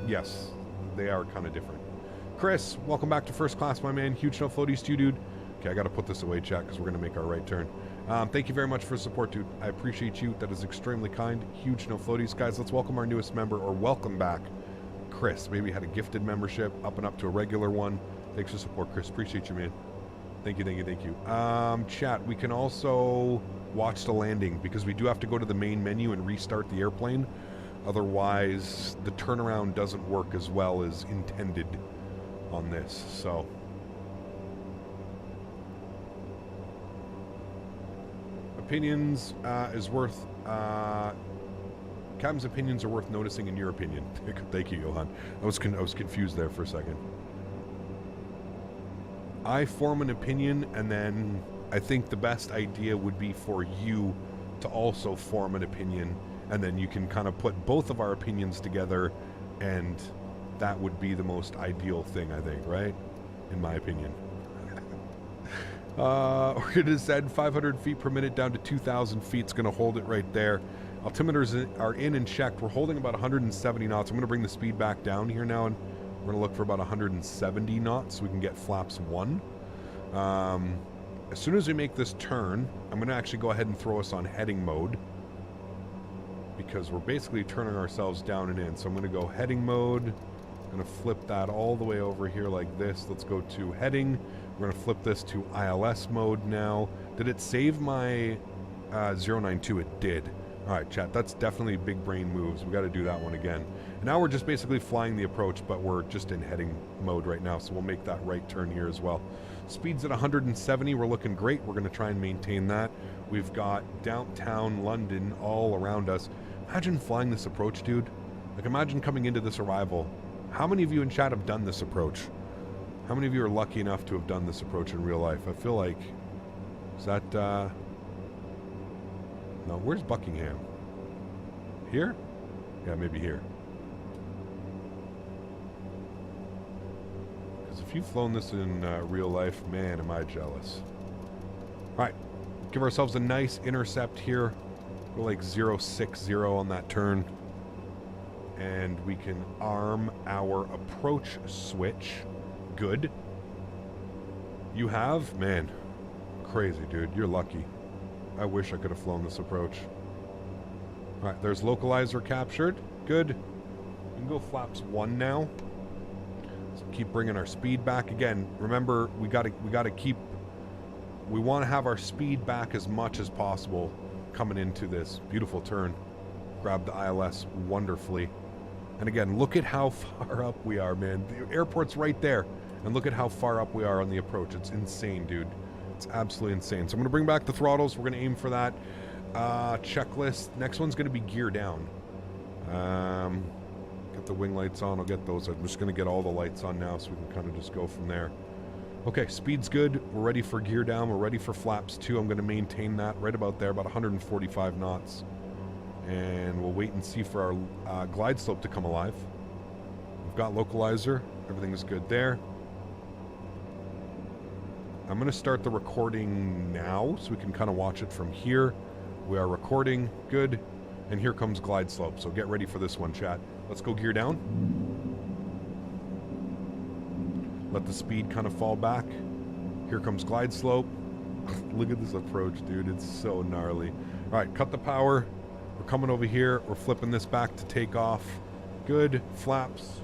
yes, they are kind of different. Chris, welcome back to First Class, my man. Huge no floaties to you, dude. Okay, I got to put this away, chat, because we're going to make our right turn. Thank you very much for the support, dude. I appreciate you. That is extremely kind. Huge no floaties. Guys, let's welcome our newest member, or welcome back, Chris. Maybe had a gifted membership, up and up to a regular one. Thanks for support, Chris. Appreciate you, man. Thank you, thank you, thank you. Chat, we can also watch the landing, because we do have to go to the main menu and restart the airplane. Otherwise, the turnaround doesn't work as well as intended on this, so... Opinions is worth... Captain's opinions are worth noticing in your opinion. Thank you, Johan. I was confused there for a second. I form an opinion, and then I think the best idea would be for you to also form an opinion, and then you can kind of put both of our opinions together, and that would be the most ideal thing, I think, right? In my opinion. We're going to descend 500 feet per minute down to 2,000 feet. It's going to hold it right there. Altimeters are in and checked. We're holding about 170 knots. I'm going to bring the speed back down here now, and we're going to look for about 170 knots so we can get flaps 1. As soon as we make this turn, I'm going to actually go ahead and throw us on heading mode, because we're basically turning ourselves down and in. So I'm going to go heading mode. I'm going to flip that all the way over here like this. Let's go to heading. We're going to flip this to ILS mode now. Did it save my 092? It did. All right, chat, that's definitely big brain moves. We got to do that one again. And now we're just basically flying the approach, but we're just in heading mode right now, so we'll make that right turn here as well. Speed's at 170. We're looking great. We're going to try and maintain that. We've got downtown London all around us. Imagine flying this approach, dude. Like, imagine coming into this arrival. How many of you in chat have done this approach? How many of you are lucky enough to have done this approach in real life? I feel like... Is that, No, where's Buckingham? Here? Yeah, maybe here. Because if you've flown this in real life, man, am I jealous. Alright, give ourselves a nice intercept here. Go like 060 on that turn. And we can arm our approach switch. Good. You have? Man, crazy, dude. You're lucky. I wish I could have flown this approach. Alright, there's localizer captured. Good. We can go flaps 1 now. So keep bringing our speed back. Again, remember, we gotta keep... We want to have our speed back as much as possible coming into this beautiful turn. Grab the ILS wonderfully. And again, look at how far up we are, man. The airport's right there. And look at how far up we are on the approach. It's insane, dude. It's absolutely insane. So I'm going to bring back the throttles. We're going to aim for that. Checklist. Next one's going to be gear down. Get the wing lights on. I'll get those. I'm just going to get all the lights on now so we can kind of just go from there. Okay, speed's good. We're ready for gear down. We're ready for flaps 2. I'm going to maintain that right about there, about 145 knots. And we'll wait and see for our glide slope to come alive. We've got localizer. Everything is good there. I'm going to start the recording now so we can kind of watch it from here. We are recording. Good. And here comes glide slope. So get ready for this one, chat. Let's go gear down. Let the speed kind of fall back. Here comes glide slope. Look at this approach, dude. It's so gnarly. All right, cut the power. We're coming over here. We're flipping this back to takeoff. Good. Flaps.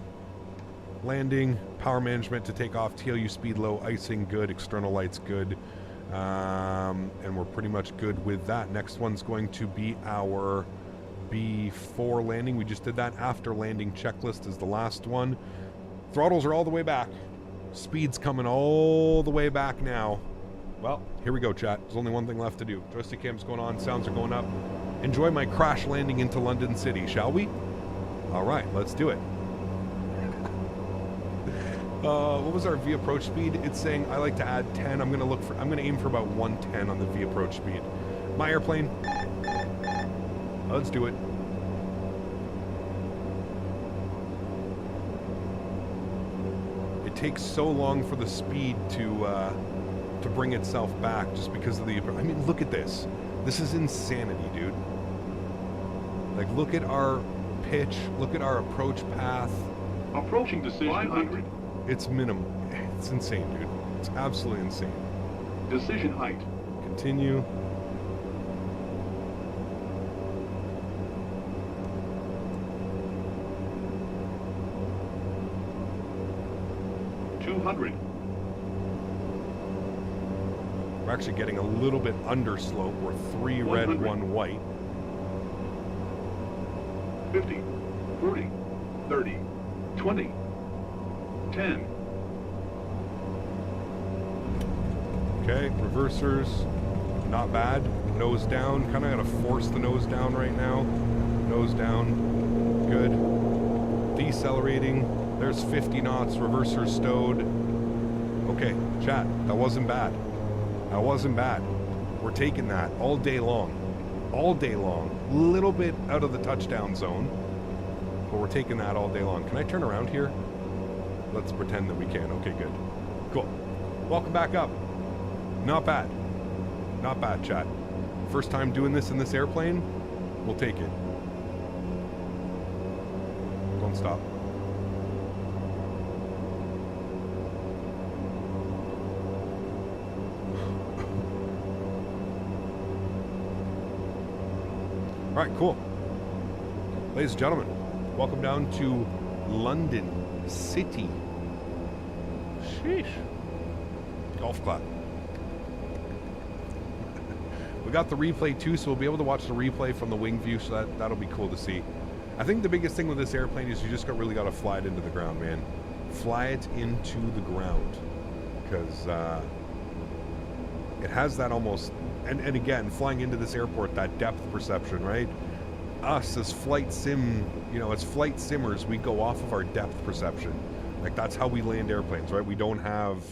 Landing. Power management to take off. TLU speed low. Icing good. External lights good. And we're pretty much good with that. Next one's going to be our before landing. We just did that. After landing checklist is the last one. Throttles are all the way back. Speed's coming all the way back now. Well, here we go, chat. There's only one thing left to do. Joystick cam's going on. Sounds are going up. Enjoy my crash landing into London City, shall we? All right, let's do it. What was our V approach speed? It's saying I like to add 10. I'm gonna aim for about 110 on the V approach speed. My airplane. Let's do it. It takes so long for the speed to bring itself back just because of the... I mean, look at this. This is insanity, dude. Like, look at our pitch. Look at our approach path. Approaching decision 500. It's minimum. It's insane, dude. It's absolutely insane. Decision height. Continue. We're actually getting a little bit under slope. We're 3 red, 1 white. 50, 40, 30, 20, 10. Okay, reversers, not bad. Nose down, kind of got to force the nose down right now. Nose down, good. Decelerating, there's 50 knots, reversers stowed. Okay, chat, that wasn't bad. That wasn't bad. We're taking that all day long. All day long. Little bit out of the touchdown zone, but we're taking that all day long. Can I turn around here? Let's pretend that we can. Okay, good. Cool. Welcome back up. Not bad. Not bad, chat. First time doing this in this airplane. We'll take it. Don't stop. All right, cool. Ladies and gentlemen, welcome down to London City. Sheesh. Golf clap. We got the replay too, so we'll be able to watch the replay from the wing view, so that'll be cool to see. I think the biggest thing with this airplane is you just really got to fly it into the ground, man. Fly it into the ground. Because it has that almost... And again, flying into this airport, that depth perception, right? Us as flight sim, as flight simmers, we go off of our depth perception. Like, that's how we land airplanes, right? We don't have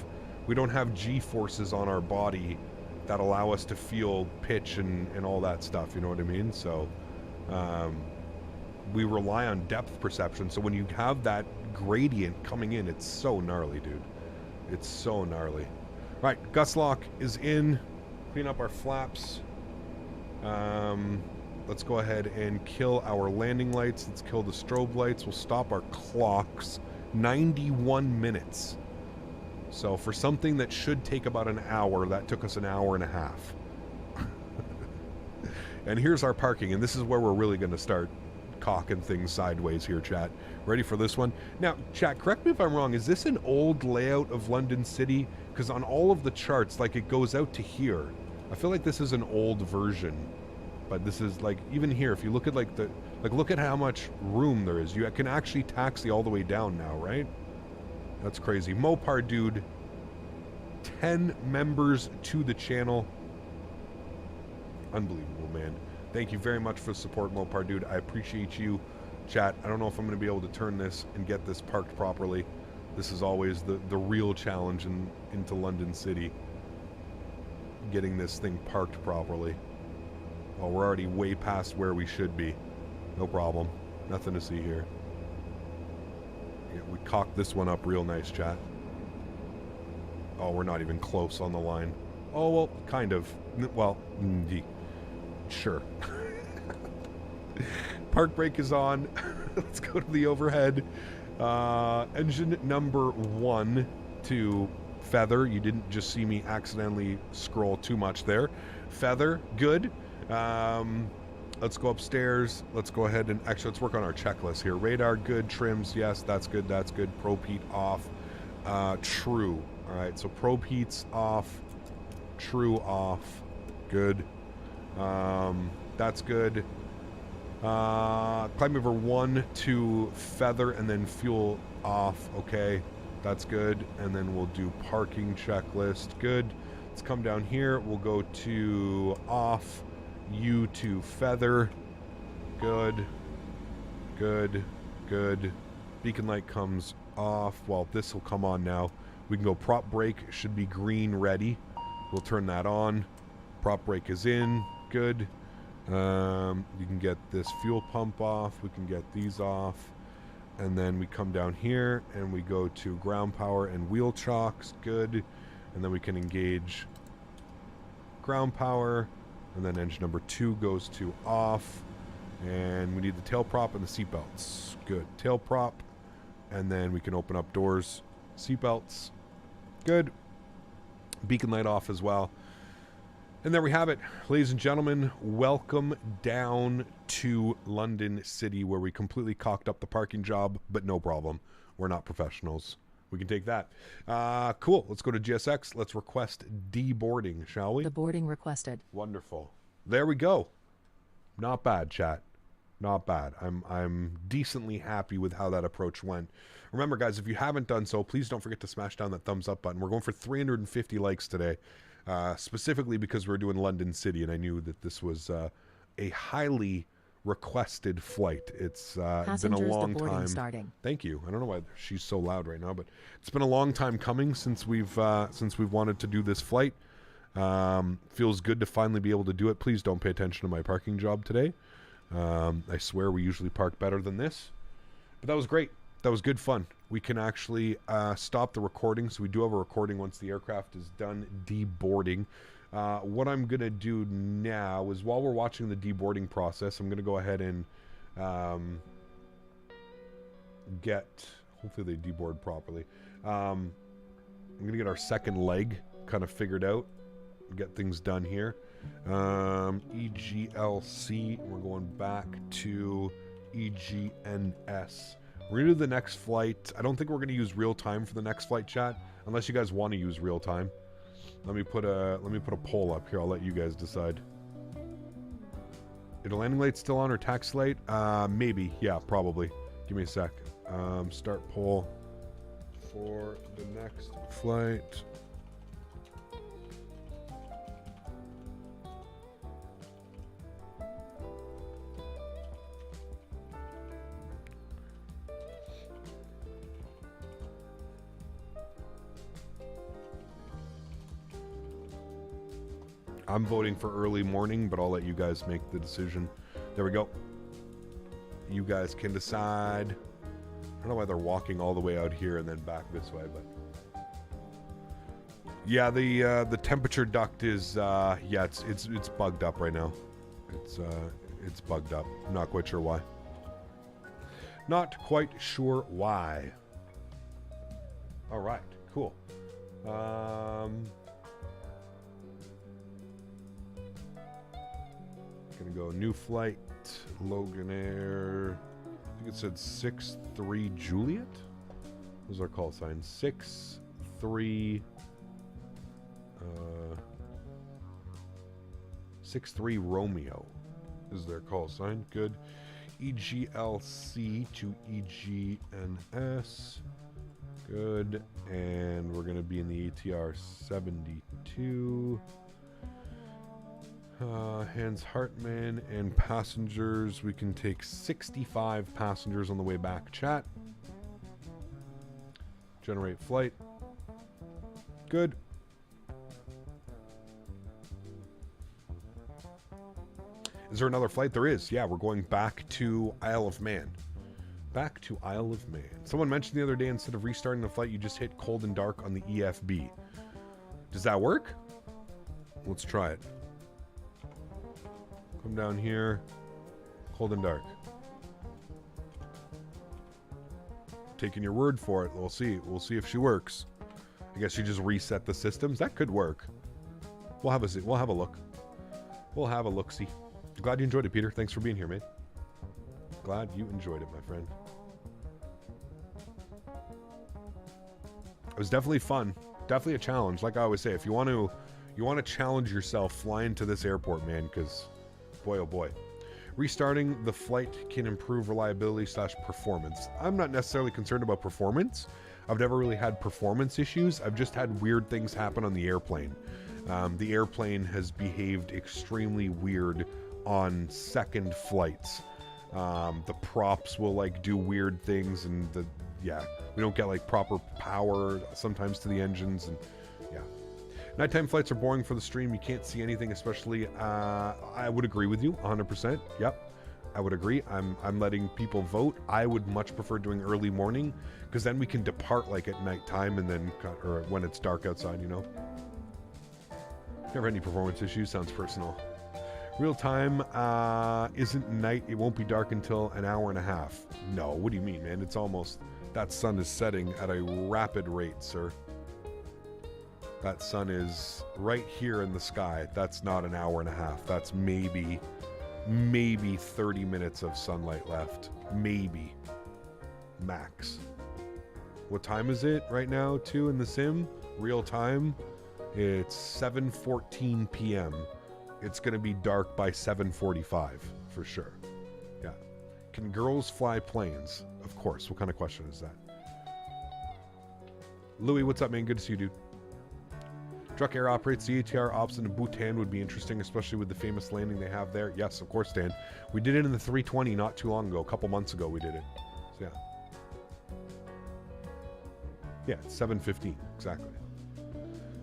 G-forces on our body that allow us to feel pitch and all that stuff, you know what I mean? So we rely on depth perception. So when you have that gradient coming in, it's so gnarly, dude. It's so gnarly. Right, gust lock is in. Clean up our flaps. Let's go ahead and kill our landing lights. Let's kill the strobe lights. We'll stop our clocks. 91 minutes. So for something that should take about an hour, that took us an hour and a half. And here's our parking, and this is where we're really going to start cocking things sideways here, chat. Ready for this one? Now, chat, correct me if I'm wrong. Is this an old layout of London City? Because on all of the charts, like, it goes out to here. I feel like this is an old version. But this is, like, even here, if you look at, like, look at how much room there is. You can actually taxi all the way down now, right? That's crazy. Mopar dude, 10 members to the channel. Unbelievable, man. Thank you very much for the support, Mopar dude. I appreciate you. Chat, I don't know if I'm going to be able to turn this and get this parked properly. This is always the real challenge into London City. Getting this thing parked properly. Oh, we're already way past where we should be. No problem. Nothing to see here. Yeah, we cocked this one up real nice, chat. Oh, we're not even close on the line. Oh, well, kind of. Well, sure. Park brake is on. Let's go to the overhead. Engine number 1 to feather. You didn't just see me accidentally scroll too much there. Feather, good. Let's go upstairs. Let's go ahead and actually let's work on our checklist here. Radar, good. Trims, yes, that's good. That's good. Probe heat off. True. All right, so probe heat's off. True off. Good. That's good. Climb over 1 to feather and then fuel off. Okay, that's good. And then we'll do parking checklist. Good. Let's come down here. We'll go to off. U to feather. Good. Good. Good. Beacon light comes off. Well, this will come on now. We can go prop brake. Should be green ready. We'll turn that on. Prop brake is in. Good. You can get this fuel pump off. We can get these off. And then we come down here and we go to ground power and wheel chocks. Good. And then we can engage ground power. And then engine number 2 goes to off. And we need the tail prop and the seat belts. Good. Tail prop. And then we can open up doors. Seat belts. Good. Beacon light off as well. And there we have it. Ladies and gentlemen, welcome down to London City, where we completely cocked up the parking job, but no problem. We're not professionals. We can take that. Cool. Let's go to GSX. Let's request deboarding, shall we? The boarding requested. Wonderful. There we go. Not bad, chat. Not bad. I'm decently happy with how that approach went. Remember, guys, if you haven't done so, please don't forget to smash down that thumbs up button. We're going for 350 likes today, specifically because we're doing London City, and I knew that this was a highly requested flight. It's been a long time. Starting. Thank you. I don't know why she's so loud right now, but it's been a long time coming since we've wanted to do this flight. Feels good to finally be able to do it. Please don't pay attention to my parking job today. I swear we usually park better than this, but that was great. That was good fun. We can actually stop the recording, so we do have a recording once the aircraft is done deboarding. What I'm going to do now is while we're watching the deboarding process, I'm going to go ahead and hopefully they deboard properly. I'm going to get our second leg kind of figured out, get things done here. EGLC, we're going back to EGNS. We're going to do the next flight. I don't think we're going to use real time for the next flight, chat, unless you guys want to use real time. Let me put a poll up here. I'll let you guys decide. Is the landing light still on or taxi light? Maybe. Yeah, probably. Give me a sec. Start poll for the next flight. I'm voting for early morning, but I'll let you guys make the decision. There we go. You guys can decide. I don't know why they're walking all the way out here and then back this way, but yeah, the temperature duct is yeah, it's bugged up right now. It's bugged up. I'm not quite sure why. Not quite sure why. All right, cool. Gonna go new flight, Loganair. I think it said 6-3 Juliet. What was our call sign? 6-3 Romeo is their call sign. Good. EGLC to EGNS. Good. And we're gonna be in the ATR72. Hans Hartman and passengers. We can take 65 passengers on the way back. Chat. Generate flight. Good. Is there another flight? There is. Yeah, we're going back to Isle of Man. Back to Isle of Man. Someone mentioned the other day, instead of restarting the flight, you just hit cold and dark on the EFB. Does that work? Let's try it. Come down here. Cold and dark. Taking your word for it. We'll see. We'll see if she works. I guess you just reset the systems. That could work. We'll have a look. We'll have a look-see. Glad you enjoyed it, Peter. Thanks for being here, mate. Glad you enjoyed it, my friend. It was definitely fun. Definitely a challenge. Like I always say, if you want to challenge yourself, fly into this airport, man, because boy, oh boy. Restarting the flight can improve reliability / performance. I'm not necessarily concerned about performance. I've never really had performance issues. I've just had weird things happen on the airplane. The airplane has behaved extremely weird on second flights. The props will like do weird things, and we don't get like proper power sometimes to the engines, and yeah. Nighttime flights are boring for the stream. You can't see anything, especially. I would agree with you 100%. Yep, I would agree. I'm letting people vote. I would much prefer doing early morning, because then we can depart like at nighttime, and then or when it's dark outside, you know. Never had any performance issues. Sounds personal. Real time isn't night. It won't be dark until an hour and a half. No, what do you mean, man? It's almost, that sun is setting at a rapid rate, sir. That sun is right here in the sky. That's not an hour and a half. That's maybe 30 minutes of sunlight left. Maybe. Max. What time is it right now, too, in the sim? Real time? It's 7:14 p.m. It's going to be dark by 7:45, for sure. Yeah. Can girls fly planes? Of course. What kind of question is that? Louis, what's up, man? Good to see you, dude. Truck Air operates the ATR ops in Bhutan would be interesting, especially with the famous landing they have there. Yes, of course, Dan. We did it in the 320 not too long ago. A couple months ago we did it. So, yeah. Yeah, it's 7:15. Exactly.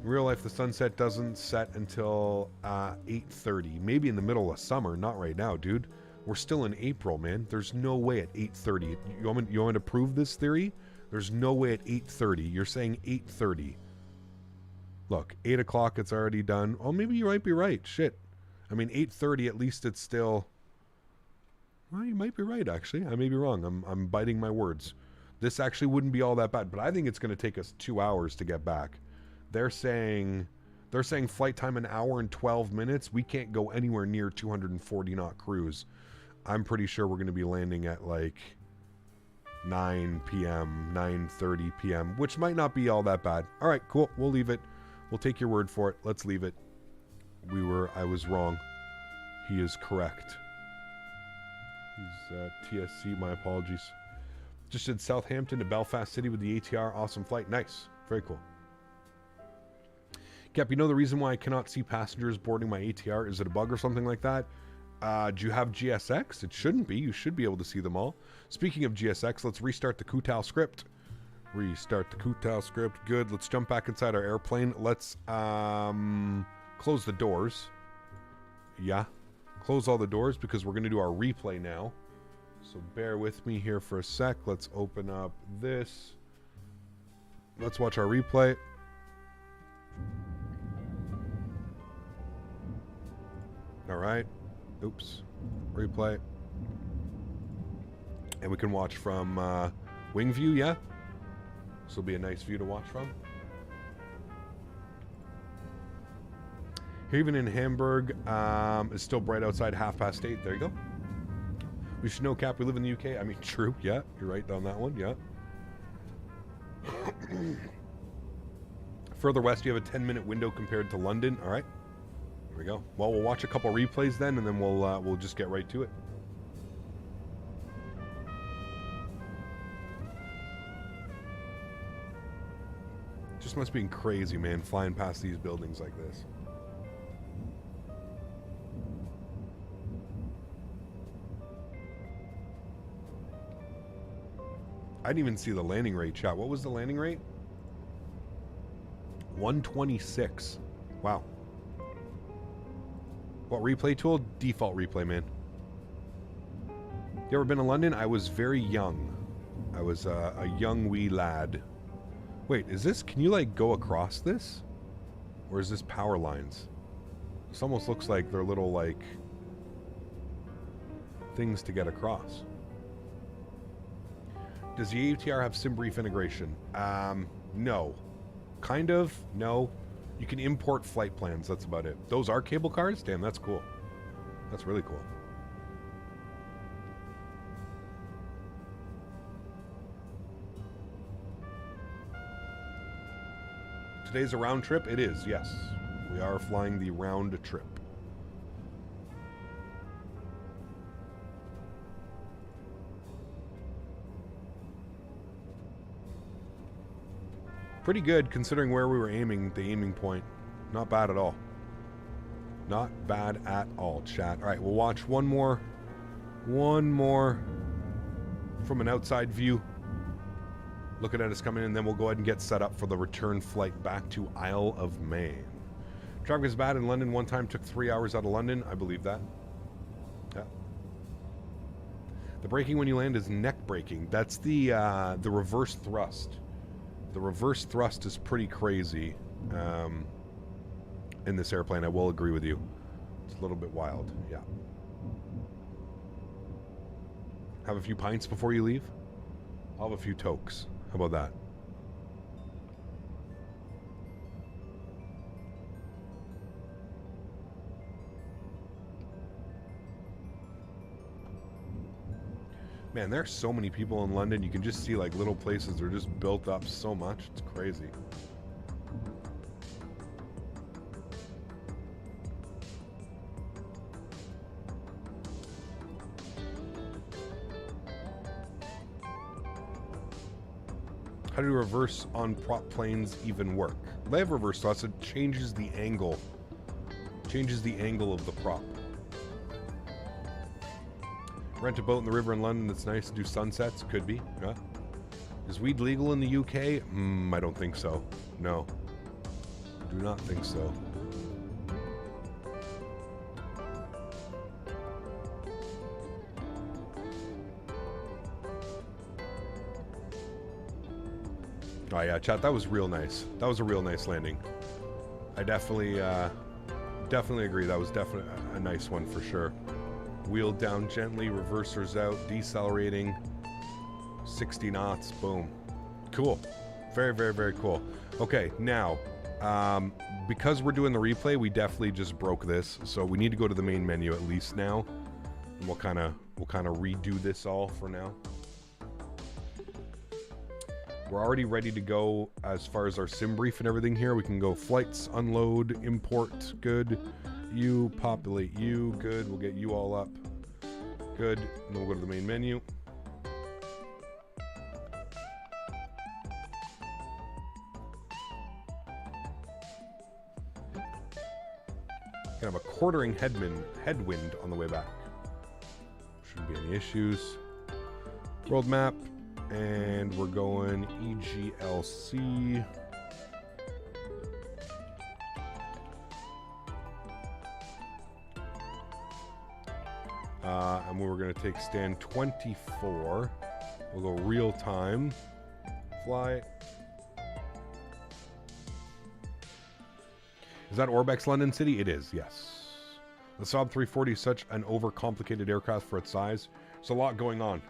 In real life, the sunset doesn't set until 8:30. Maybe in the middle of summer. Not right now, dude. We're still in April, man. There's no way at 8:30. You want me to prove this theory? There's no way at 8:30. You're saying 8:30. Look, 8 o'clock, it's already done. Oh, maybe you might be right. Shit. I mean, 8:30, at least it's still... Well, you might be right, actually. I may be wrong. I'm biting my words. This actually wouldn't be all that bad, but I think it's going to take us 2 hours to get back. They're saying flight time 1 hour and 12 minutes. We can't go anywhere near 240 knot cruise. I'm pretty sure we're going to be landing at like 9 p.m., 9:30 p.m., which might not be all that bad. All right, cool. We'll leave it. We'll take your word for it. Let's leave it. I was wrong. He is correct. He's TSC, my apologies. Just did Southampton to Belfast City with the ATR. Awesome flight. Nice. Very cool. Cap, you know the reason why I cannot see passengers boarding my ATR? Is it a bug or something like that? Do you have GSX? It shouldn't be. You should be able to see them all. Speaking of GSX, let's restart the Kutao script. Restart the Kutao script. Good. Let's jump back inside our airplane. Let's close the doors. Yeah. Close all the doors because we're going to do our replay now. So bear with me here for a sec. Let's open up this. Let's watch our replay. All right. Oops. Replay. And we can watch from wing view, yeah? This will be a nice view to watch from. Here, even in Hamburg, it's still bright outside, 8:30. There you go. We should know, Cap, we live in the UK. I mean, true, yeah. You're right on that one, yeah. Further west, you have a 10-minute window compared to London. All right. There we go. Well, we'll watch a couple replays then, and then we'll just get right to it. Just must be crazy, man, flying past these buildings like this. I didn't even see the landing rate, chat. What was the landing rate? 126. Wow. What replay tool? Default replay, man. You ever been to London? I was very young. I was a young wee lad. Wait, is this... Can you, like, go across this? Or is this power lines? This almost looks like they're little, like... things to get across. Does the ATR have SimBrief integration? No. Kind of. No. You can import flight plans. That's about it. Those are cable cars? Damn, that's cool. That's really cool. Today's a round trip? It is, yes. We are flying the round trip. Pretty good considering where we were aiming, the aiming point. Not bad at all. Not bad at all, chat. All right, we'll watch one more from an outside view. Looking at us coming in, then we'll go ahead and get set up for the return flight back to Isle of Man. Traffic is bad in London. One time took 3 hours out of London. I believe that. Yeah. The braking when you land is neck braking. That's the reverse thrust. The reverse thrust is pretty crazy in this airplane. I will agree with you. It's a little bit wild. Yeah. Have a few pints before you leave? I'll have a few tokes. How about that? Man, there's so many people in London. You can just see like little places. They're just built up so much. It's crazy. How do reverse on prop planes even work? They have reverse thrust. It changes the angle. Changes the angle of the prop. Rent a boat in the river in London that's nice to do sunsets? Could be, yeah. Is weed legal in the UK? I don't think so. No. Do not think so. Oh yeah, chat, that was real nice. That was a real nice landing. I definitely agree. That was definitely a nice one for sure. Wheel down gently, reversers out, decelerating, 60 knots, boom. Cool. Very, very, very cool. Okay, now, because we're doing the replay, we definitely just broke this, so we need to go to the main menu at least now. And we'll kind of redo this all for now. We're already ready to go as far as our sim brief and everything here. We can go flights, unload, import, good. You, populate you, good. We'll get you all up. Good. And then we'll go to the main menu. Gonna have a quartering headwind on the way back. Shouldn't be any issues. World map. And we're going EGLC. And we're going to take stand 24. We'll go real time. Fly. Is that Orbex London City? It is, yes. The Saab 340 is such an overcomplicated aircraft for its size. There's a lot going on.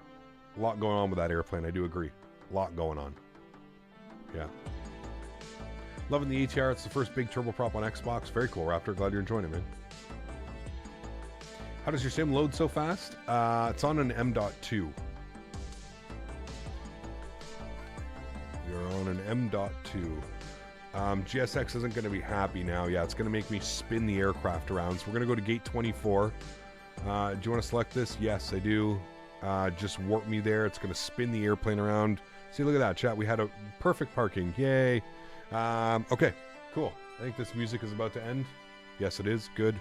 A lot going on with that airplane, I do agree. A lot going on. Yeah. Loving the ATR. It's the first big turboprop on Xbox. Very cool, Raptor. Glad you're enjoying it, man. How does your sim load so fast? It's on an M.2. You're on an M.2. GSX isn't going to be happy now. Yeah, it's going to make me spin the aircraft around. So we're going to go to gate 24. Do you want to select this? Yes, I do. Just warp me there. It's going to spin the airplane around. See, look at that, chat. We had a perfect parking. Yay. Okay, cool. I think this music is about to end. Yes, it is. Good.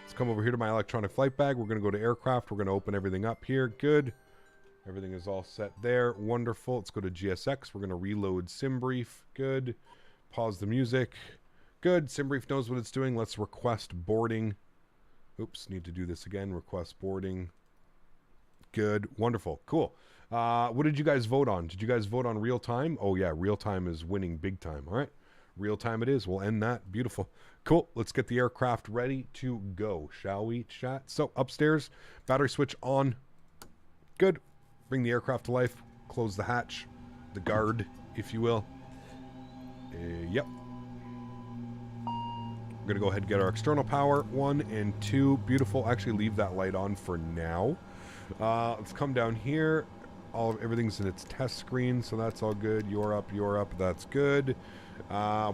Let's come over here to my electronic flight bag. We're going to go to aircraft. We're going to open everything up here. Good. Everything is all set there. Wonderful. Let's go to GSX. We're going to reload SimBrief. Good. Pause the music. Good. SimBrief knows what it's doing. Let's request boarding. Oops, need to do this again. Request boarding. Good. Wonderful. Cool. What did you guys vote on? Did you guys vote on real time? Oh, yeah. Real time is winning big time. All right. Real time it is. We'll end that. Beautiful. Cool. Let's get the aircraft ready to go, shall we, chat? So, upstairs, battery switch on. Good. Bring the aircraft to life. Close the hatch. The guard, if you will. Yep. We're going to go ahead and get our external power. 1 and 2. Beautiful. Actually, leave that light on for now. Let's come down here. Everything's in its test screen, so that's all good. You're up. That's good.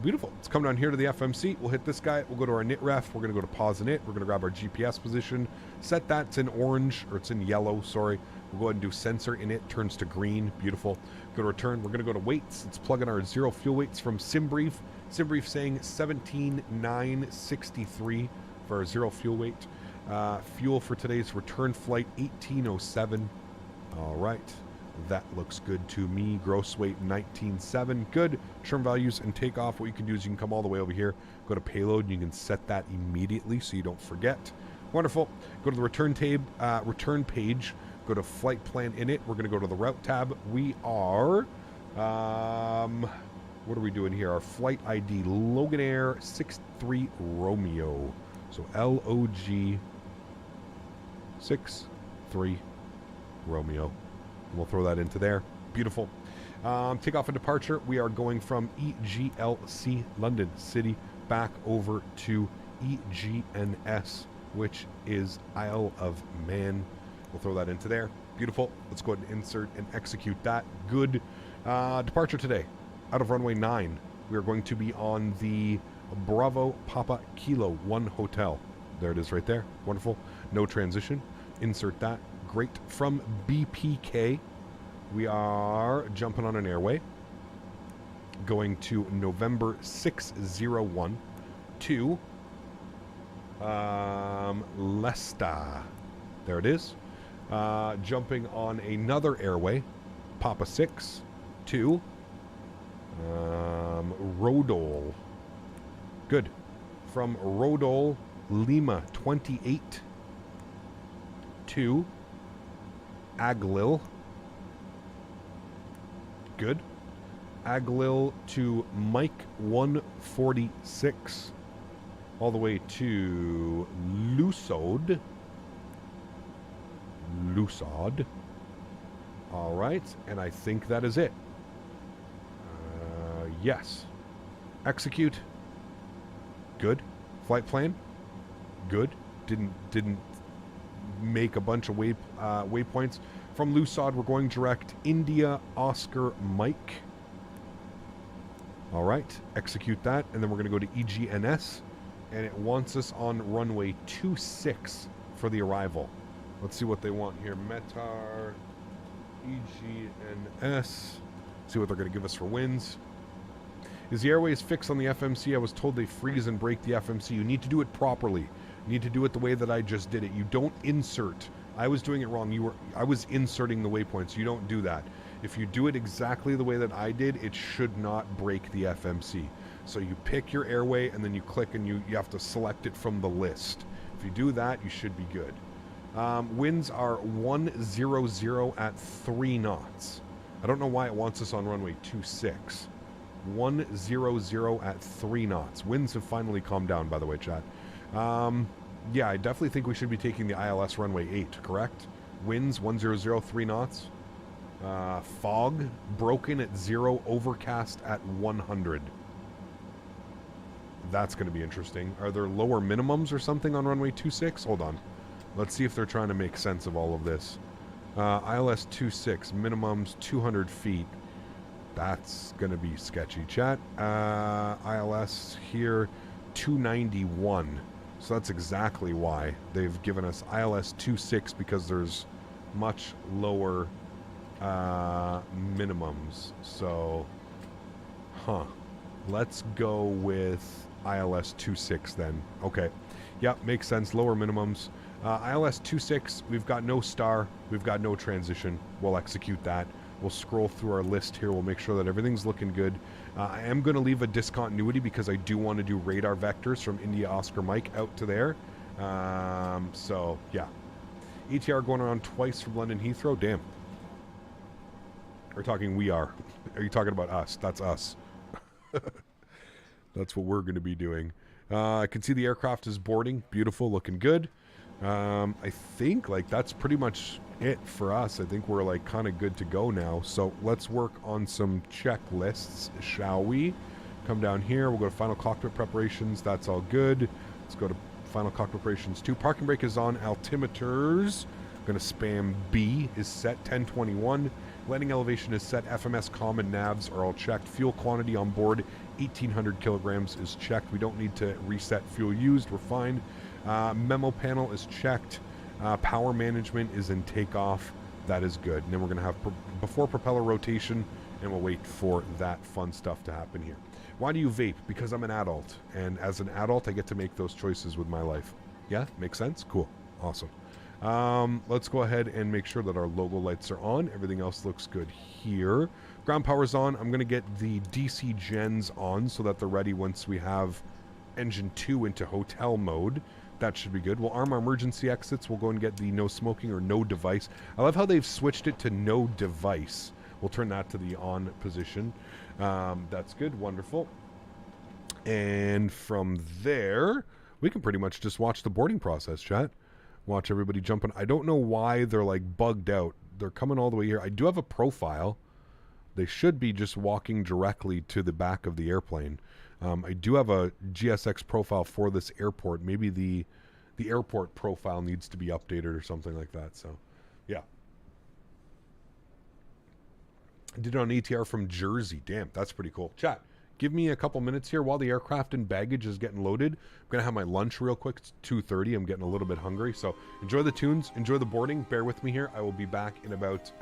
Beautiful. Let's come down here to the FMC. We'll hit this guy. We'll go to our knit ref. We're going to go to pause init. We're going to grab our GPS position. Set that. It's in orange, or it's in yellow, sorry. We'll go ahead and do sensor init. Turns to green. Beautiful. Go to return. We're going to go to weights. Let's plug in our 0 fuel weights from SimBrief. SimBrief saying 17,963 for our 0 fuel weight. Fuel for today's return flight, 1807. All right. That looks good to me. Gross weight 19.7. Good. Trim values and takeoff. What you can do is you can come all the way over here, go to payload, and you can set that immediately so you don't forget. Wonderful. Go to the return page. Go to flight plan init. We're going to go to the route tab. We are, what are we doing here? Our flight ID, Loganair 63 Romeo. So LOG 63 Romeo. We'll throw that into there. Beautiful. Takeoff and departure. We are going from EGLC, London City, back over to EGNS, which is Isle of Man. We'll throw that into there. Beautiful. Let's go ahead and insert and execute that. Good. Departure today. Out of runway 9. We are going to be on the Bravo Papa Kilo 1 hotel. There it is right there. Wonderful. No transition. Insert that. Great. From BPK, we are jumping on an airway. Going to November 601 to Leicester. There it is. Jumping on another airway. Papa 6 to Rodol. Good. From Rodol, Lima 28 to Aglil. Good. Aglil to Mike 146. all the way to Lusod. All right, and I think that is it. Yes. Execute. Good. Flight plan. Good. Didn't make a bunch of waypoints. From Lusod, we're going direct India Oscar Mike. All right. Execute that, and then we're going to go to EGNS, and it wants us on runway 26 for the arrival. Let's see what they want here. Metar, EGNS. See what they're going to give us for winds. Is the airways fixed on the FMC? I was told they freeze and break the FMC. You need to do it properly. You need to do it the way that I just did it. You don't insert. I was doing it wrong. I was inserting the waypoints. You don't do that. If you do it exactly the way that I did, it should not break the FMC. So you pick your airway and then you click and you have to select it from the list. If you do that, you should be good. Winds are 100 at 3 knots. I don't know why it wants us on runway 26. 100 at 3 knots. Winds have finally calmed down, by the way, chat. Yeah, I definitely think we should be taking the ILS runway 8, correct? Winds 100, 3 knots. Fog broken at 0, overcast at 100. That's going to be interesting. Are there lower minimums or something on runway 26? Hold on. Let's see if they're trying to make sense of all of this. ILS 26, minimums 200 feet. That's going to be sketchy, chat. ILS here, 291. So that's exactly why they've given us ILS 26, because there's much lower minimums. So, let's go with ILS 26 then. Okay. Yep, makes sense. Lower minimums. ILS 26, we've got no star. We've got no transition. We'll execute that. We'll scroll through our list here. We'll make sure that everything's looking good. I am going to leave a discontinuity because I do want to do radar vectors from India Oscar Mike out to there. So, yeah. ATR going around twice from London Heathrow. Damn. Are you talking about us? That's us. That's what we're going to be doing. I can see the aircraft is boarding. Beautiful. Looking good. I think that's pretty much it for us. I think we're kind of good to go now. So let's work on some checklists, shall we? Come down here. We'll go to final cockpit preparations. That's all good. Let's go to final cockpit preparations 2. Parking brake is on. Altimeters. I'm going to spam B is set 1021. Landing elevation is set. FMS, comm, and navs are all checked. Fuel quantity on board 1,800 kilograms is checked. We don't need to reset fuel used. We're fine. Memo panel is checked. Power management is in takeoff. That is good. And then we're going to have before propeller rotation, and we'll wait for that fun stuff to happen here. Why do you vape? Because I'm an adult. And as an adult, I get to make those choices with my life. Yeah? Makes sense? Cool. Awesome. Let's go ahead and make sure that our logo lights are on. Everything else looks good here. Ground power's on. I'm going to get the DC gens on so that they're ready once we have engine 2 into hotel mode. That should be good. We'll arm our emergency exits. We'll go and get the no smoking or no device. I love how they've switched it to no device. We'll turn that to the on position. That's good. Wonderful. And from there, we can pretty much just watch the boarding process, chat. Watch everybody jumping. I don't know why they're bugged out. They're coming all the way here. I do have a profile. They should be just walking directly to the back of the airplane. I do have a GSX profile for this airport. Maybe the airport profile needs to be updated or something like that. So, yeah. I did it on ATR from Jersey. Damn, that's pretty cool. Chat, give me a couple minutes here while the aircraft and baggage is getting loaded. I'm going to have my lunch real quick. It's 2:30. I'm getting a little bit hungry. So enjoy the tunes. Enjoy the boarding. Bear with me here. I will be back in about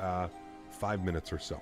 5 minutes or so.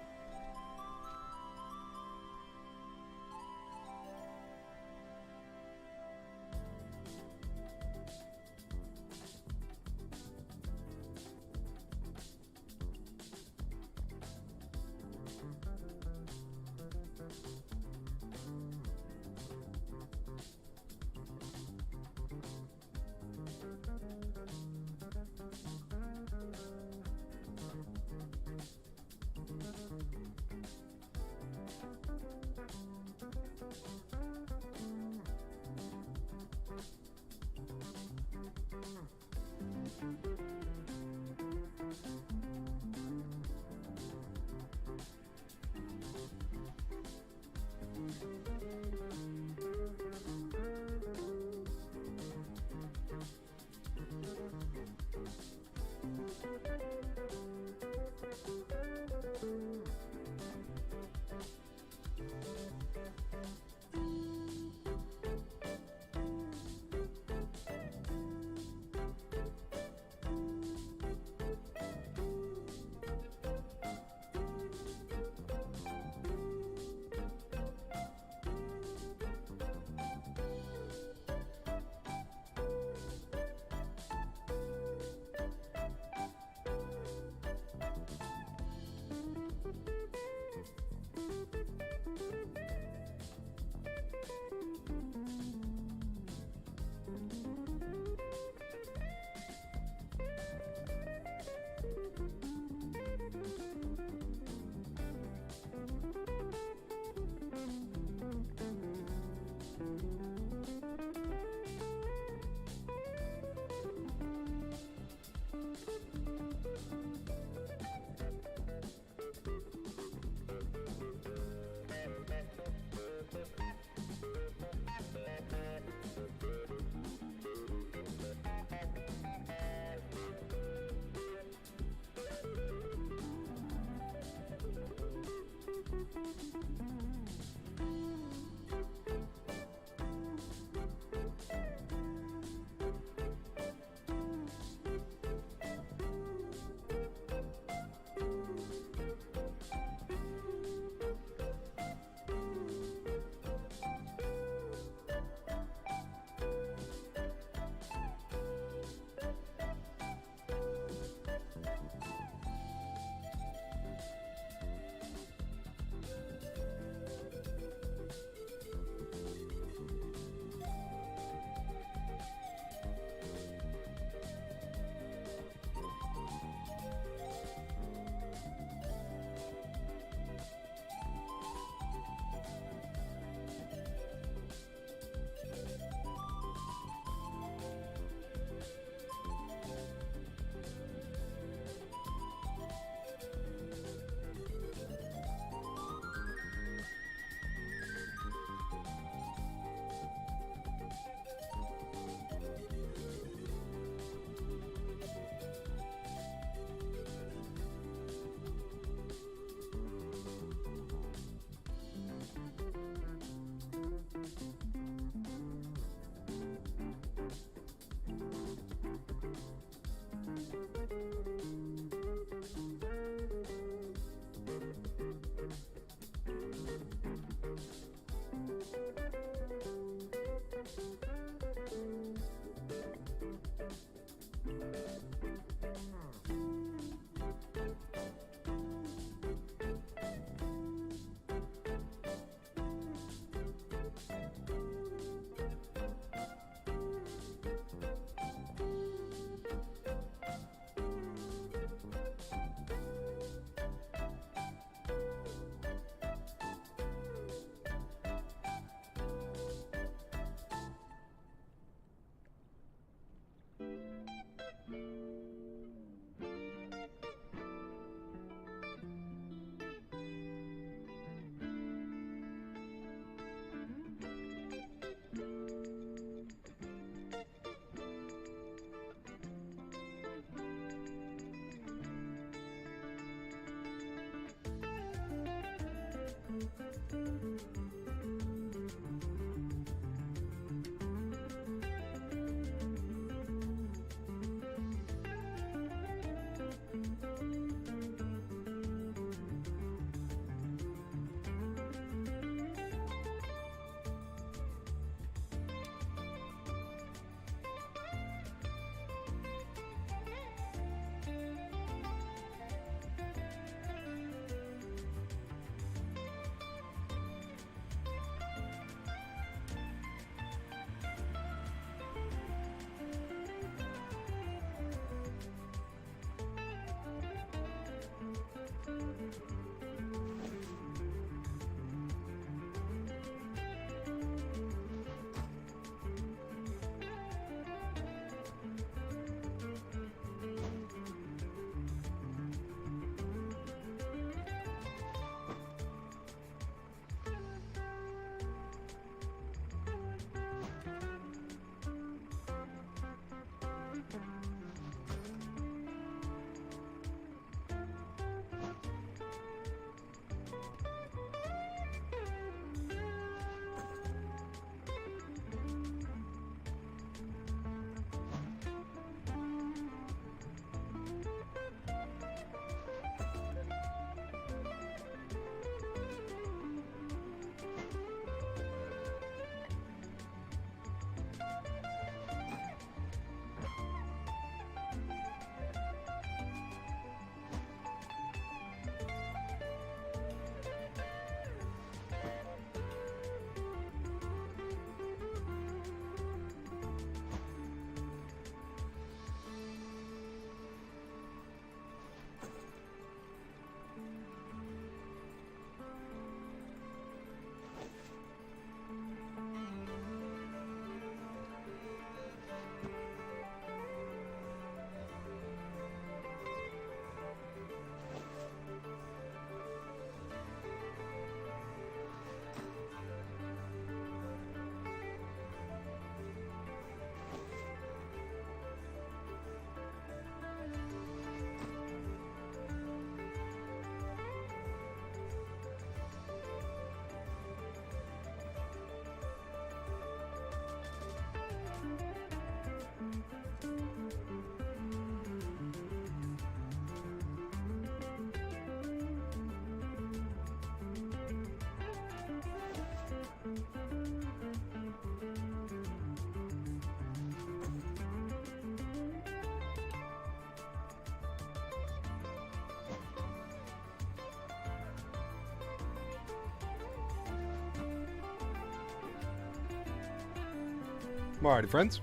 Alrighty, friends.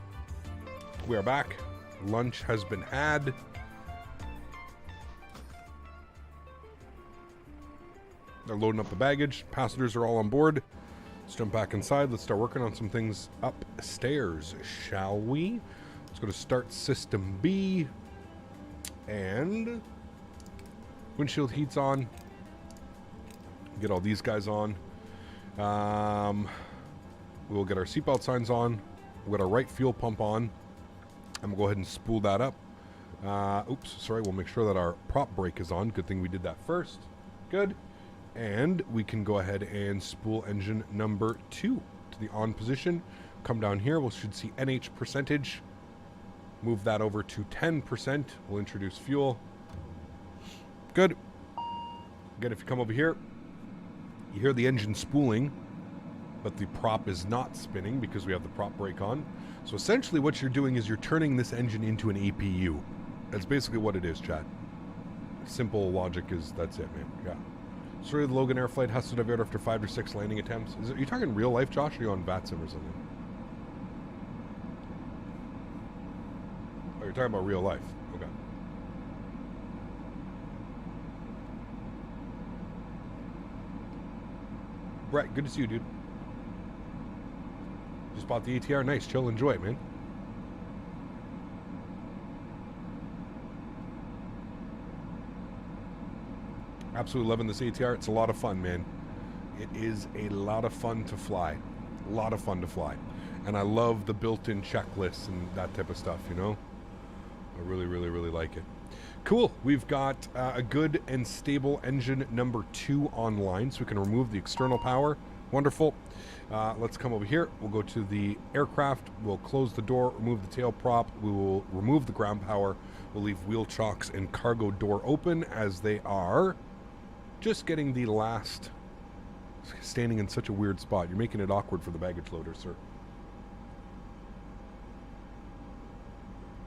We are back. Lunch has been had. They're loading up the baggage. Passengers are all on board. Let's jump back inside. Let's start working on some things upstairs, shall we? Let's go to Start System B. And windshield heat's on. Get all these guys on. We'll get our seatbelt signs on. We'll get our right fuel pump on. And we'll go ahead and spool that up. Oops, sorry. We'll make sure that our prop brake is on. Good thing we did that first. Good. And we can go ahead and spool engine number 2 to the on position. Come down here. We should see NH percentage. Move that over to 10%. We'll introduce fuel. Good. Again, if you come over here, you hear the engine spooling, but the prop is not spinning because we have the prop brake on. So essentially what you're doing is you're turning this engine into an APU. That's basically what it is, Chad. Simple logic is that's it, man. Yeah. Sorry, the Loganair flight has to divert after 5 or 6 landing attempts. Are you talking real life, Josh, or are you on VATSIM or something? Oh, you're talking about real life. Okay. Brett, good to see you, dude. Just bought the ATR. Nice. Chill. Enjoy it, man. Absolutely loving this ATR. It's a lot of fun, man. It is a lot of fun to fly. A lot of fun to fly. And I love the built-in checklists and that type of stuff, you know? I really, really, really like it. Cool. We've got a good and stable engine number 2 online, so we can remove the external power. Wonderful. Let's come over here. We'll go to the aircraft. We'll close the door, remove the tail prop. We will remove the ground power. We'll leave wheel chocks and cargo door open as they are. Just getting the last... Standing in such a weird spot. You're making it awkward for the baggage loader, sir.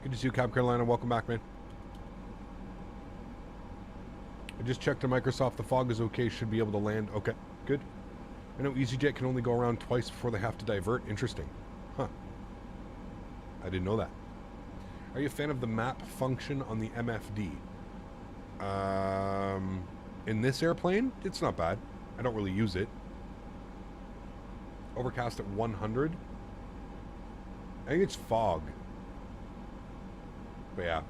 Good to see you, Cap Carolina. Welcome back, man. I just checked on Microsoft. The fog is okay. Should be able to land. Okay, good. I know EasyJet can only go around twice before they have to divert. Interesting. Huh. I didn't know that. Are you a fan of the map function on the MFD? In this airplane, it's not bad. I don't really use it. Overcast at 100. I think it's fog. But yeah.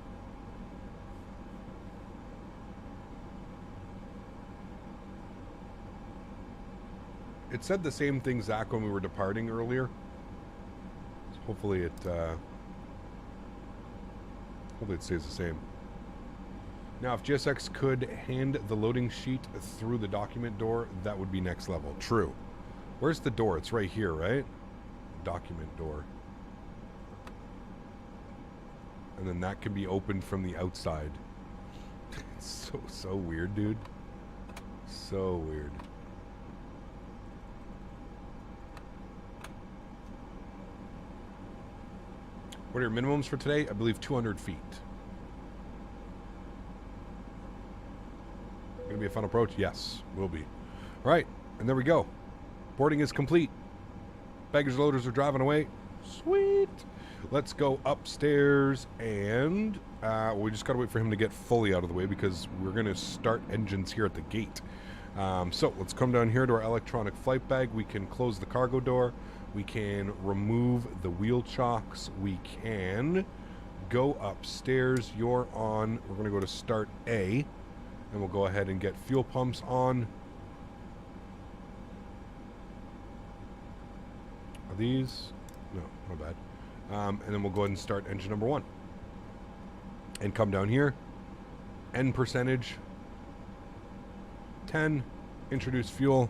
It said the same thing, Zach, when we were departing earlier. So hopefully it stays the same. Now, if GSX could hand the loading sheet through the document door, that would be next level. True. Where's the door? It's right here, right? Document door. And then that can be opened from the outside. It's so weird, dude. So weird. What are your minimums for today? I believe 200 feet. Gonna be a fun approach? Yes, will be. All right, and there we go. Boarding is complete. Baggage loaders are driving away. Sweet. Let's go upstairs and we just gotta wait for him to get fully out of the way because we're gonna start engines here at the gate. So let's come down here to our electronic flight bag. We can close the cargo door. We can remove the wheel chocks. We can go upstairs. You're on. We're going to go to start A. And we'll go ahead and get fuel pumps on. Are these? No, not bad. And then we'll go ahead and start engine number 1. And come down here. N percentage. 10. Introduce fuel.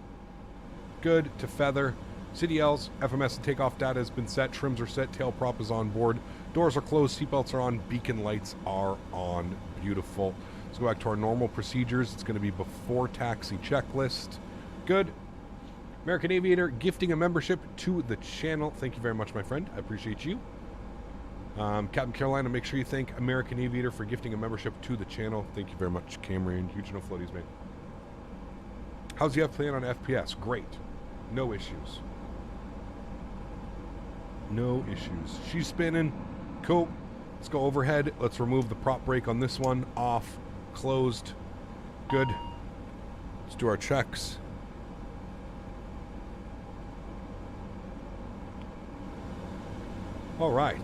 Good to feather. CDLs, FMS and takeoff data has been set. Trims are set. Tail prop is on board. Doors are closed. Seatbelts are on. Beacon lights are on. Beautiful. Let's go back to our normal procedures. It's going to be before taxi checklist. Good. American Aviator gifting a membership to the channel. Thank you very much, my friend. I appreciate you. Captain Carolina, make sure you thank American Aviator for gifting a membership to the channel. Thank you very much, Cameron. Huge no floaties, man. How's the F-plan on FPS? Great. No issues. No issues. She's spinning. Cool. Let's go overhead. Let's remove the prop brake on this one. Off. Closed. Good. Let's do our checks. All right.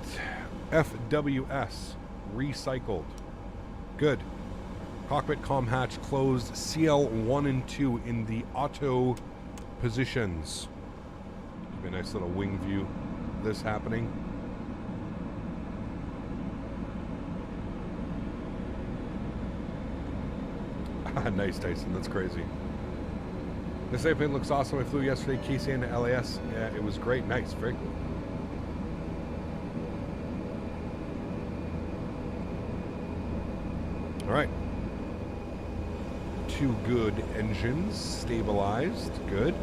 FWS. Recycled. Good. Cockpit comm hatch closed. CL1 and 2 in the auto positions. Give me a nice little wing view. This happening. Nice, Tyson. That's crazy. This airplane looks awesome. I flew yesterday, KC into LAS. Yeah, it was great. Nice. Very cool. All right. 2 good engines. Stabilized. Good.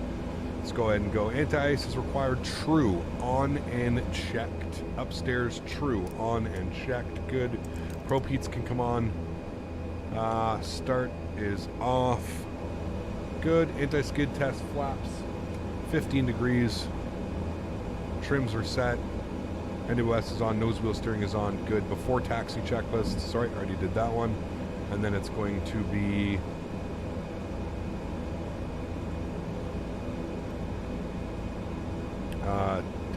Let's go ahead and go. Anti-ice is required. True. On and checked. Upstairs. True. On and checked. Good. Probe heats can come on. Start is off. Good. Anti-skid test. Flaps. 15 degrees. Trims are set. NWS is on. Nose wheel steering is on. Good. Before taxi checklist. Sorry, I already did that one. And then it's going to be...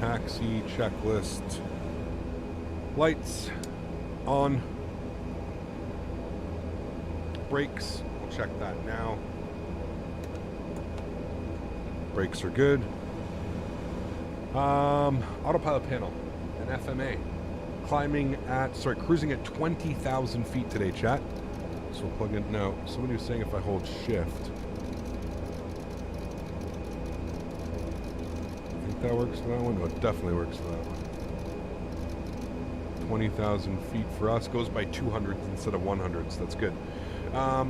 taxi checklist. Lights on. Brakes, we'll check that now. Brakes are good. Autopilot panel, an FMA. Cruising at 20,000 feet today, chat. So we'll plug in. Now, somebody was saying if I hold shift. I think that works for that one. No, it definitely works for that one. 20,000 feet for us. Goes by 200s instead of 100s. That's good.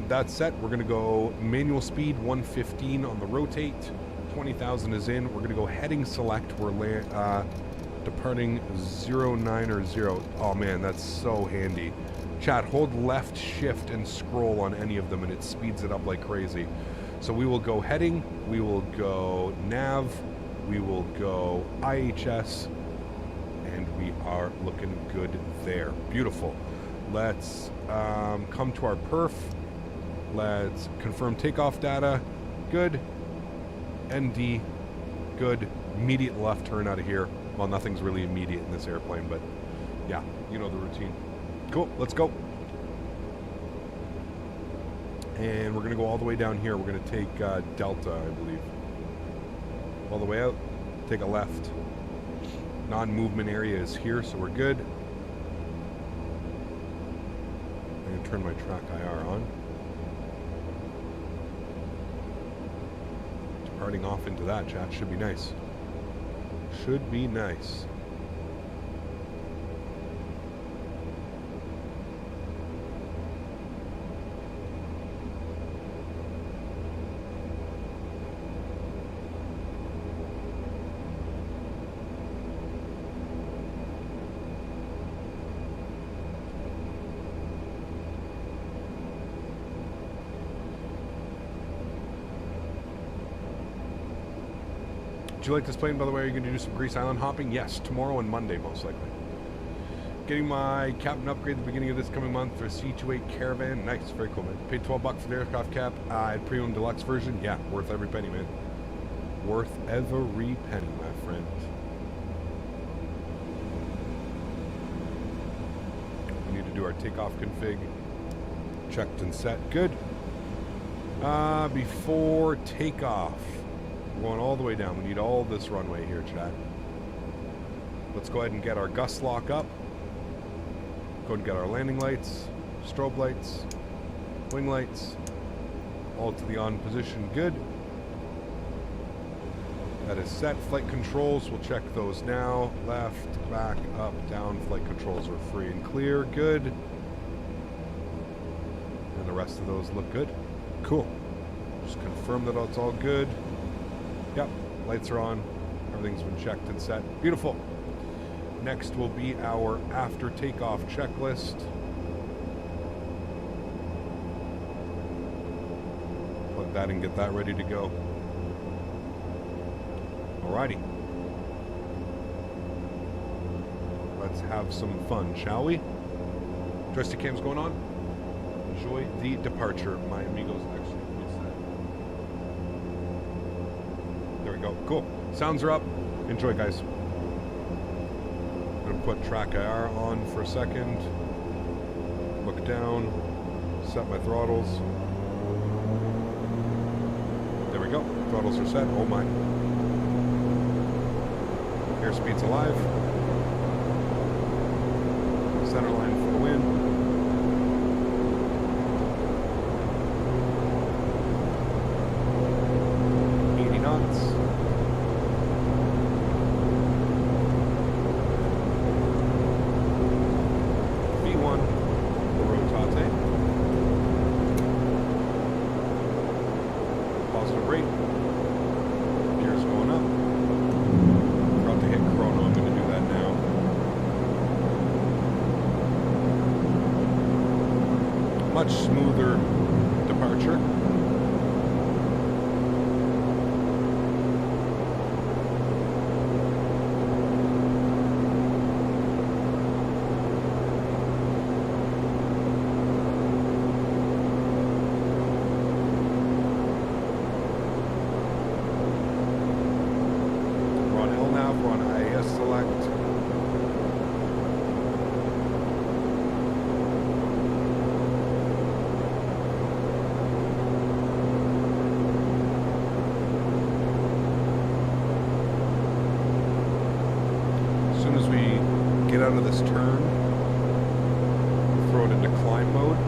That's set. We're going to go manual speed 115 on the rotate. 20,000 is in. We're going to go heading select. We're departing 09 or 0. Oh man, that's so handy. Chat, hold left shift and scroll on any of them and it speeds it up like crazy. So we will go heading. We will go nav. We will go IHS. And we are looking good there. Beautiful. Let's come to our perf. Let's confirm takeoff data. Good. ND. Good. Immediate left turn out of here. Well, nothing's really immediate in this airplane, but yeah, you know the routine. Cool. Let's go. And we're going to go all the way down here. We're going to take Delta, I believe. All the way out. Take a left. Non-movement area is here, so we're good. I'm going to turn my track IR on. Departing off into that, chat. Should be nice. Should be nice. Do you like this plane, by the way? Are you going to do some Grease Island hopping? Yes, tomorrow and Monday, most likely. Getting my captain upgrade at the beginning of this coming month for a C28 Caravan. Nice, very cool, man. Paid $12 for the aircraft cap. Premium deluxe version. Yeah, worth every penny, man. Worth every penny, my friend. We need to do our takeoff config. Checked and set. Good. Before takeoff. We're going all the way down. We need all this runway here, chat. Let's go ahead and get our gust lock up. Go ahead and get our landing lights, strobe lights, wing lights, all to the on position. Good. That is set. Flight controls, we'll check those now. Left, back, up, down. Flight controls are free and clear. Good. And the rest of those look good. Cool. Just confirm that it's all good. Yep, lights are on. Everything's been checked and set. Beautiful. Next will be our after takeoff checklist. Plug that and get that ready to go. Alrighty. Let's have some fun, shall we? Joystick cam's going on. Enjoy the departure, my amigos. Actually, there we go. Cool. Sounds are up. Enjoy, guys. I'm going to put track IR on for a second. Look down. Set my throttles. There we go. Throttles are set. Oh my. Airspeed's alive. Center line for the wind. Much smoother departure. We're on LNAV, we're on IAS select. Out of this turn, throw it into climb mode.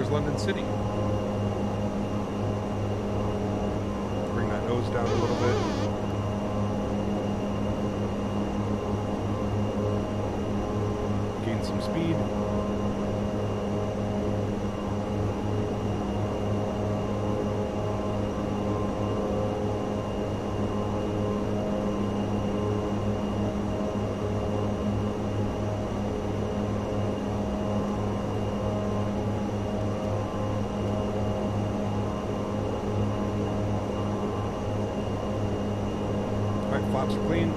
There's London City. Bring that nose down a little bit. Gain some speed. Flaps are clean.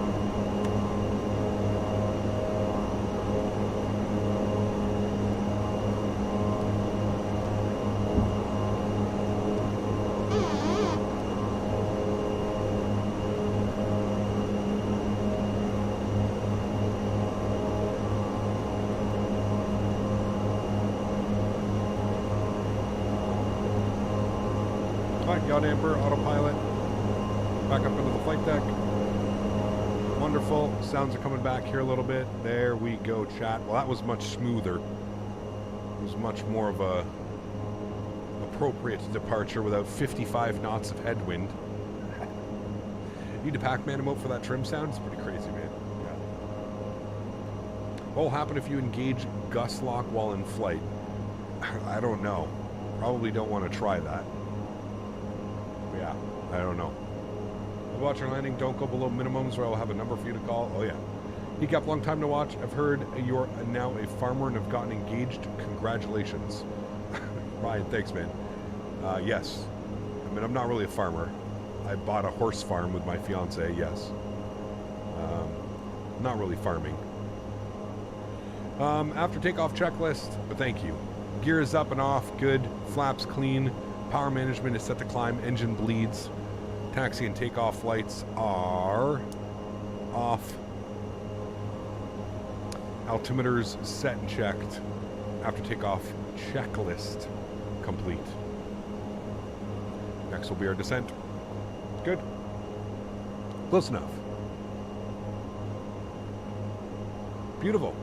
Alright, yacht amper, autopilot. Back up into the flight deck. Wonderful. Sounds are coming back here a little bit. There we go, chat. Well, that was much smoother. It was much more of a appropriate departure without 55 knots of headwind. Need a Pac-Man emote for that trim sound? It's pretty crazy, man. Yeah. What will happen if you engage gust lock while in flight? I don't know. Probably don't want to try that. Yeah, I don't know. Watch your landing. Don't go below minimums or I'll have a number for you to call. Oh, yeah. Geek up, long time to watch. I've heard you're now a farmer and have gotten engaged. Congratulations. Ryan, thanks, man. Yes. I mean, I'm not really a farmer. I bought a horse farm with my fiance, yes. Not really farming. After takeoff checklist, but thank you. Gear is up and off. Good. Flaps clean. Power management is set to climb. Engine bleeds. Taxi and takeoff lights are off. Altimeters set and checked. After takeoff checklist complete. Next will be our descent. Good. Close enough. Beautiful.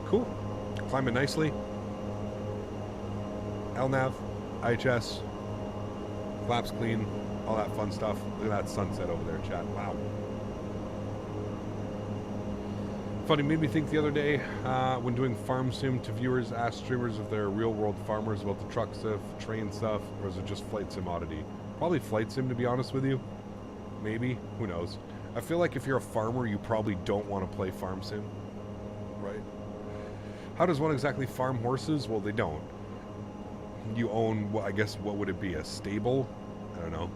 Cool. Climbing nicely. LNAV. IHS, flaps clean, all that fun stuff. Look at that sunset over there, chat. Wow. Funny, made me think the other day when doing farm sim to viewers, asked streamers if they're real world farmers about the truck stuff, train stuff, or is it just flight sim oddity? Probably flight sim, to be honest with you. Maybe. Who knows? I feel like if you're a farmer, you probably don't want to play farm sim. Right? How does one exactly farm horses? Well, they don't. You own, well, I guess, what would it be? A stable? I don't know.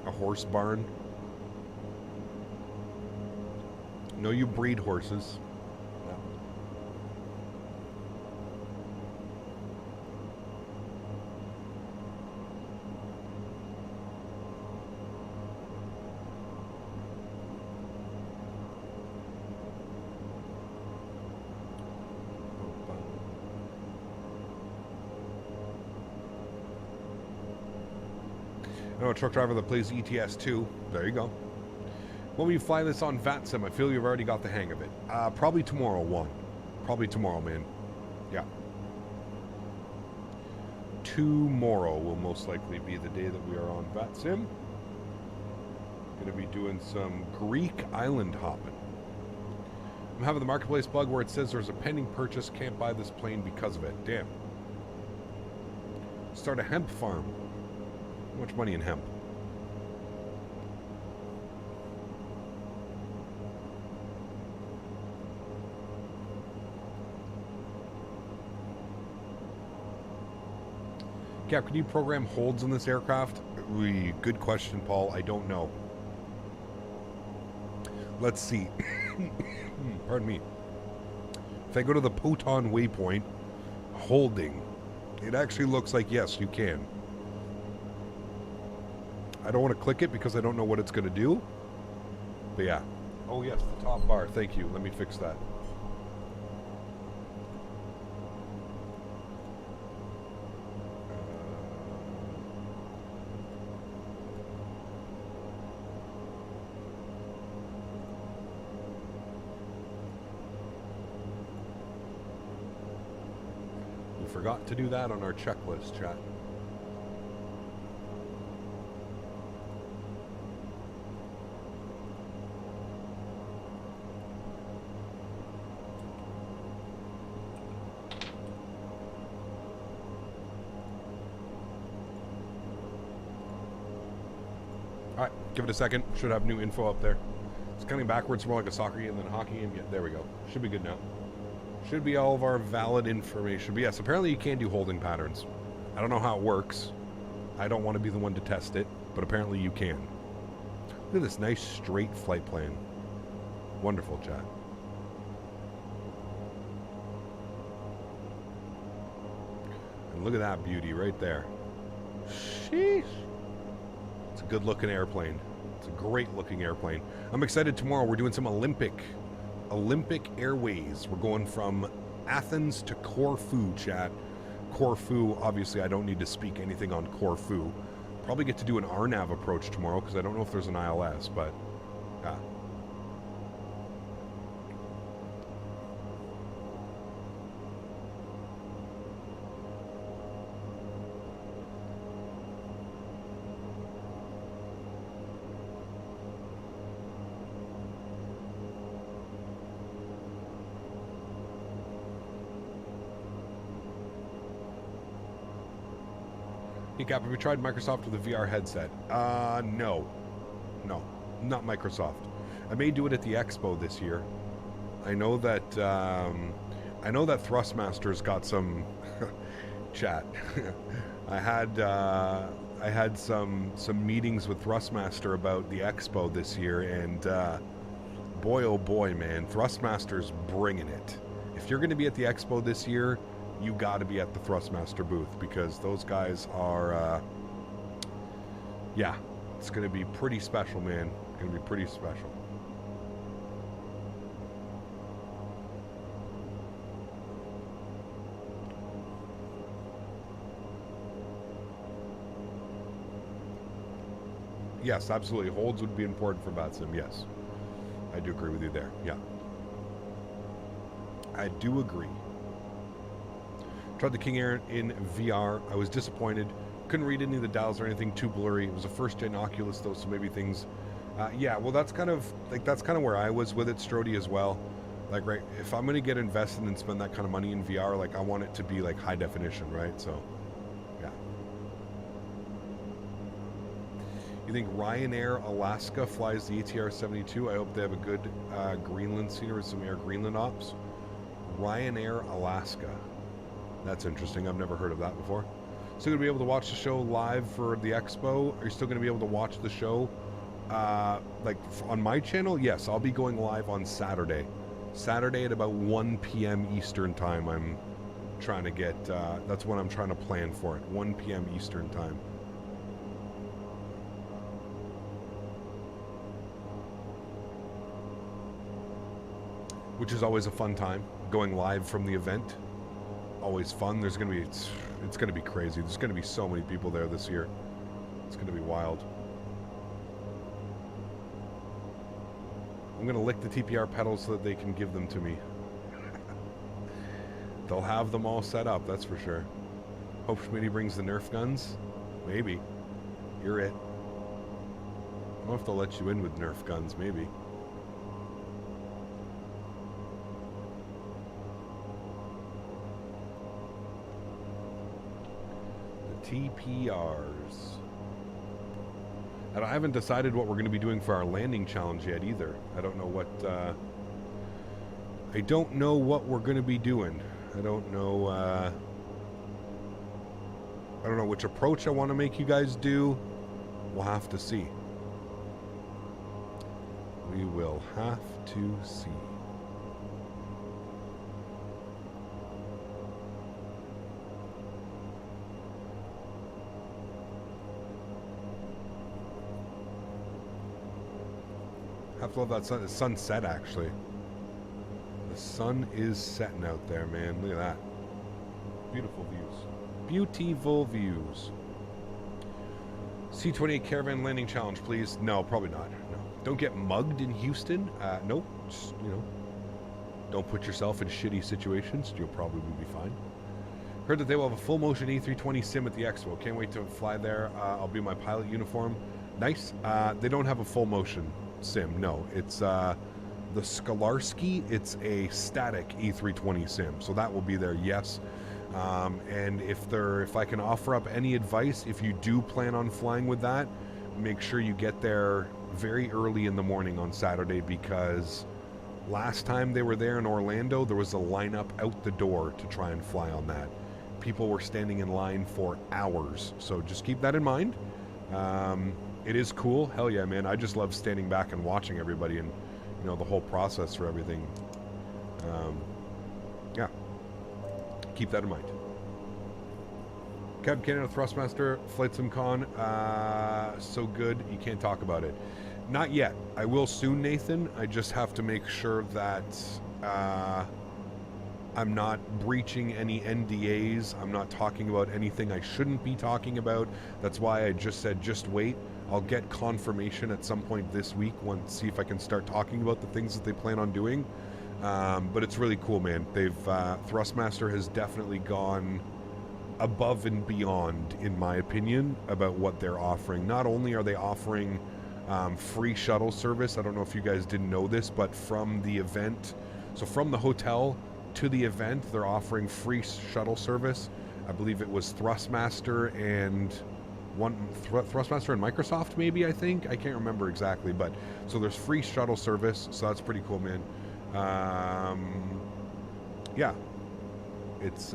A horse barn? No, you breed horses. Yeah. I know a truck driver that plays ETS2. There you go. When will you fly this on VATSIM? I feel you've already got the hang of it. Probably tomorrow, one. Probably tomorrow, man. Yeah. Tomorrow will most likely be the day that we are on VATSIM. Gonna be doing some Greek island hopping. I'm having the marketplace bug where it says there's a pending purchase. Can't buy this plane because of it. Damn. Start a hemp farm. How much money in hemp? Cap, can you program holds in this aircraft? Good question, Paul. I don't know. Let's see. Pardon me. If I go to the Poton waypoint, holding, it actually looks like yes, you can. I don't want to click it because I don't know what it's going to do. But yeah. Oh yes, the top bar. Thank you. Let me fix that. forgot to do that on our checklist, chat. Alright, give it a second. Should have new info up there. It's coming backwards, more like a soccer game than a hockey game. Yeah, there we go. Should be good now. Should be all of our valid information. But yes, apparently you can do holding patterns. I don't know how it works. I don't want to be the one to test it, but apparently you can. Look at this nice straight flight plane. Wonderful, chat. And look at that beauty right there. Sheesh. It's a good looking airplane. It's a great looking airplane. I'm excited tomorrow. We're doing some Olympic Airways. We're going from Athens to Corfu, chat. Corfu, obviously I don't need to speak anything on Corfu. Probably get to do an RNAV approach tomorrow because I don't know if there's an ILS, but yeah. Hey Cap, have you tried Microsoft with a VR headset? No, not Microsoft. I may do it at the Expo this year. I know that Thrustmaster's got some chat. I had some meetings with Thrustmaster about the Expo this year, and boy oh boy, man, Thrustmaster's bringing it. If you're going to be at the Expo this year, you got to be at the Thrustmaster booth because those guys are, yeah, it's going to be pretty special, man. It's going to be pretty special. Yes, absolutely. Holds would be important for BatSim, yes. I do agree with you there, yeah. I do agree. Tried the King Air in VR. I was disappointed. Couldn't read any of the dials or anything, too blurry. It was a first-gen Oculus, though, so maybe things... yeah, well, that's kind of where I was with it, Strody, as well. Like, right, if I'm going to get invested and spend that kind of money in VR, like, I want it to be, like, high definition, right? So, yeah. You think Ryanair Alaska flies the ATR72? I hope they have a good Greenland scenery with some Air Greenland ops. Ryanair Alaska. That's interesting. I've never heard of that before. Still going to be able to watch the show live for the Expo? Are you still going to be able to watch the show like on my channel? Yes, I'll be going live on Saturday. Saturday at about 1 p.m. Eastern time. I'm trying to get, that's when I'm trying to plan for it. 1 p.m. Eastern time. Which is always a fun time, going live from the event. Always fun. There's going to be, it's going to be crazy. There's going to be so many people there this year. It's going to be wild. I'm going to lick the TPR pedals so that they can give them to me. They'll have them all set up, that's for sure. Hope Smitty brings the Nerf guns. Maybe. You're it. I don't know if they'll let you in with Nerf guns, maybe. TPRs. And I haven't decided what we're going to be doing for our landing challenge yet either. I don't know what we're going to be doing. I don't know which approach I want to make you guys do. We'll have to see. We will have to see. Have to love that sun. The sun's set, actually. The sun is setting out there, man. Look at that. Beautiful views. Beautiful views. C-28 Caravan Landing Challenge, please. No, probably not. No. Don't get mugged in Houston. Nope. Just, you know, don't put yourself in shitty situations. You'll probably be fine. Heard that they will have a full motion A320 sim at the expo. Can't wait to fly there. I'll be in my pilot uniform. Nice. They don't have a full motion sim. No, it's the Sólríkt. It's a static A320 sim. So that will be there. Yes. And if I can offer up any advice, if you do plan on flying with that, make sure you get there very early in the morning on Saturday, because last time they were there in Orlando, there was a lineup out the door to try and fly on that. People were standing in line for hours, so just keep that in mind. It is cool. Hell yeah, man. I just love standing back and watching everybody and, you know, the whole process for everything. Yeah. Keep that in mind. Captain Canada Thrustmaster, Flight Sim Con, so good, you can't talk about it. Not yet. I will soon, Nathan. I just have to make sure that I'm not breaching any NDAs. I'm not talking about anything I shouldn't be talking about. That's why I just said just wait. I'll get confirmation at some point this week, see if I can start talking about the things that they plan on doing. But it's really cool, man. Thrustmaster has definitely gone above and beyond, in my opinion, about what they're offering. Not only are they offering free shuttle service, I don't know if you guys didn't know this, but from the event, so from the hotel to the event, they're offering free shuttle service. I believe it was Thrustmaster and Thrustmaster and Microsoft, maybe, I think. I can't remember exactly, but so there's free shuttle service, so that's pretty cool, man. Yeah, it's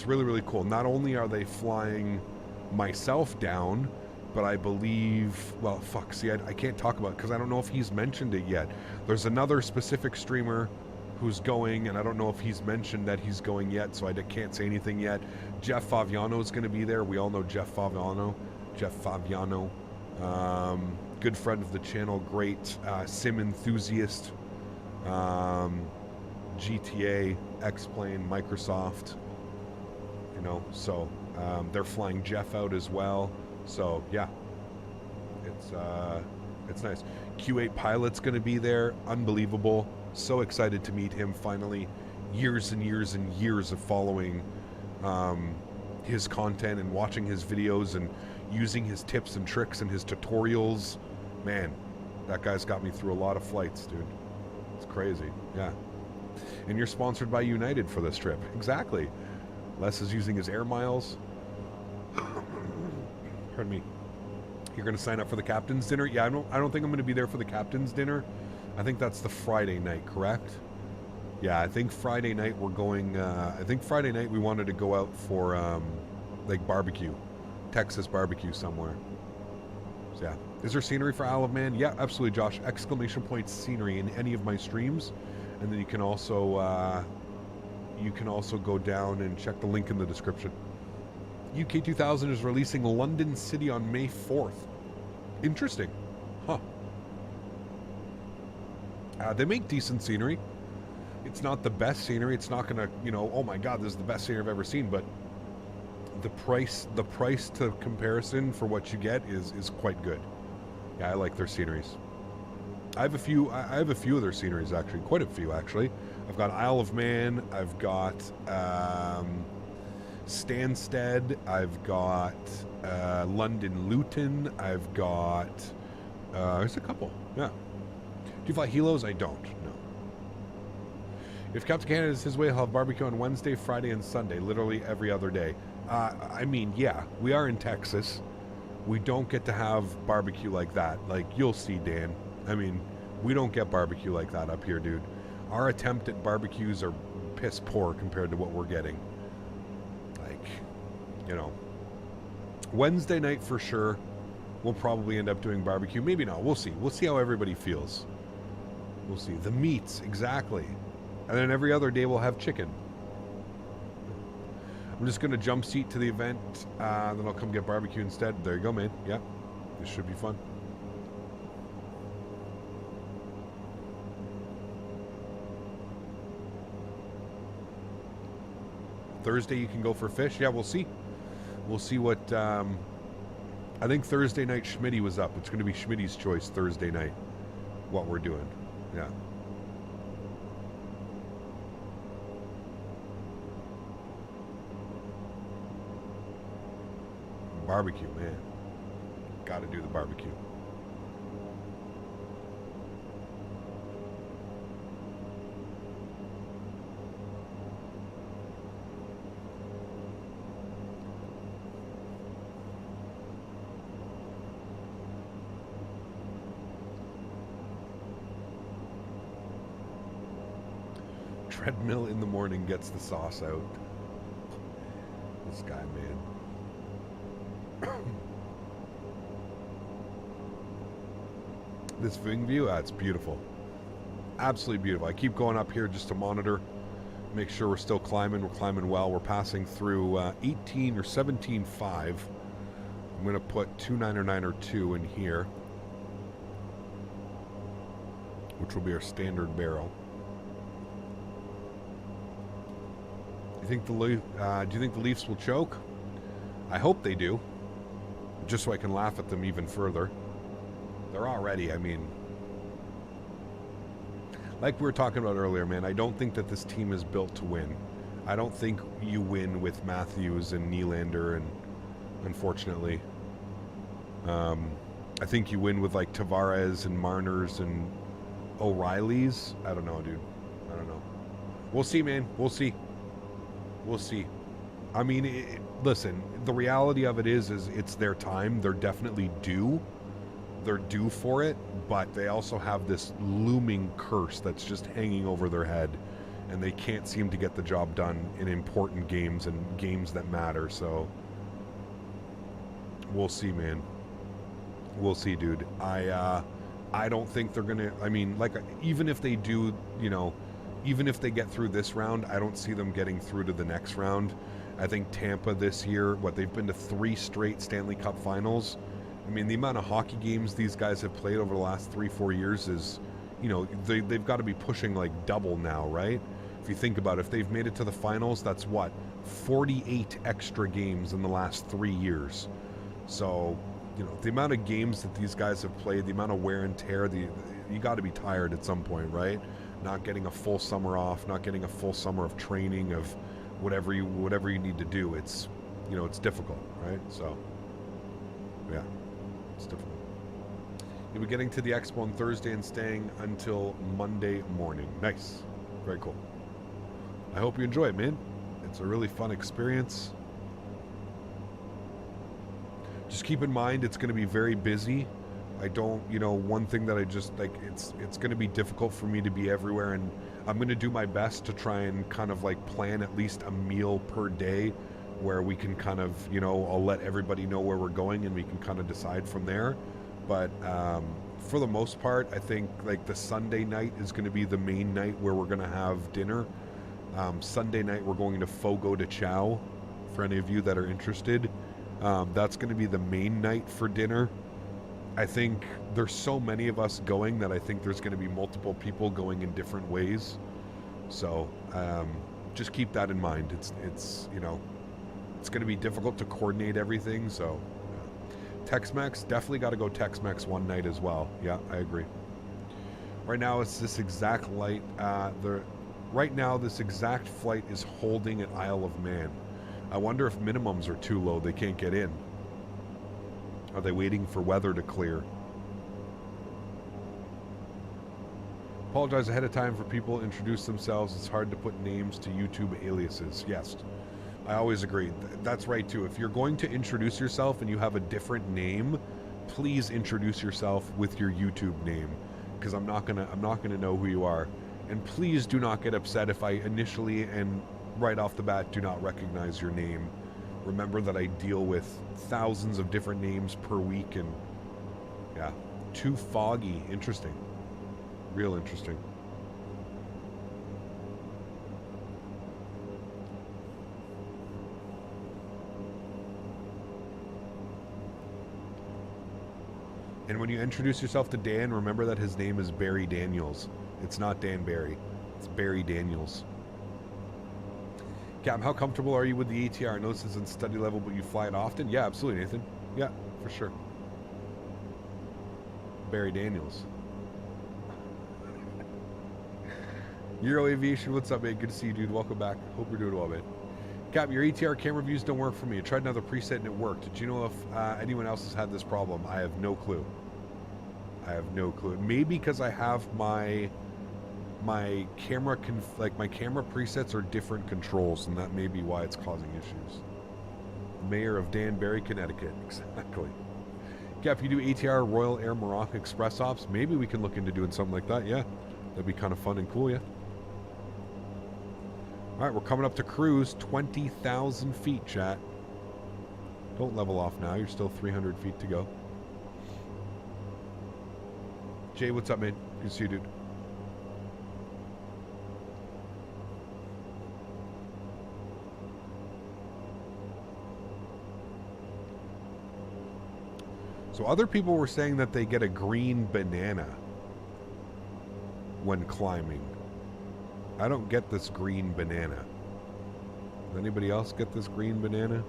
really, really cool. Not only are they flying myself down, but I believe, well, fuck, see, I can't talk about it because I don't know if he's mentioned it yet. There's another specific streamer who's going, and I don't know if he's mentioned that he's going yet, so I can't say anything yet. Jeff Favignano is going to be there. We all know Jeff Favignano. Good friend of the channel, great sim enthusiast. GTA, X-Plane, Microsoft, you know, so they're flying Jeff out as well. So yeah, it's nice. Q8 Pilot's going to be there. Unbelievable. So excited to meet him finally. Years and years and years of following his content and watching his videos and using his tips and tricks and his tutorials. Man, that guy's got me through a lot of flights, dude. It's crazy. Yeah. And you're sponsored by United for this trip. Exactly. Les is using his air miles. Pardon me. You're going to sign up for the captain's dinner? Yeah, I don't think I'm going to be there for the captain's dinner. I think that's the Friday night, correct? Yeah, I think Friday night we're going, I think Friday night we wanted to go out for, like, barbecue. Texas barbecue somewhere. So, yeah. Is there scenery for Isle of Man? Yeah, absolutely, Josh. Exclamation point scenery in any of my streams. And then you can also go down and check the link in the description. UK 2000 is releasing London City on May 4th. Interesting. Huh. They make decent scenery. It's not the best scenery. It's not going to, you know, oh my God, this is the best scenery I've ever seen. But the price to comparison for what you get is quite good. Yeah, I like their sceneries. I have a few of their sceneries, actually. Quite a few, actually. I've got Isle of Man. I've got Stansted. I've got London Luton. I've got... there's a couple, yeah. Do you fly helos? I don't, no. If Captain Canada is his way, he'll have barbecue on Wednesday, Friday, and Sunday. Literally every other day. I mean, yeah, we are in Texas. We don't get to have barbecue like that. Like, you'll see, Dan. I mean, we don't get barbecue like that up here, dude. Our attempt at barbecues are piss poor compared to what we're getting. Like, you know, Wednesday night for sure, we'll probably end up doing barbecue. Maybe not. We'll see. We'll see how everybody feels. We'll see. The meats, exactly. And then every other day we'll have chicken. I'm just going to jump seat to the event, then I'll come get barbecue instead. There you go, man. Yeah, this should be fun. Thursday you can go for fish. Yeah, we'll see. We'll see what... I think Thursday night Smitty was up. It's going to be Smitty's choice Thursday night, what we're doing. Yeah. Barbecue, man. Gotta do the barbecue. Treadmill in the morning gets the sauce out. This guy, man. This wing view, it's beautiful. Absolutely beautiful. I keep going up here just to monitor, make sure we're still climbing. We're climbing well. We're passing through 18 or 17.5. I'm going to put 299.2 in here, which will be our standard barrel. Do you think the Leafs will choke? I hope they do, just so I can laugh at them even further. They're already, I mean, like we were talking about earlier, man, I don't think that this team is built to win. I don't think you win with Matthews and Nylander, and unfortunately, I think you win with like Tavares and Marners and O'Reillys. I don't know, dude. I don't know. We'll see, man. We'll see. We'll see. I mean, listen, the reality of it is it's their time. They're definitely due. They're due for it, but they also have this looming curse that's just hanging over their head, and they can't seem to get the job done in important games and games that matter. So we'll see, man. We'll see, dude. I don't think they're gonna. I mean, like, even if they do, you know, even if they get through this round, I don't see them getting through to the next round. I think Tampa this year, they've been to 3 straight Stanley Cup finals. I mean, the amount of hockey games these guys have played over the last 3-4 years is, you know, they've got to be pushing like double now, right? If you think about it, if they've made it to the finals, that's what, 48 extra games in the last 3 years. So, you know, the amount of games that these guys have played, the amount of wear and tear, you got to be tired at some point, right? Not getting a full summer off, not getting a full summer of training, of whatever you need to do. It's, you know, it's difficult, right? So, yeah, it's difficult. You'll be getting to the expo on Thursday and staying until Monday morning. Nice. Very cool. I hope you enjoy it, man. It's a really fun experience. Just keep in mind, it's going to be very busy. I don't, you know, one thing that I just, like, it's going to be difficult for me to be everywhere, and I'm going to do my best to try and kind of, like, plan at least a meal per day where we can kind of, you know, I'll let everybody know where we're going and we can kind of decide from there. But for the most part, I think, like, the Sunday night is going to be the main night where we're going to have dinner. Sunday night, we're going to Fogo de Chao, for any of you that are interested. That's going to be the main night for dinner. I think there's so many of us going that I think there's going to be multiple people going in different ways. So just keep that in mind. It's you know, it's going to be difficult to coordinate everything. So Tex-Mex, definitely got to go Tex-Mex one night as well. Yeah, I agree. Right now it's this exact light. Right now this exact flight is holding at Isle of Man. I wonder if minimums are too low, they can't get in. Are they waiting for weather to clear? Apologize ahead of time for people to introduce themselves. It's hard to put names to YouTube aliases. Yes, I always agree. That's right too. If you're going to introduce yourself and you have a different name, please introduce yourself with your YouTube name, because I'm not gonna know who you are. And please do not get upset if I initially and right off the bat do not recognize your name. Remember that I deal with thousands of different names per week, and yeah, too foggy. Interesting. Real interesting. And when you introduce yourself to Dan, remember that his name is Barry Daniels. It's not Dan Barry. It's Barry Daniels. Cam, how comfortable are you with the ATR? I know this isn't study level, but you fly it often? Yeah, absolutely, Nathan. Yeah, for sure. Barry Daniels. Euro Aviation, what's up, man? Good to see you, dude. Welcome back. Hope you're doing well, man. Cap, your ATR camera views don't work for me. I tried another preset and it worked. Did you know if anyone else has had this problem? I have no clue. I have no clue. Maybe because I have my camera my camera presets are different controls, and that may be why it's causing issues. Mayor of Danbury, Connecticut. Exactly. Yeah, if you do ATR Royal Air Morocco Express Ops, maybe we can look into doing something like that. Yeah, that'd be kind of fun and cool. Yeah. All right, we're coming up to cruise. 20,000 feet, chat. Don't level off now. You're still 300 feet to go. Jay, what's up, man? Good to see you, dude. So other people were saying that they get a green banana when climbing. I don't get this green banana. Does anybody else get this green banana?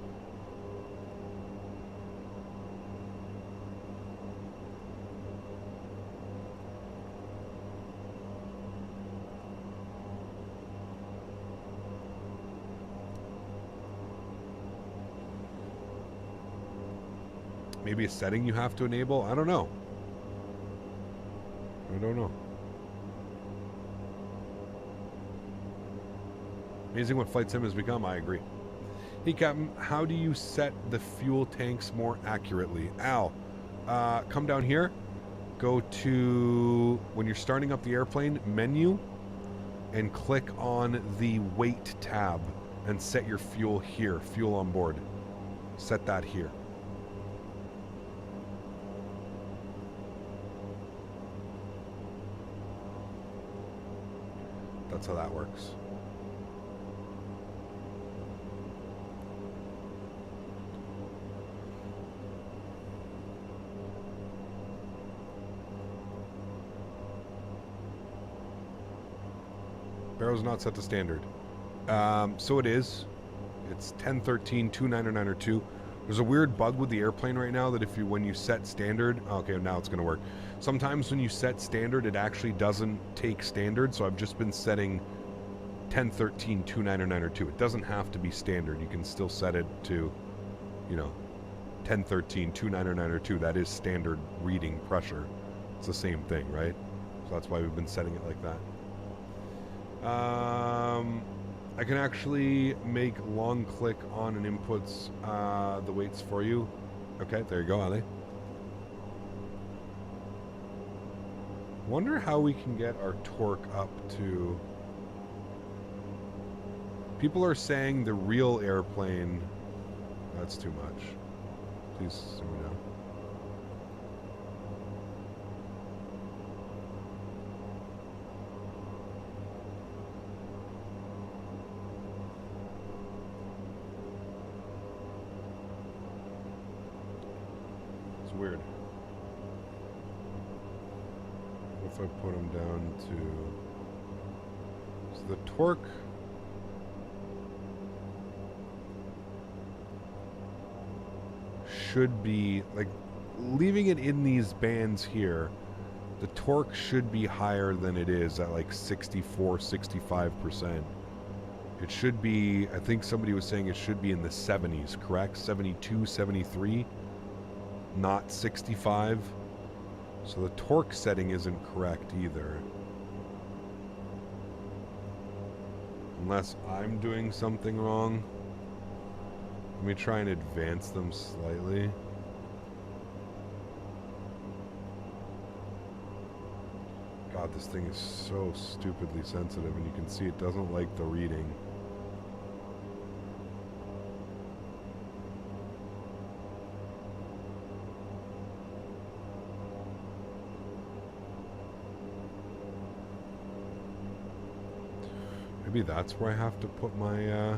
Maybe a setting you have to enable? I don't know. I don't know. Amazing what Flight Sim has become, I agree. Hey, Captain, how do you set the fuel tanks more accurately? Al, come down here. Go to, when you're starting up the airplane, menu, and click on the weight tab and set your fuel here, fuel on board. Set that here. That's how that works. Barrow's not set to standard. So it is. It's 10.13.299.2. There's a weird bug with the airplane right now that when you set standard, okay, now it's going to work. Sometimes when you set standard, it actually doesn't take standard. So I've just been setting 10.13.299.2. It doesn't have to be standard. You can still set it to, 10.13.299.2. That is standard reading pressure. It's the same thing, right? So that's why we've been setting it like that. I can actually make long click on and inputs the weights for you. Okay, there you go, Ali. Wonder how we can get our torque up to... People are saying the real airplane... That's too much. Please zoom me down. Weird. What if I put them down to... So the torque... should be, like, leaving it in these bands here, the torque should be higher than it is at like 64, 65%. It should be, I think somebody was saying it should be in the 70s, correct? 72, 73? Not 65. So the torque setting isn't correct either. Unless I'm doing something wrong. Let me try and advance them slightly. God, this thing is so stupidly sensitive, and you can see it doesn't like the reading. Maybe that's where I have to put my,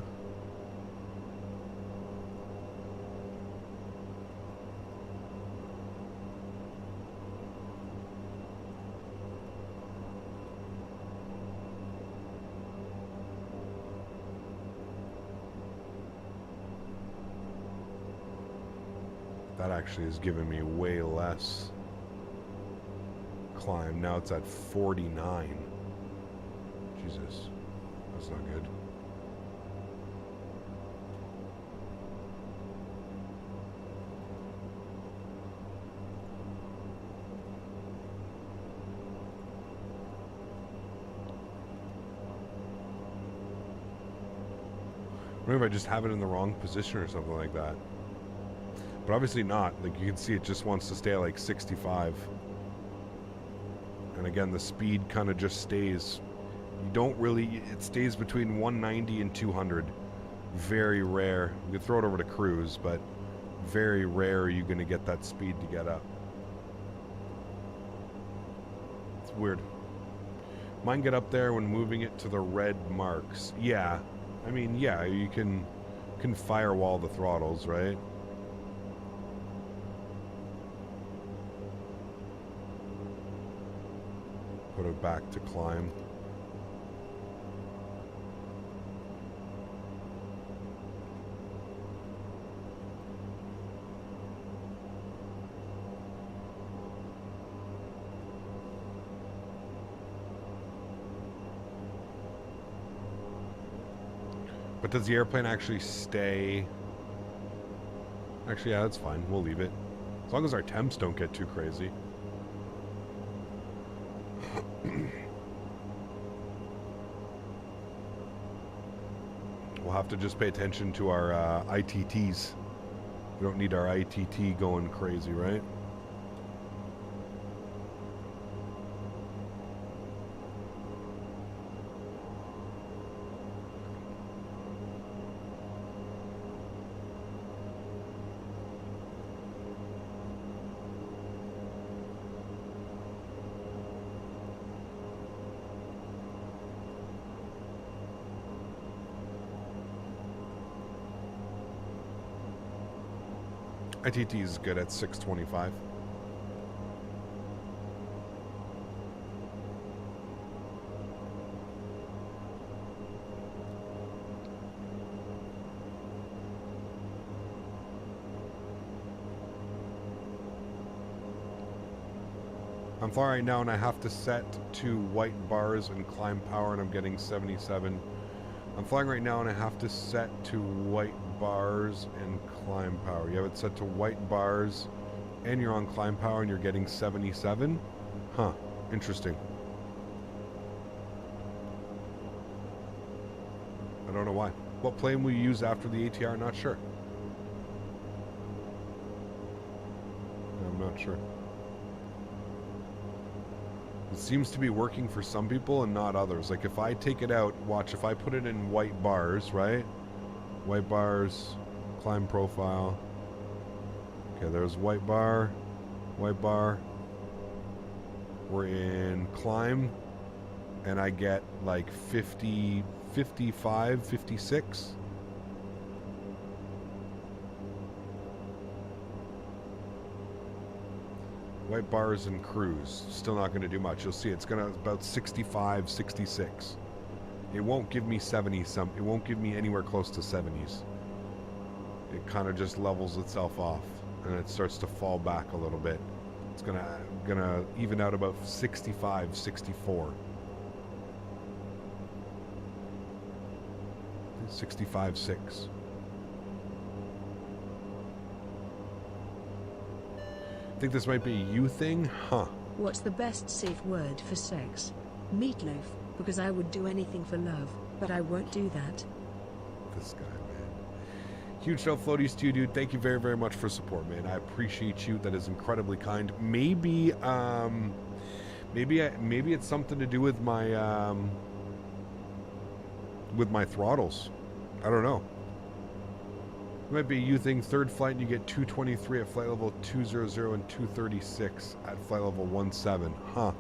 That actually has given me way less climb. Now it's at 49. Jesus. That's not good. Maybe I just have it in the wrong position or something like that. But obviously not. Like, you can see it just wants to stay at like 65. And again, the speed kind of just stays. You don't really, it stays between 190 and 200. Very rare. You can throw it over to cruise, but very rare are you going to get that speed to get up. It's weird. Mine get up there when moving it to the red marks. Yeah. I mean, yeah, you can firewall the throttles, right? Put it back to climb. But does the airplane actually stay? Actually, yeah, that's fine. We'll leave it. As long as our temps don't get too crazy. We'll have to just pay attention to our ITTs. We don't need our ITT going crazy, right? ITT is good at 625. I'm flying right now and I have to set to white bars and climb power and I'm getting 77. I'm flying right now and I have to set to white bars and climb power. You have it set to white bars and you're on climb power and you're getting 77? Huh. Interesting. I don't know why. What plane will you use after the ATR? Not sure. I'm not sure. It seems to be working for some people and not others. Like if I take it out, watch, if I put it in white bars, right? White bars, climb profile. Okay, there's white bar, white bar. We're in climb, and I get like 50, 55, 56. White bars and cruise. Still not going to do much. You'll see it's going to about 65, 66. It won't give me 70 some. It won't give me anywhere close to 70s. It kind of just levels itself off and it starts to fall back a little bit. It's gonna even out about 65, 64. 65, 6. Think this might be a you thing? Huh. What's the best safe word for sex? Meatloaf, because I would do anything for love, but I won't do that. This guy, man. Huge show floaties to you, dude. Thank you very, very much for support, man. I appreciate you. That is incredibly kind. Maybe it's something to do with my throttles. I don't know. It might be a you thing. Third flight and you get 223 at flight level 200 and 236 at flight level 17. Huh.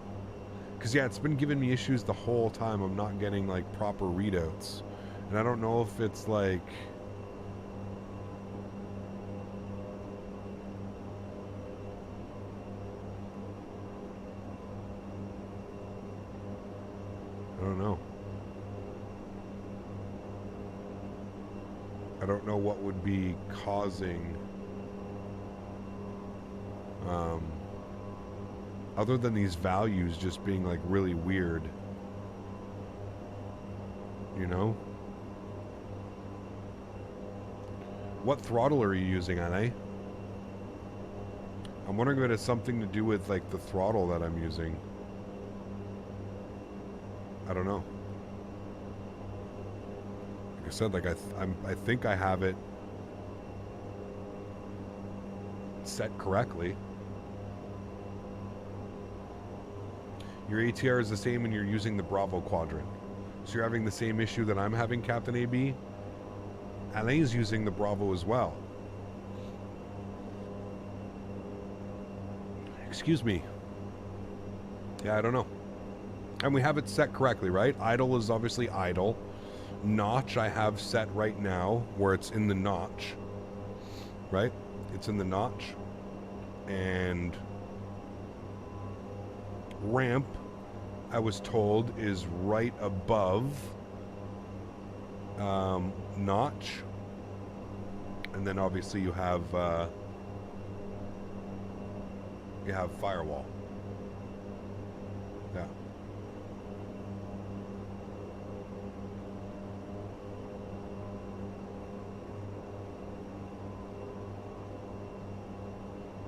Because yeah, it's been giving me issues the whole time. I'm not getting like proper readouts. And I don't know if it's like... I don't know. I don't know what would be causing, other than these values just being like really weird, you know? What throttle are you using on, eh? I'm wondering if it has something to do with like the throttle that I'm using. I don't know. Like a said, like I think I have it set correctly. Your ATR is the same and you're using the Bravo quadrant. So you're having the same issue that I'm having, Captain AB. Alain's using the Bravo as well. Excuse me. Yeah, I don't know. And we have it set correctly, right? Idle is obviously idle. Notch I have set right now where it's in the notch. Right? It's in the notch. And ramp, I was told, is right above notch. And then obviously you have firewall. Yeah.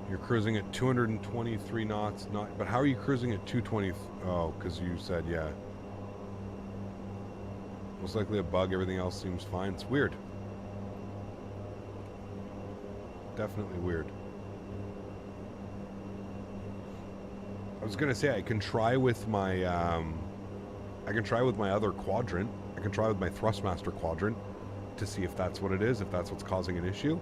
You're cruising at 223 knots, but how are you cruising at 220? Oh, because you said, yeah. Most likely a bug, everything else seems fine. It's weird. Definitely weird. I was gonna say I can try with my other quadrant. I can try with my Thrustmaster quadrant to see if that's what it is, if that's what's causing an issue.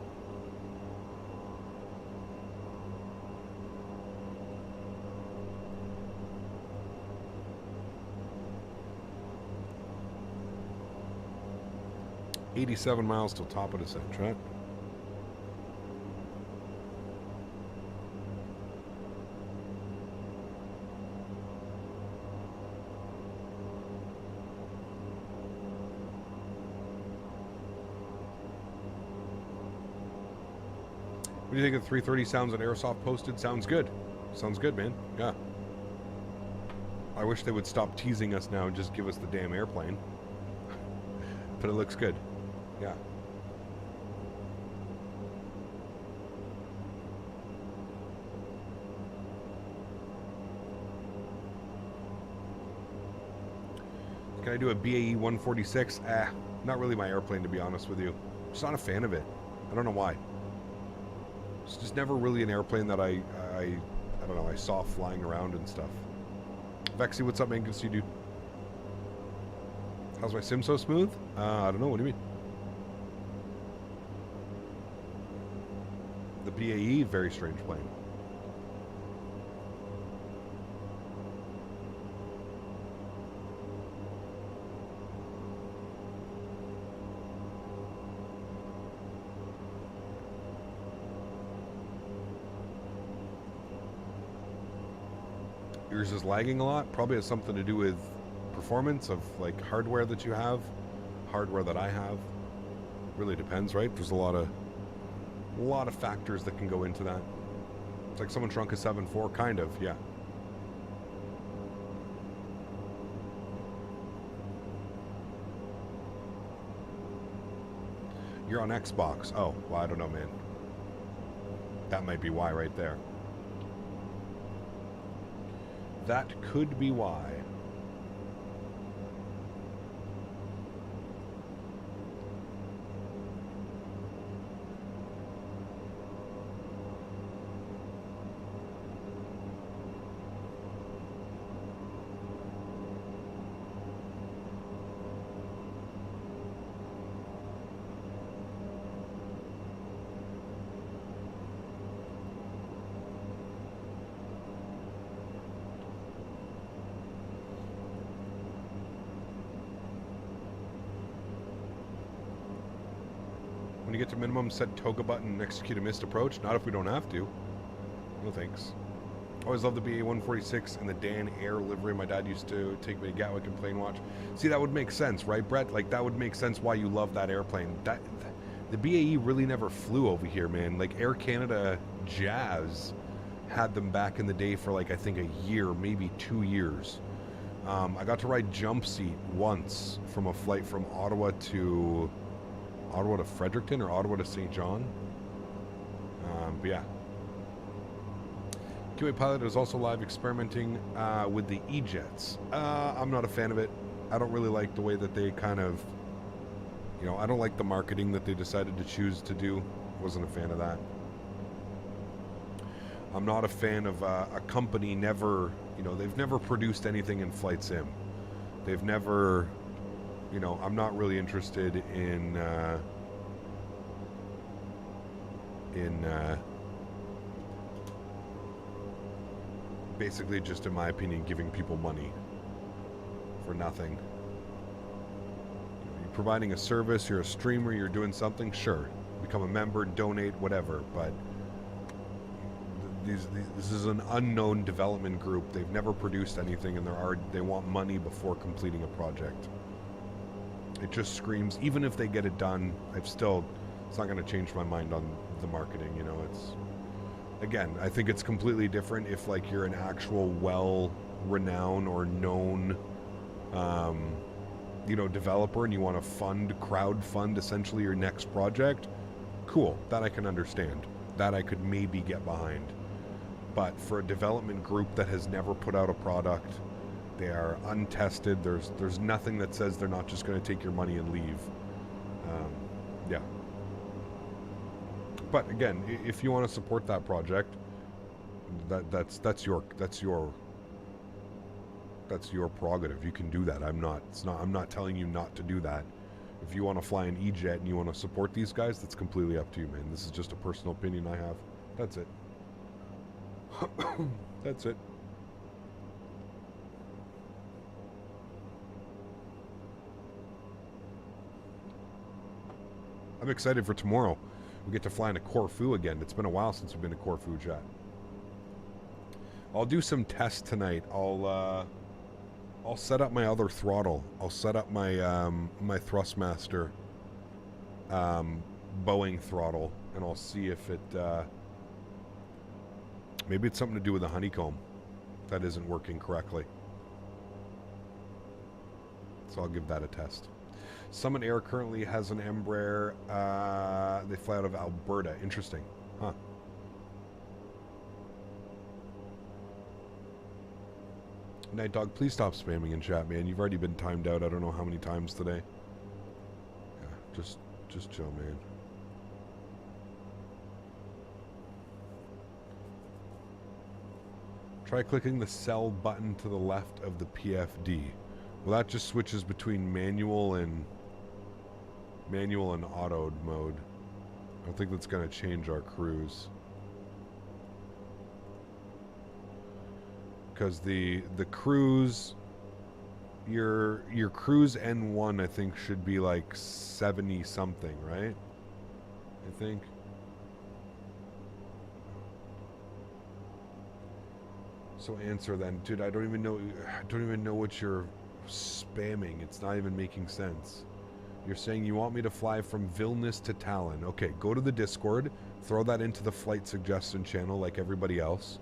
$87 miles till top of descent, right? What do you think of 330 sounds that Airsoft posted? Sounds good. Sounds good, man. Yeah. I wish they would stop teasing us now and just give us the damn airplane. But it looks good. Yeah. Can I do a BAE 146? Not really my airplane, to be honest with you. Just not a fan of it. I don't know why. It's just never really an airplane that I don't know, I saw flying around and stuff. Vexy, what's up, man? Good to see you, dude. How's my sim so smooth? I don't know, what do you mean? The BAE, very strange plane. Yours is lagging a lot. Probably has something to do with performance of like hardware that you have, hardware that I have. Really depends, right? There's a lot of factors that can go into that. It's like someone shrunk a 7.4, kind of, yeah. You're on Xbox. Oh, well, I don't know, man. That might be why right there. That could be why. When you get to minimum, set toga button and execute a missed approach. Not if we don't have to. No thanks. Always love the BA 146 and the Dan Air livery. My dad used to take me to Gatwick and plane watch. See, that would make sense, right, Brett? Like, that would make sense why you love that airplane. The BAE really never flew over here, man. Like, Air Canada Jazz had them back in the day for, like, I think a year, maybe 2 years. I got to ride jump seat once from a flight from Ottawa to Fredericton or Ottawa to St. John. But yeah. QA Pilot is also live experimenting with the E-Jets. I'm not a fan of it. I don't really like the way that they kind of, You know, I don't like the marketing that they decided to choose to do. Wasn't a fan of that. I'm not a fan of a company never, you know, they've never produced anything in flight sim. They've never, you know, I'm not really interested in basically, just in my opinion, giving people money for nothing. You're providing a service, you're a streamer, you're doing something, sure. Become a member, donate, whatever, but this is an unknown development group. They've never produced anything, and they want money before completing a project. It just screams, even if they get it done, it's not going to change my mind on the marketing, you know. It's, again, I think it's completely different if, like, you're an actual well-renowned or known, you know, developer, and you want to crowd fund essentially your next project. Cool, that I can understand. That I could maybe get behind. But for a development group that has never put out a product, they are untested. There's nothing that says they're not just going to take your money and leave. Yeah. But again, if you want to support that project, that's your prerogative. You can do that. I'm not telling you not to do that. If you want to fly an E-Jet and you want to support these guys, that's completely up to you, man. This is just a personal opinion I have. That's it. That's it. I'm excited for tomorrow. We get to fly into Corfu again. It's been a while since we've been to Corfu, chat. I'll do some tests tonight. I'll set up my other throttle. I'll set up my my Thrustmaster Boeing throttle, and I'll see if it maybe it's something to do with the honeycomb that isn't working correctly. So I'll give that a test. Summit Air currently has an Embraer. They fly out of Alberta. Interesting. Huh. Night Dog, please stop spamming in chat, man. You've already been timed out I don't know how many times today. Yeah, just chill, man. Try clicking the sell button to the left of the PFD. Well, that just switches between manual and auto mode. I don't think that's going to change our cruise. Because the cruise, your cruise N1, I think, should be like 70 something, right? I think. So answer then, dude. I don't even know what you're spamming. It's not even making sense. You're saying you want me to fly from Vilnius to Tallinn. Okay, go to the Discord, throw that into the flight suggestion channel like everybody else,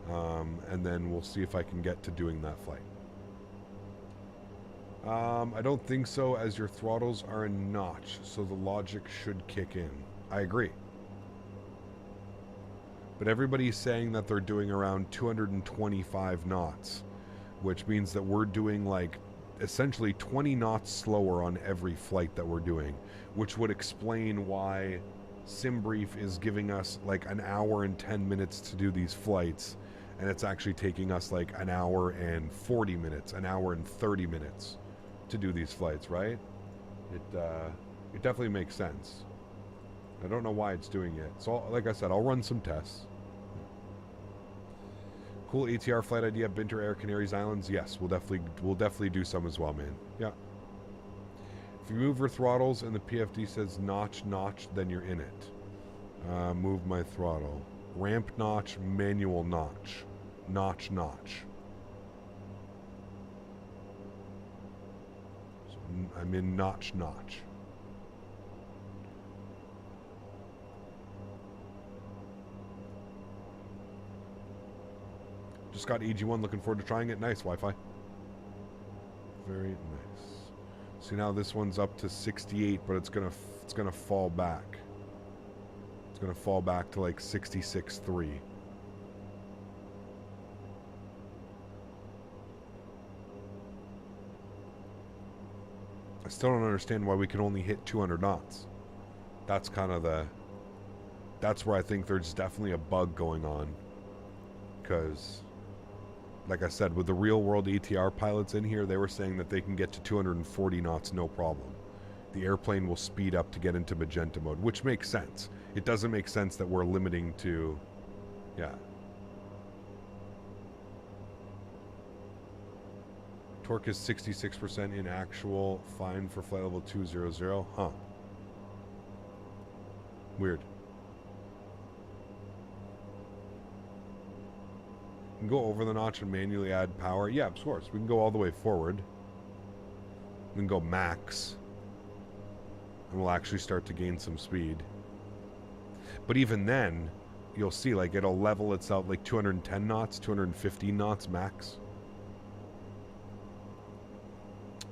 and then we'll see if I can get to doing that flight. I don't think so, as your throttles are a notch, so the logic should kick in. I agree. But everybody's saying that they're doing around 225 knots, which means that we're doing like essentially 20 knots slower on every flight that we're doing, which would explain why SimBrief is giving us like an hour and 10 minutes to do these flights, and it's actually taking us like an hour and 40 minutes, an hour and 30 minutes to do these flights, right? It definitely makes sense. I don't know why it's doing it. So, like I said, I'll run some tests. Cool ATR flight idea, Binter Air, Canaries Islands. Yes, we'll definitely do some as well, man. Yeah. If you move your throttles and the PFD says notch, then you're in it. Move my throttle. Ramp notch, manual notch. Notch. So I'm in notch. Just got EG1, looking forward to trying it. Nice Wi-Fi. Very nice. See, now this one's up to 68, but it's gonna fall back. It's gonna fall back to like 66.3. I still don't understand why we can only hit 200 knots. That's kind of the... That's where I think there's definitely a bug going on. Because, like I said, with the real-world ATR pilots in here, they were saying that they can get to 240 knots no problem. The airplane will speed up to get into magenta mode, which makes sense. It doesn't make sense that we're limiting to... Yeah. Torque is 66% in actual, fine for flight level 200. Huh. Weird. We can go over the notch and manually add power. Yeah, of course. We can go all the way forward. We can go max. And we'll actually start to gain some speed. But even then, you'll see, like, it'll level itself like 210 knots, 215 knots max.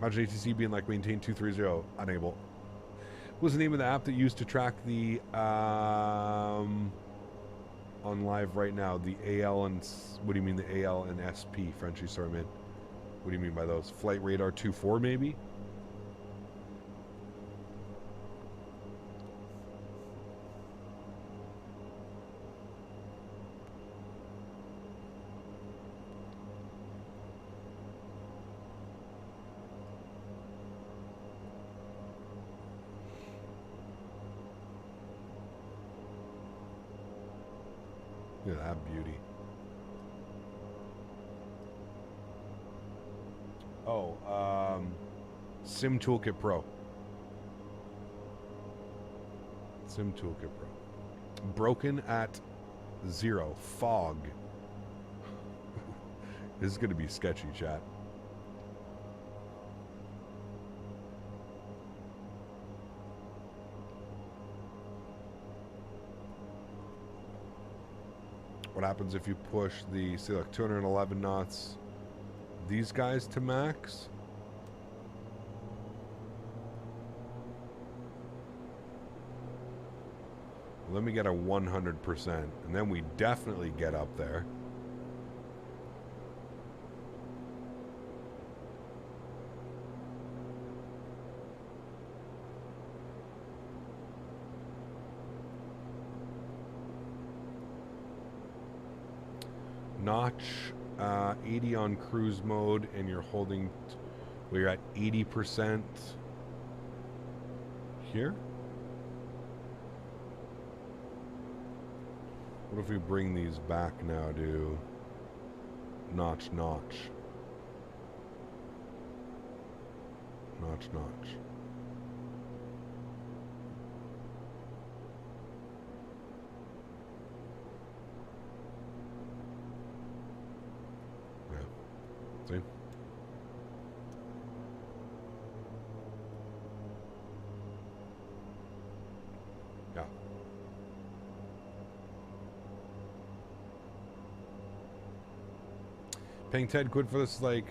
Imagine ATC being like maintain 230, unable. What was the name of the app that used to track the on live right now, the AL and what do you mean the AL and SP, Frenchie? Sorry, man. What do you mean by those? Flight Radar 2.4 maybe? Look at that beauty. Oh, Sim Toolkit Pro. Sim Toolkit Pro. Broken at 0. Fog. This is going to be sketchy, chat. What happens if you push the, see, like 211 knots, these guys to max? Let me get a 100%, and then we definitely get up there. Notch 80 on cruise mode, and you're holding, well, you're at 80% here. What if we bring these back now to notch, notch, notch, notch. See? Yeah. Paying 10 quid for this is like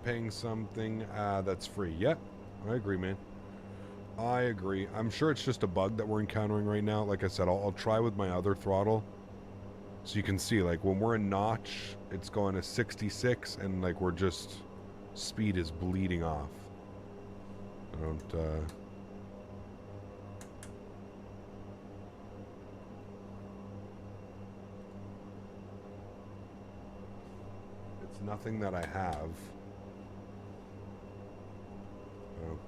paying something that's free. Yep, I agree, man. I agree. I'm sure it's just a bug that we're encountering right now. Like I said, I'll try with my other throttle. So you can see, like, when we're in notch, it's going to 66, and, like, we're just... Speed is bleeding off. I don't, It's nothing that I have. Oh.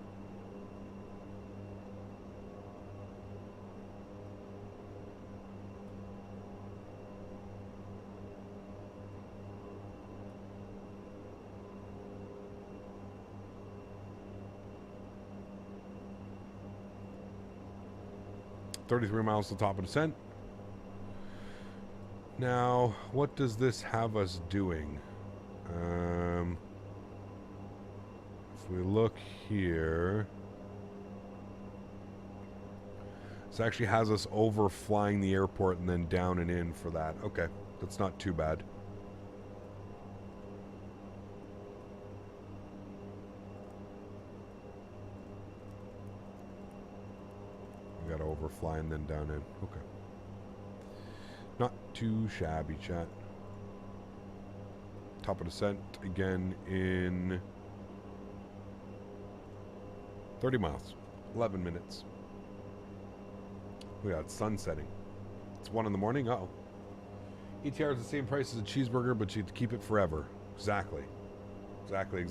$33 miles to the top of descent. Now, what does this have us doing? If we look here, this actually has us over flying the airport and then down and in for that. Okay, that's not too bad. We gotta overfly and then down in. Okay. Not too shabby, chat. Top of descent again in 30 miles. 11 minutes. We got sun setting. It's 1 in the morning. Uh-oh. ETR is the same price as a cheeseburger, but you'd keep it forever. Exactly. Exactly.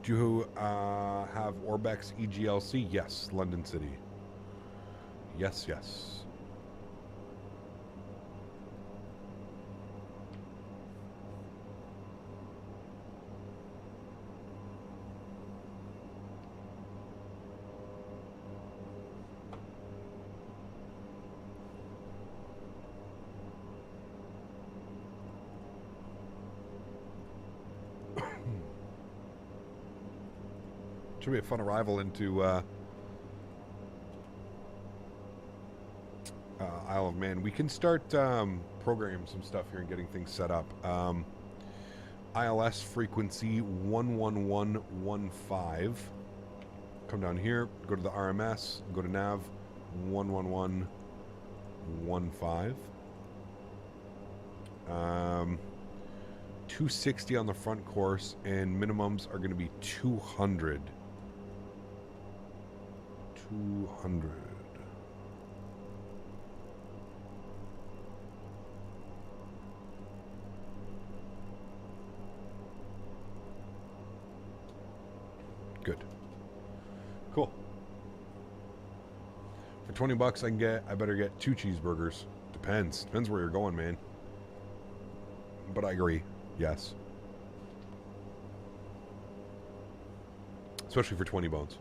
Do you have Orbex EGLC? Yes, London City. Yes. Should be a fun arrival into Isle of Man. We can start programming some stuff here and getting things set up. ILS frequency 11115. Come down here, go to the RMS, go to nav 11115. 260 on the front course, and minimums are going to be 200. 200. Good. Cool. For 20 bucks, I better get 2 cheeseburgers. Depends where you're going, man. But I agree. Yes. Especially for 20 bones.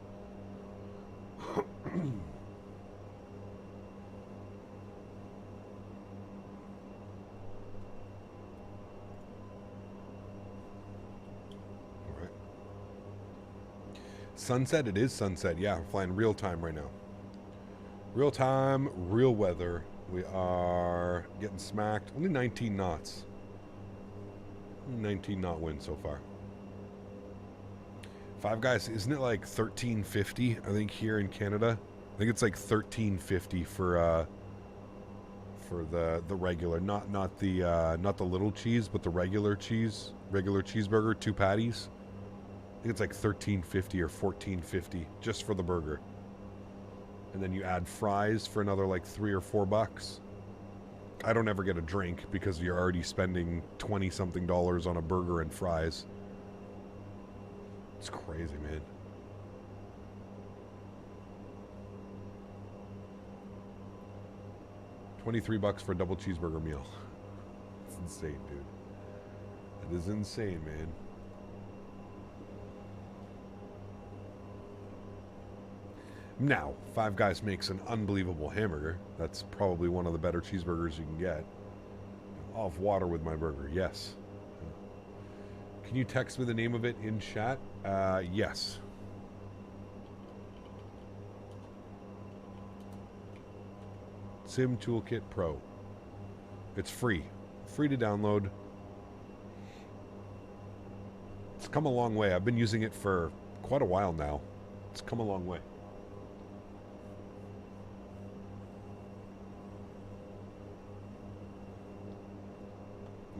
Alright. Sunset, it is sunset. Yeah, we're flying real time right now. Real time, real weather. We are getting smacked. Only 19 knots. 19 knot wind so far. Five Guys, isn't it like 1350? I think here in Canada, I think it's like 1350 for the regular, not the little cheese, but the regular cheeseburger, 2 patties. I think it's like 1350 or 1450 just for the burger, and then you add fries for another like $3 or $4. I don't ever get a drink because you're already spending $20-something on a burger and fries. It's crazy, man. $23 for a double cheeseburger meal. It's insane, dude. It is insane, man. Now, Five Guys makes an unbelievable hamburger. That's probably one of the better cheeseburgers you can get. I'll have water with my burger, yes. Can you text me the name of it in chat? Yes. Sim Toolkit Pro. It's free. Free to download. It's come a long way. I've been using it for quite a while now. It's come a long way.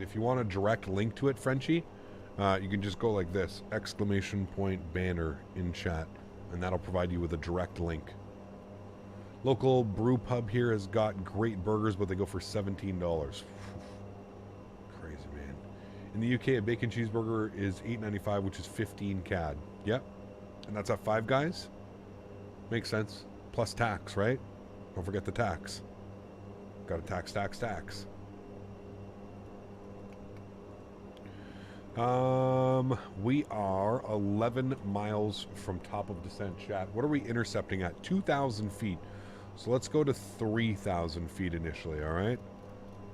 If you want a direct link to it, Frenchie, you can just go like this, ! banner in chat, and that'll provide you with a direct link. Local brew pub here has got great burgers, but they go for $17. Crazy, man. In the UK, a bacon cheeseburger is $8.95, which is 15 CAD. Yep. And that's at Five Guys. Makes sense. Plus tax, right? Don't forget the tax. Got to tax. We are 11 miles from top of descent, chat. What are we intercepting at? 2,000 feet. So let's go to 3,000 feet initially, all right?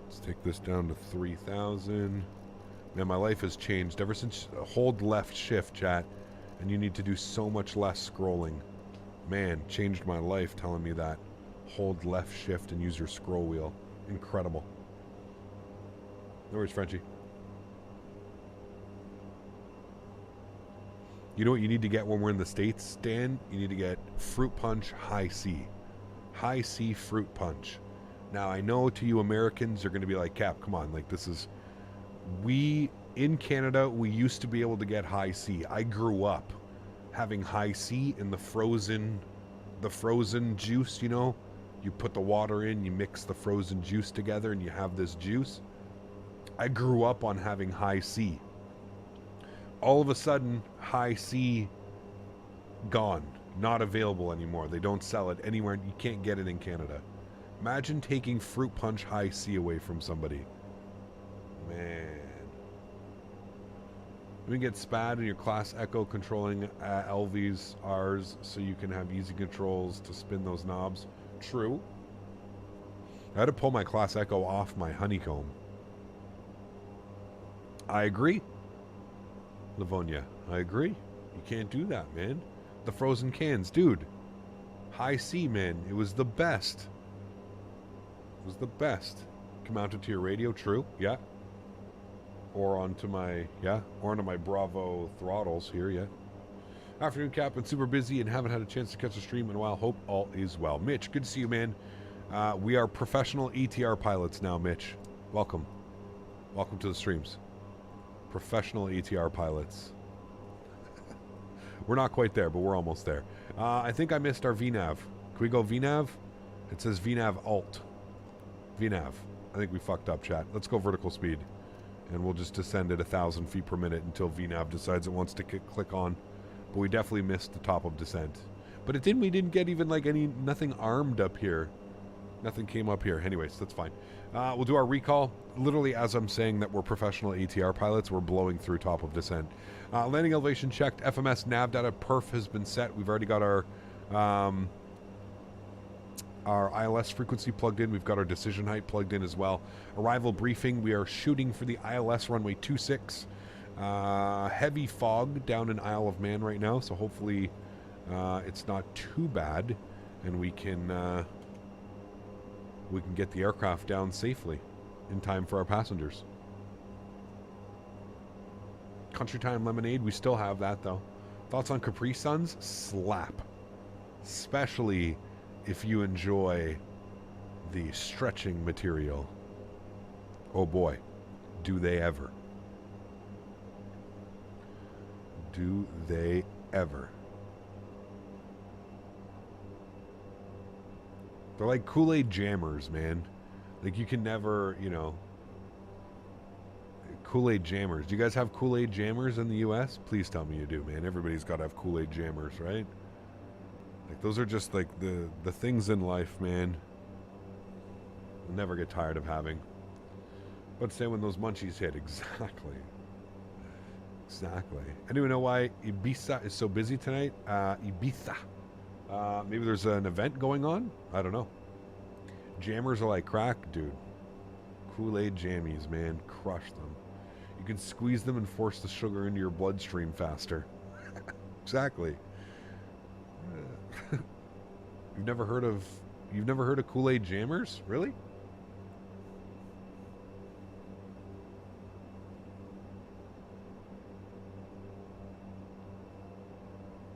Let's take this down to 3,000. Man, my life has changed ever since hold left shift, chat, and you need to do so much less scrolling. Man, changed my life telling me that. hold left shift and use your scroll wheel. Incredible. No worries, Frenchie. You know what you need to get when we're in the States, Dan? You need to get Fruit Punch High C. High C Fruit Punch. Now, I know to you Americans, you're going to be like, Cap, come on. Like, this is... in Canada, we used to be able to get High C. I grew up having High C in the frozen juice, you know? You put the water in, you mix the frozen juice together, and you have this juice. I grew up on having High C. All of a sudden, High C gone. Not available anymore. They don't sell it anywhere. You can't get it in Canada. Imagine taking Fruit Punch High C away from somebody. Man. You can get SPAD in your Class Echo controlling LVs, Rs, so you can have easy controls to spin those knobs. True. I had to pull my Class Echo off my honeycomb. I agree. Livonia, I agree. You can't do that, man. The frozen cans, dude. High C, man. It was the best. It was the best. Can mount it to your radio, true, yeah. Or onto my Bravo throttles here, yeah. Afternoon, Cap, been super busy and haven't had a chance to catch a stream in a while. Hope all is well. Mitch, good to see you, man. We are professional ATR pilots now, Mitch. Welcome. Welcome to the streams. Professional ATR pilots. We're not quite there, but we're almost there. I think I missed our VNAV. Can we go VNAV? It says VNAV Alt. VNAV. I think we fucked up, chat. Let's go vertical speed. And we'll just descend at 1,000 feet per minute until VNAV decides it wants to click on. But we definitely missed the top of descent. But we didn't get even like nothing armed up here. Nothing came up here. Anyways, that's fine. We'll do our recall. Literally, as I'm saying that we're professional ATR pilots, we're blowing through top of descent. Landing elevation checked. FMS nav data perf has been set. We've already got our ILS frequency plugged in. We've got our decision height plugged in as well. Arrival briefing. We are shooting for the ILS runway 26. Heavy fog down in Isle of Man right now, so hopefully it's not too bad, and we can get the aircraft down safely in time for our passengers. Country Time Lemonade, we still have that though. Thoughts on Capri Suns? Slap. Especially if you enjoy the stretching material. Oh boy, do they ever. Do they ever. They're like Kool-Aid jammers, man. Like you can never, you know. Kool-Aid jammers. Do you guys have Kool-Aid jammers in the U.S.? Please tell me you do, man. Everybody's got to have Kool-Aid jammers, right? Like those are just like the things in life, man. I'll never get tired of having. But say when those munchies hit, exactly. Exactly. Anyone know why Ibiza is so busy tonight? Ibiza. Maybe there's an event going on? I don't know. Jammers are like crack, dude. Kool-Aid jammies, man. Crush them. You can squeeze them and force the sugar into your bloodstream faster. Exactly. You've never heard of Kool-Aid jammers? Really?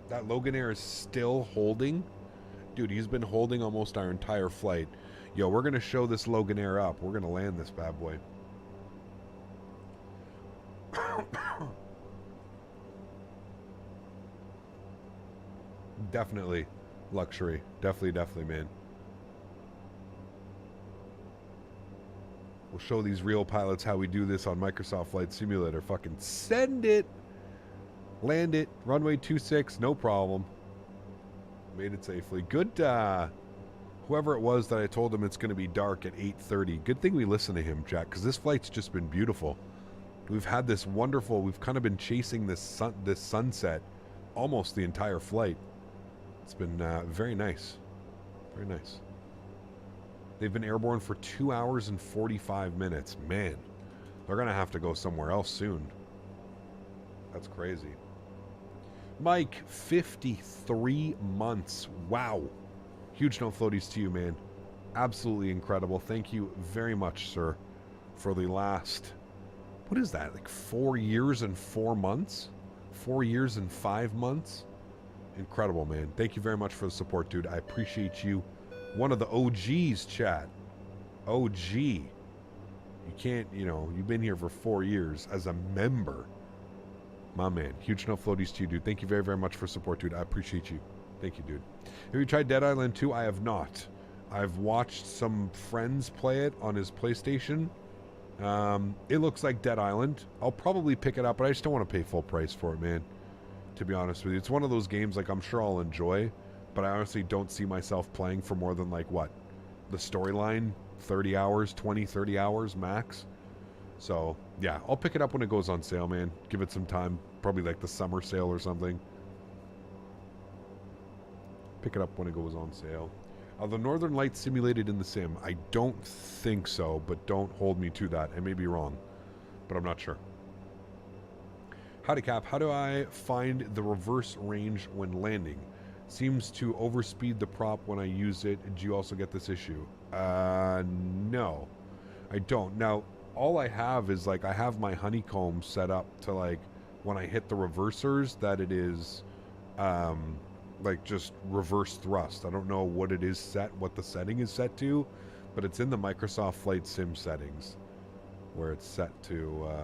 That Loganair is still holding? Dude, he's been holding almost our entire flight. Yo, we're going to show this Loganair up. We're going to land this bad boy. Definitely luxury. Definitely, man. We'll show these real pilots how we do this on Microsoft Flight Simulator. Fucking send it. Land it. Runway 26. No problem. Made it safely. Good, whoever it was that I told him it's going to be dark at 8:30. Good thing we listened to him, Jack, because this flight's just been beautiful. We've had this wonderful... We've kind of been chasing this sunset almost the entire flight. It's been very nice. Very nice. They've been airborne for 2 hours and 45 minutes. Man, they're going to have to go somewhere else soon. That's crazy. Mike, 53 months. Wow. Huge no floaties to you, man. Absolutely incredible. Thank you very much, sir, for the last, what is that, like 4 years and 4 months? 4 years and 5 months? Incredible, man. Thank you very much for the support, dude. I appreciate you. One of the OGs, chat. OG. You can't, you know, you've been here for 4 years as a member. My man. Huge no floaties to you, dude. Thank you very, very much for support, dude. I appreciate you. Thank you, dude. Have you tried Dead Island 2? I have not. I've watched some friends play it on his PlayStation. It looks like Dead Island. I'll probably pick it up, but I just don't want to pay full price for it, man. To be honest with you. It's one of those games, like, I'm sure I'll enjoy, but I honestly don't see myself playing for more than, like, what? The storyline? 30 hours? 20, 30 hours max? So, yeah. I'll pick it up when it goes on sale, man. Give it some time. Probably, like, the summer sale or something. Pick it up when it goes on sale. Are the Northern Lights simulated in the sim? I don't think so, but don't hold me to that. I may be wrong, but I'm not sure. Howdy, Cap. How do I find the reverse range when landing? Seems to overspeed the prop when I use it. Do you also get this issue? No, I don't. Now, all I have is, like, I have my honeycomb set up to, like, when I hit the reversers, that it is, like, just reverse thrust. I don't know what it is set, what the setting is set to, but it's in the Microsoft Flight Sim settings where it's set to, I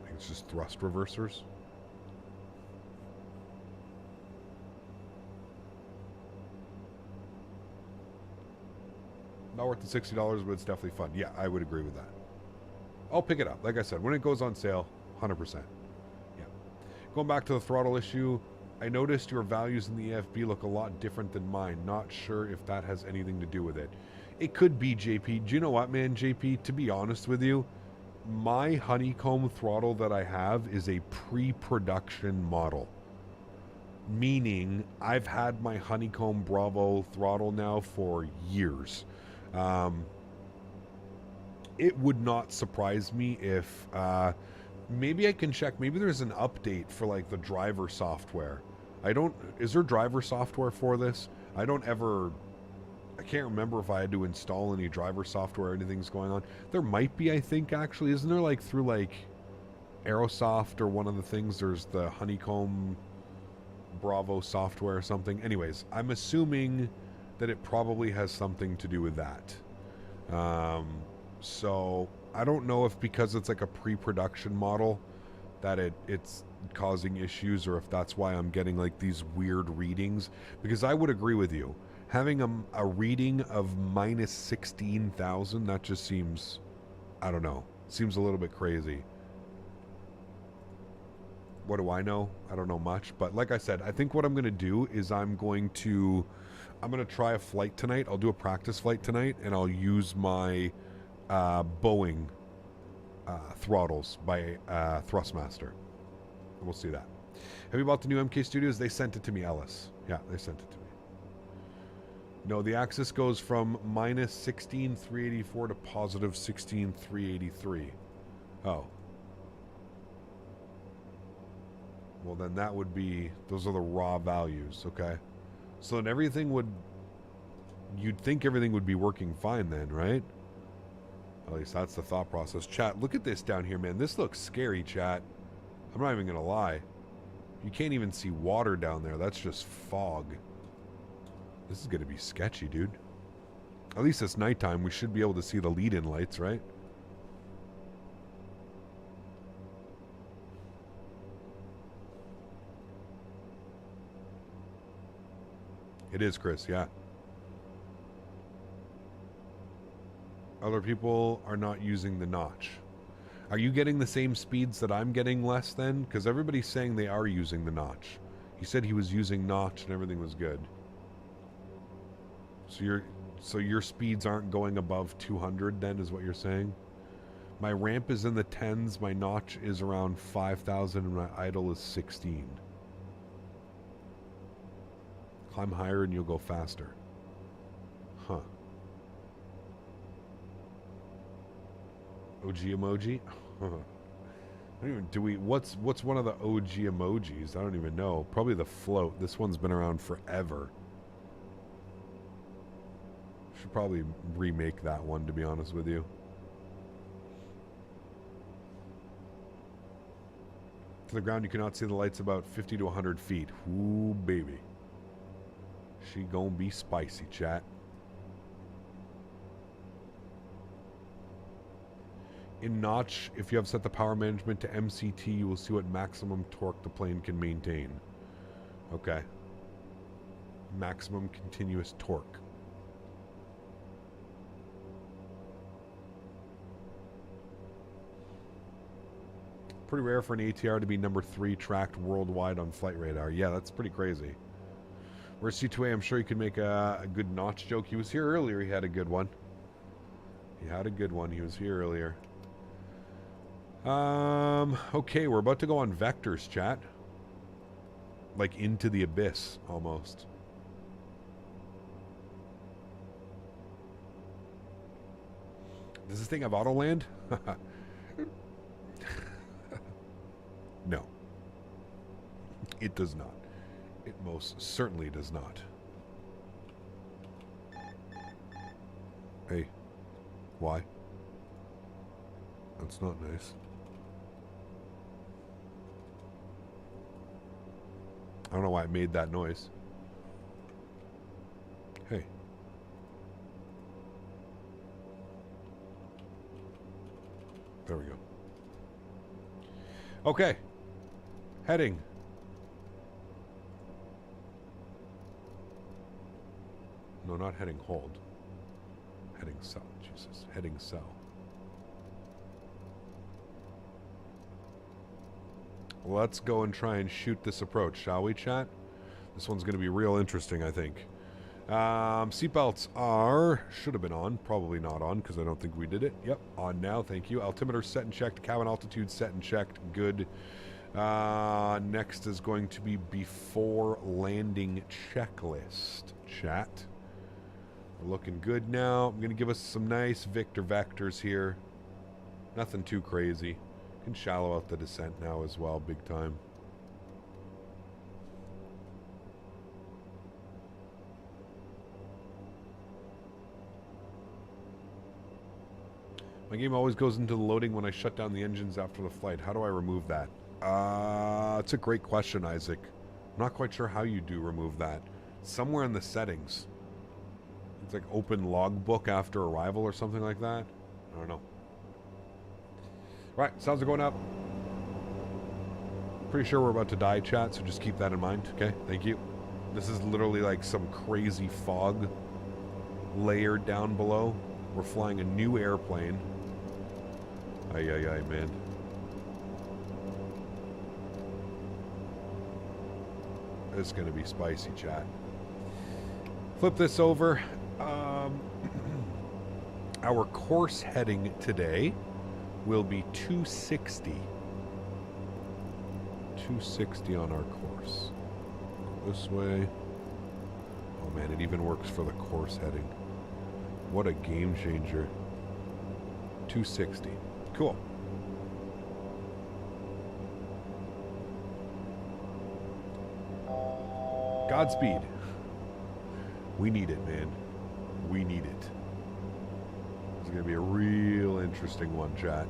think it's just thrust reversers. Not worth the $60, but it's definitely fun. Yeah, I would agree with that. I'll pick it up. Like I said, when it goes on sale, 100%. Going back to the throttle issue, I noticed your values in the EFB look a lot different than mine. Not sure if that has anything to do with it. It could be, JP. Do you know what, man, JP? To be honest with you, my honeycomb throttle that I have is a pre-production model. Meaning, I've had my honeycomb Bravo throttle now for years. It would not surprise me if... maybe I can check. Maybe there's an update for, like, the driver software. Is there driver software for this? I can't remember if I had to install any driver software or anything's going on. There might be, I think, actually. Isn't there, like, through, like, Aerosoft or one of the things, there's the Honeycomb Bravo software or something? Anyways, I'm assuming that it probably has something to do with that. So... I don't know if because it's like a pre-production model that it's causing issues, or if that's why I'm getting like these weird readings. Because I would agree with you. Having a reading of minus 16,000, that just seems, I don't know, seems a little bit crazy. What do I know? I don't know much. But like I said, I think what I'm going to do is I'm going to try a flight tonight. I'll do a practice flight tonight, and I'll use my... Boeing throttles by Thrustmaster. And we'll see that. Have you bought the new MK Studios? They sent it to me, Ellis. Yeah, they sent it to me. No, the axis goes from minus 16,384 to positive 16,383. Oh. Well, then that would be... Those are the raw values, okay? So then everything would... You'd think everything would be working fine then, right? At least that's the thought process. Chat, look at this down here, man. This looks scary, chat. I'm not even going to lie. You can't even see water down there. That's just fog. This is going to be sketchy, dude. At least it's nighttime. We should be able to see the lead-in lights, right? It is, Chris, yeah. Other people are not using the notch. Are you getting the same speeds that I'm getting less then? Because everybody's saying they are using the notch. He said he was using notch and everything was good. So your speeds aren't going above 200 then, is what you're saying? My ramp is in the 10s, my notch is around 5,000, and my idle is 16. Climb higher and you'll go faster. Huh. OG emoji? I don't even, do we, what's one of the OG emojis? I don't even know. Probably the float. This one's been around forever. Should probably remake that one, to be honest with you. To the ground, you cannot see the lights about 50 to 100 feet. Ooh, baby. She gonna be spicy, chat. In Notch, if you have set the power management to MCT, you will see what maximum torque the plane can maintain. Okay. Maximum continuous torque. Pretty rare for an ATR to be number 3 tracked worldwide on flight radar. Yeah, that's pretty crazy. Where's C2A? I'm sure you could make a good Notch joke. He was here earlier. He had a good one. He had a good one. He was here earlier. Okay, we're about to go on vectors, chat. Like into the abyss, almost. Does this thing have AutoLand? No. It does not. It most certainly does not. Hey. Why? That's not nice. I don't know why I made that noise. Hey. There we go. Okay. Heading. No, not heading hold. Heading south. Jesus. Heading south. Let's go and try and shoot this approach, shall we, chat? This one's going to be real interesting, I think. Seatbelts are... should have been on. Probably not on, because I don't think we did it. Yep, on now. Thank you. Altimeter set and checked. Cabin altitude set and checked. Good. Next is going to be before landing checklist, chat. We're looking good now. I'm going to give us some nice Victor vectors here. Nothing too crazy. Can shallow out the descent now as well, big time. My game always goes into the loading when I shut down the engines after the flight. How do I remove that? It's a great question, Isaac. I'm not quite sure how you do remove that. Somewhere in the settings. It's like open logbook after arrival or something like that. I don't know. Right, sounds are going up. Pretty sure we're about to die, chat, so just keep that in mind, okay? Thank you. This is literally like some crazy fog layered down below. We're flying a new airplane. Ay, ay, ay, man. It's going to be spicy, chat. Flip this over. Our course heading today will be 260. 260 on our course. This way. Oh man, it even works for the course heading. What a game changer. 260. Cool. Godspeed. We need it, man. We need it. It's going to be a real interesting one, chat.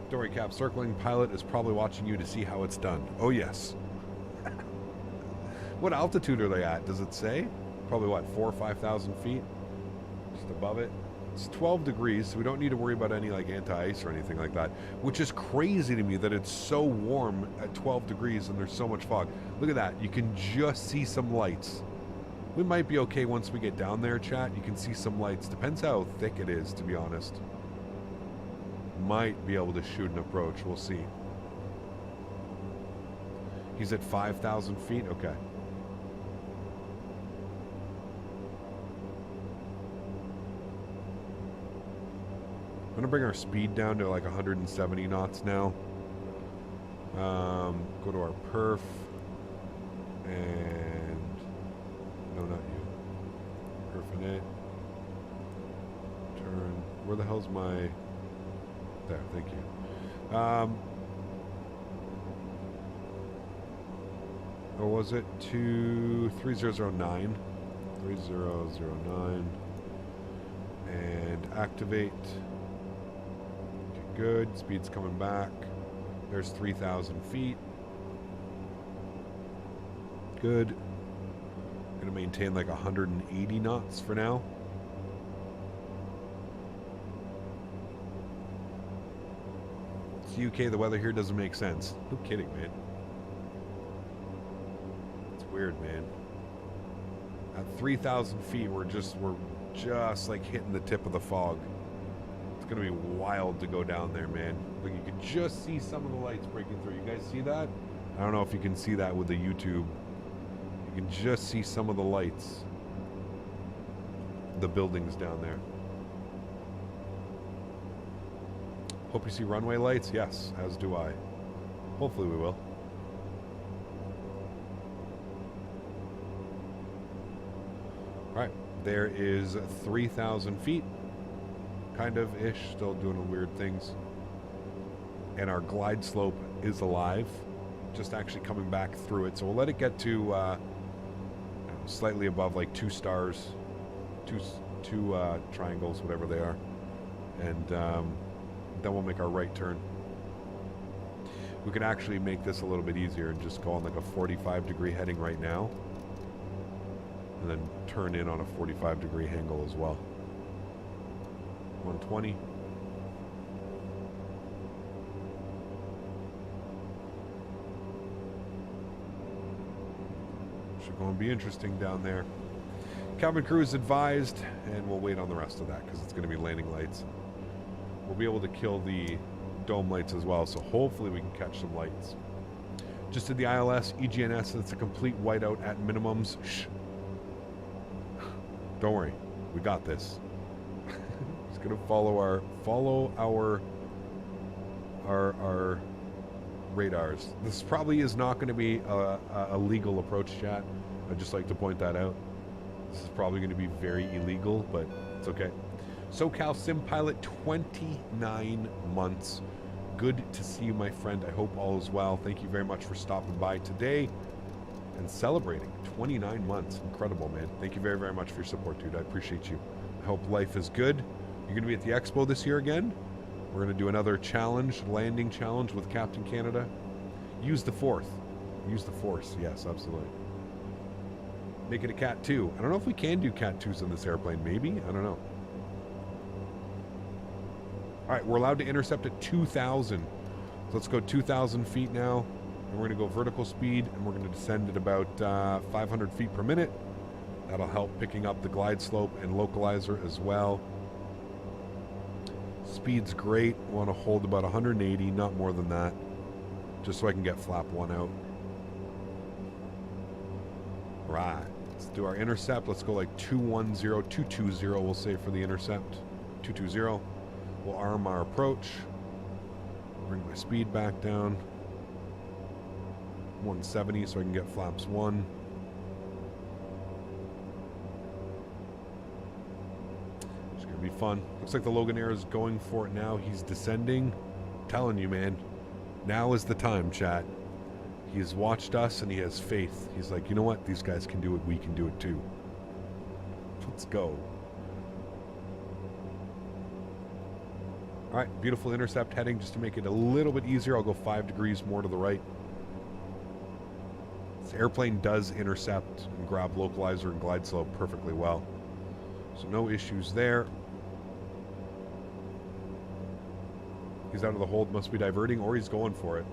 Don't worry, Cap. Circling pilot is probably watching you to see how it's done. Oh, yes. What altitude are they at? Does it say? Probably, what, 4,000 or 5,000 feet? Just above it. It's 12 degrees, so we don't need to worry about any, like, anti-ice or anything like that. Which is crazy to me that it's so warm at 12 degrees and there's so much fog. Look at that. You can just see some lights. We might be okay once we get down there, chat. You can see some lights. Depends how thick it is, to be honest. Might be able to shoot an approach. We'll see. He's at 5,000 feet? Okay. I'm going to bring our speed down to like 170 knots now. Go to our perf. And... no, not you. Perf in it. Turn. Where the hell's my... There, thank you. Or was it to 3009? 3009. And activate. Okay, good. Speed's coming back. There's 3,000 feet. Good. Gonna maintain like 180 knots for now. It's UK, the weather here doesn't make sense. No kidding, man. It's weird, man. At 3,000 feet, we're just like hitting the tip of the fog. It's gonna be wild to go down there, man. Like you can just see some of the lights breaking through. You guys see that? I don't know if you can see that with the YouTube. You can just see some of the lights. The buildings down there. Hope you see runway lights. Yes, as do I. Hopefully we will. Alright, there is 3,000 feet. Kind of ish, still doing weird things. And our glide slope is alive. Just actually coming back through it. So we'll let it get to slightly above like 2 stars. Two triangles, whatever they are. And then we'll make our right turn. We can actually make this a little bit easier and just go on like a 45-degree heading right now. And then turn in on a 45-degree angle as well. 120. Should go and be interesting down there. Cabin crew is advised, and we'll wait on the rest of that because it's going to be landing lights. We'll be able to kill the dome lights as well, so hopefully we can catch some lights. Just did the ILS, EGNS, it's a complete whiteout at minimums. Shh. Don't worry, we got this. Just gonna follow our radars. This probably is not going to be a legal approach, chat. I'd just like to point that out. This is probably going to be very illegal, but it's okay. SoCal Sim Pilot, 29 months. Good to see you, my friend. I hope all is well. Thank you very much for stopping by today and celebrating 29 months. Incredible, man. Thank you very, very much for your support, dude. I appreciate you. I hope life is good. You're going to be at the Expo this year again. We're going to do another challenge, landing challenge with Captain Canada. Use the Force. Use the Force. Yes, absolutely. Make it a Cat 2. I don't know if we can do Cat 2s in this airplane. Maybe? I don't know. All right, we're allowed to intercept at 2,000. So let's go 2,000 feet now. And we're going to go vertical speed, and we're going to descend at about 500 feet per minute. That'll help picking up the glide slope and localizer as well. Speed's great. Want to hold about 180, not more than that. Just so I can get flap 1 out. Right. Let's do our intercept. Let's go like 210, 220 we'll say for the intercept. 220. We'll arm our approach. Bring my speed back down. 170 so I can get flaps 1. It's going to be fun. Looks like the Loganair is going for it now. He's descending. I'm telling you, man. Now is the time, chat. He's watched us and he has faith. He's like, you know what? These guys can do it. We can do it too. Let's go. All right, beautiful intercept heading. Just to make it a little bit easier, I'll go 5 degrees more to the right. This airplane does intercept and grab localizer and glide slope perfectly well. So no issues there. He's out of the hold, must be diverting, or he's going for it.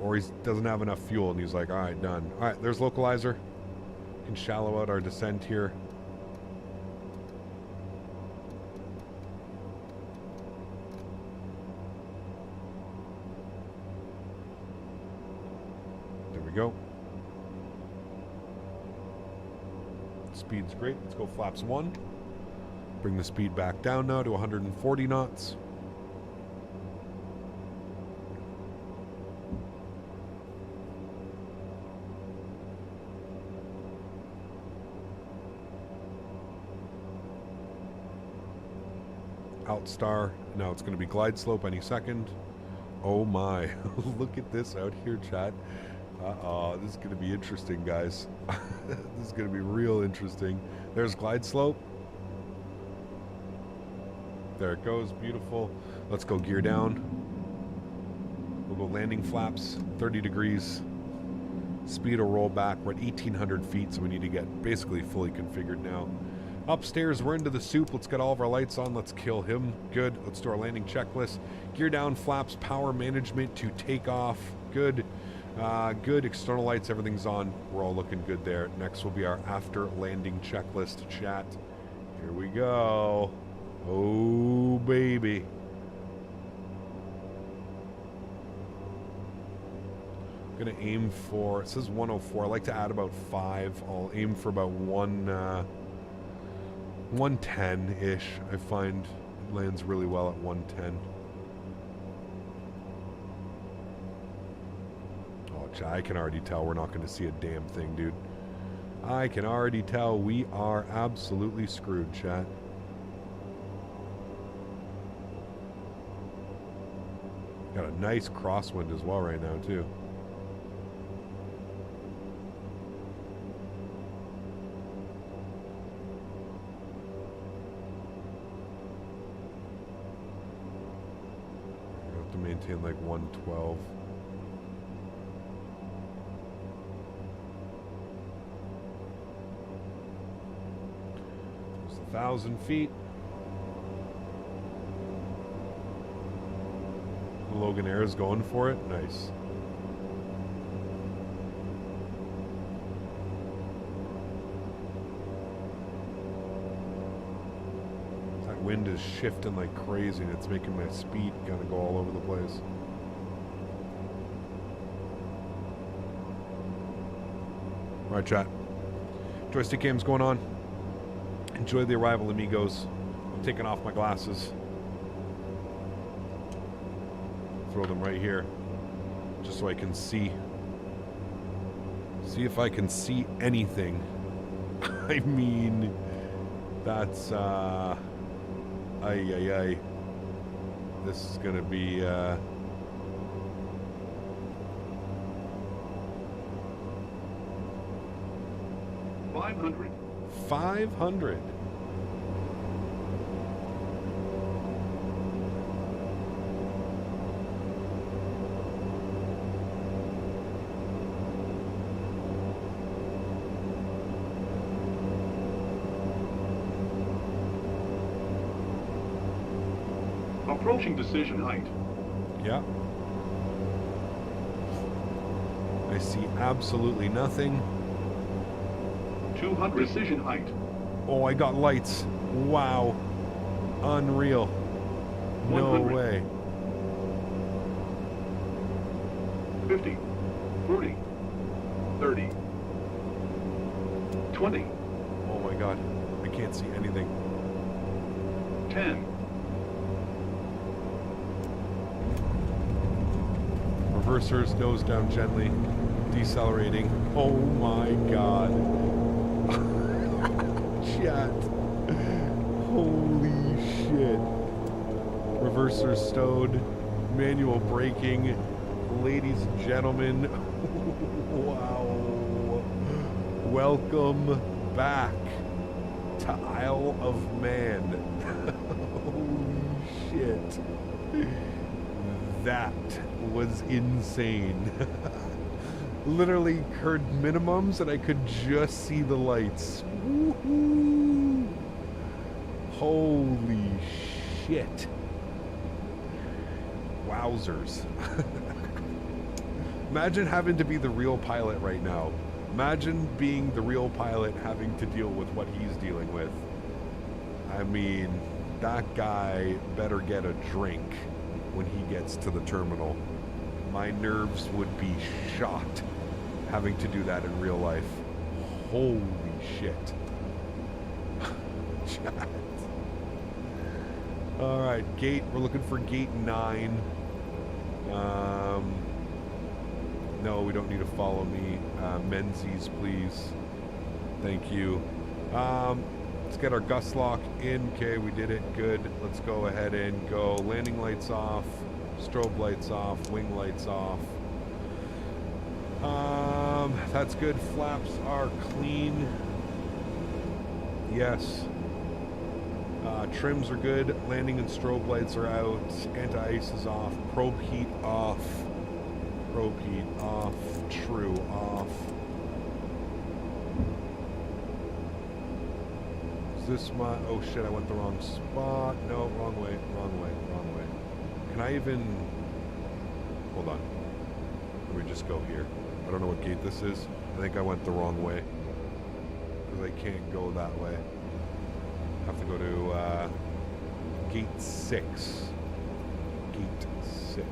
Or he doesn't have enough fuel and he's like, all right, done. All right, there's localizer. We can shallow out our descent here. There we go. Speed's great. Let's go flaps 1. Bring the speed back down now to 140 knots. Outstar No, it's going to be glide slope any second. Oh my. Look at this out here, chat. Uh-oh, this is going to be interesting, guys. This is going to be real interesting. There's glide slope. There it goes. Beautiful. Let's go gear down. We'll go landing flaps, 30 degrees. Speed will roll back. We're at 1,800 feet, so we need to get basically fully configured now. Upstairs, we're into the soup. Let's get all of our lights on. Let's kill him. Good. Let's do our landing checklist. Gear down, flaps, power management to take off. Good. Good. External lights, everything's on. We're all looking good there. Next will be our after landing checklist, chat. Here we go. Oh, baby. I'm going to aim for, it says 104. I like to add about 5. I'll aim for about 110-ish. I find it lands really well at 110. Oh, I can already tell we're not going to see a damn thing, dude. I can already tell we are absolutely screwed, chat. Got a nice crosswind as well right now, too. To maintain like 112. There's 1,000 feet. The Loganair is going for it. Nice. Wind is shifting like crazy and it's making my speed kind of go all over the place. All right, chat. Joystick game's going on. Enjoy the arrival, amigos. I'm taking off my glasses. Throw them right here just so I can see. See if I can see anything. I mean, that's Ay. This is gonna be 500. 500. Approaching decision height. Yeah. I see absolutely nothing. 200 decision height. Oh, I got lights. Wow. Unreal. No 100. way. 50, 40, 30, 20, Oh my god. I can't see anything. 10, Reversers, nose down gently. Decelerating. Oh my god. Chat. Holy shit. Reversers stowed. Manual braking. Ladies and gentlemen. Wow. Welcome back to Isle of Man. Holy shit. That was insane. Literally heard minimums and I could just see the lights. Woohoo! Holy shit. Wowzers. Imagine having to be the real pilot right now. Imagine being the real pilot having to deal with what he's dealing with. I mean, that guy better get a drink when he gets to the terminal. My nerves would be shot having to do that in real life. Holy shit. Chat. Alright, gate. We're looking for gate 9. No, we don't need to follow me. Menzies, please. Thank you. Let's get our gust lock in. Okay, we did it. Good. Let's go ahead and go. Landing lights off. Strobe lights off. Wing lights off. That's good. Flaps are clean. Yes. Trims are good. Landing and strobe lights are out. Anti-ice is off. Probe heat off. Probe heat off. True off. Is this my... Oh shit, I went the wrong spot. No, wrong way. Wrong way. Wrong way. Can I even... Hold on. Let me just go here. I don't know what gate this is. I think I went the wrong way. Because I can't go that way. I have to go to gate 6. Gate 6.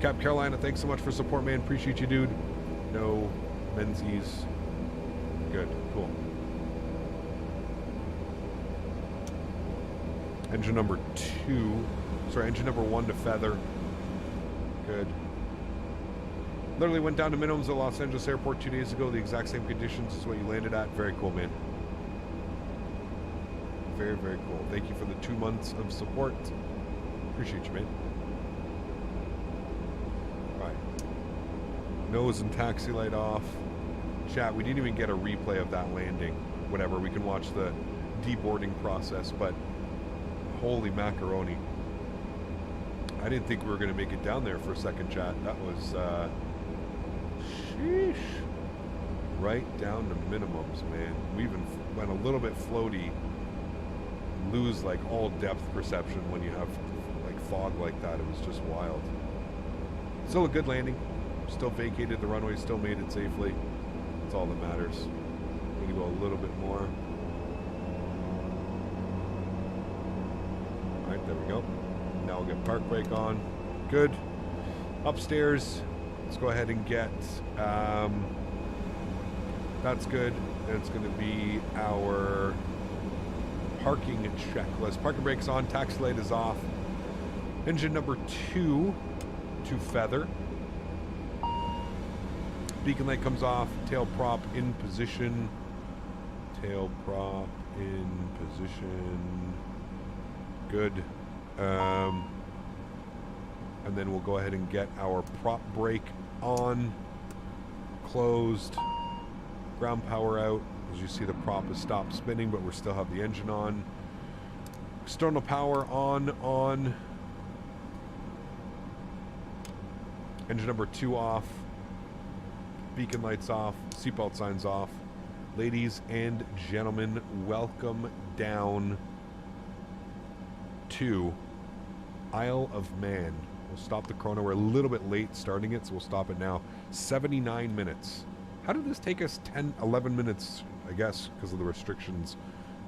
Cap Carolina, thanks so much for support, man. Appreciate you, dude. No Menzies. Good. Cool. Engine number 2. Sorry, engine number 1 to feather. Good. Literally went down to minimums at Los Angeles Airport 2 days ago. The exact same conditions as what you landed at. Very cool, man. Very, very cool. Thank you for the 2 months of support. Appreciate you, man. Alright. Nose and taxi light off. Chat, we didn't even get a replay of that landing. Whatever, we can watch the deboarding process, but holy macaroni. I didn't think we were going to make it down there for a second, chat. That was, sheesh. Right down to minimums, man. We even went a little bit floaty. Lose, like, all depth perception when you have, like, fog like that. It was just wild. Still a good landing. Still vacated the runway. Still made it safely. That's all that matters. We can go a little bit more. Alright, there we go. Now we'll get park brake on. Good. Upstairs. Let's go ahead and get... that's good. And it's going to be our parking checklist. Parking brake's on. Taxi light is off. Engine number 2 to feather. Beacon light comes off. Tail prop in position. Tail prop in position. Good. And then we'll go ahead and get our prop brake on. Closed. Ground power out. As you see, the prop has stopped spinning, but we still have the engine on. External power on. Engine number 2 off. Beacon lights off. Seatbelt signs off. Ladies and gentlemen, welcome down to Isle of Man. We'll stop the chrono. We're a little bit late starting it, so we'll stop it now. 79 minutes. How did this take us 11 minutes, I guess, because of the restrictions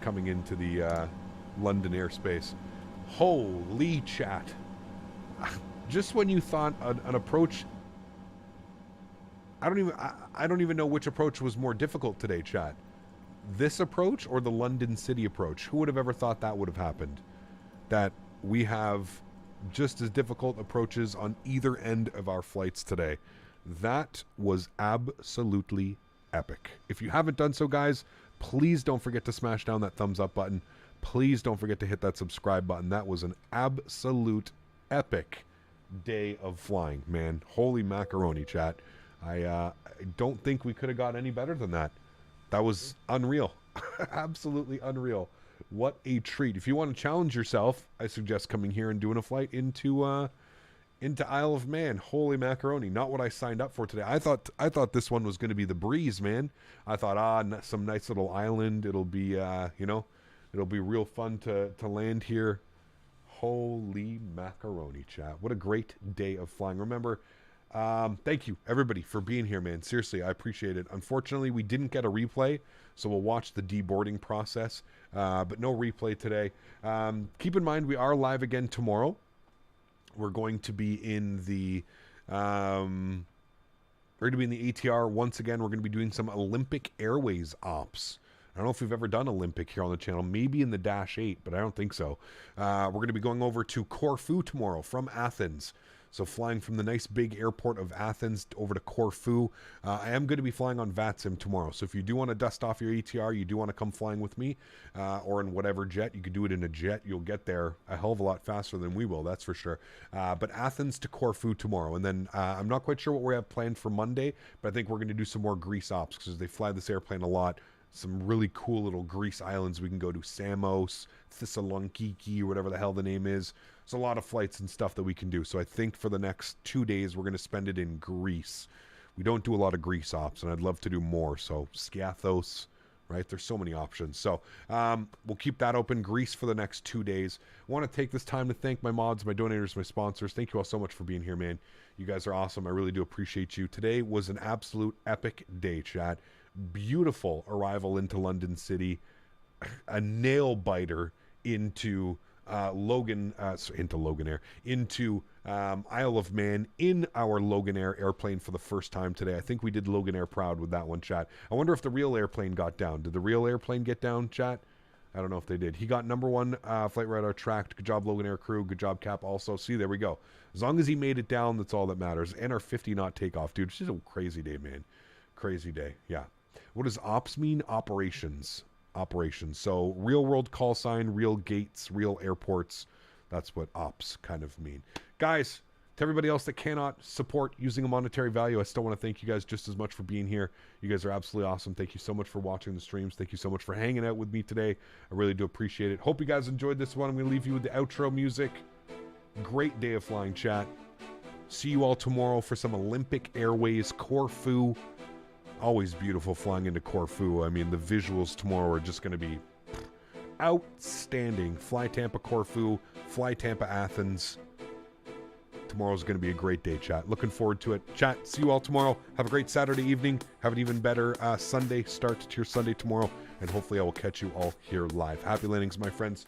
coming into the London airspace? Holy chat. Just when you thought an approach... I don't even know which approach was more difficult today, chat. This approach or the London City approach? Who would have ever thought that would have happened? That we have just as difficult approaches on either end of our flights today. That was absolutely epic. If you haven't done so, guys, please don't forget to smash down that thumbs up button. Please don't forget to hit that subscribe button. That was an absolute epic day of flying, man. Holy macaroni, chat. I don't think we could have got any better than that. That was unreal. Absolutely unreal. What a treat. If you want to challenge yourself, I suggest coming here and doing a flight into Isle of Man. Holy macaroni. Not what I signed up for today. I thought this one was going to be the breeze, man. I thought, some nice little island. It'll be, it'll be real fun to land here. Holy macaroni, chat. What a great day of flying. Remember, thank you, everybody, for being here, man. Seriously, I appreciate it. Unfortunately, we didn't get a replay, so we'll watch the deboarding process, but no replay today. Keep in mind, we are live again tomorrow. We're going to be in the ATR once again. We're going to be doing some Olympic Airways ops. I don't know if we've ever done Olympic here on the channel. Maybe in the Dash 8, but I don't think so. We're going to be going over to Corfu tomorrow from Athens. So flying from the nice big airport of Athens over to Corfu. I am going to be flying on VATSIM tomorrow. So if you do want to dust off your ATR, you do want to come flying with me, or in whatever jet, you could do it in a jet. You'll get there a hell of a lot faster than we will, that's for sure. But Athens to Corfu tomorrow. And then I'm not quite sure what we have planned for Monday, but I think we're going to do some more Greece ops because they fly this airplane a lot. Some really cool little Greece islands we can go to. Samos, Thessaloniki, or whatever the hell the name is. There's a lot of flights and stuff that we can do. So I think for the next 2 days, we're going to spend it in Greece. We don't do a lot of Greece ops, and I'd love to do more. So Skiathos, right? There's so many options. So we'll keep that open. Greece for the next 2 days. I want to take this time to thank my mods, my donators, my sponsors. Thank you all so much for being here, man. You guys are awesome. I really do appreciate you. Today was an absolute epic day, chat. Beautiful arrival into London City, a nail biter into Loganair, into Isle of Man in our Loganair airplane for the first time today. I think we did Loganair proud with that one, chat. I wonder if the real airplane got down. Did the real airplane get down, chat? I don't know if they did. He got #1 flight radar tracked. Good job, Loganair crew. Good job, Cap. Also, see, there we go. As long as he made it down, that's all that matters. And our 50-knot takeoff, dude. It's just a crazy day, man. Crazy day. Yeah. What does ops mean? Operations. Operations. So real world call sign, real gates, real airports. That's what ops kind of mean. Guys, to everybody else that cannot support using a monetary value, I still want to thank you guys just as much for being here. You guys are absolutely awesome. Thank you so much for watching the streams. Thank you so much for hanging out with me today. I really do appreciate it. Hope you guys enjoyed this one. I'm going to leave you with the outro music. Great day of flying, chat. See you all tomorrow for some Olympic Airways Corfu. Always beautiful flying into Corfu. I mean, the visuals tomorrow are just going to be outstanding. Fly Tampa Corfu, fly Tampa Athens. Tomorrow's going to be a great day, chat. Looking forward to it. Chat, see you all tomorrow. Have a great Saturday evening. Have an even better Sunday start to your Sunday tomorrow. And hopefully I will catch you all here live. Happy landings, my friends.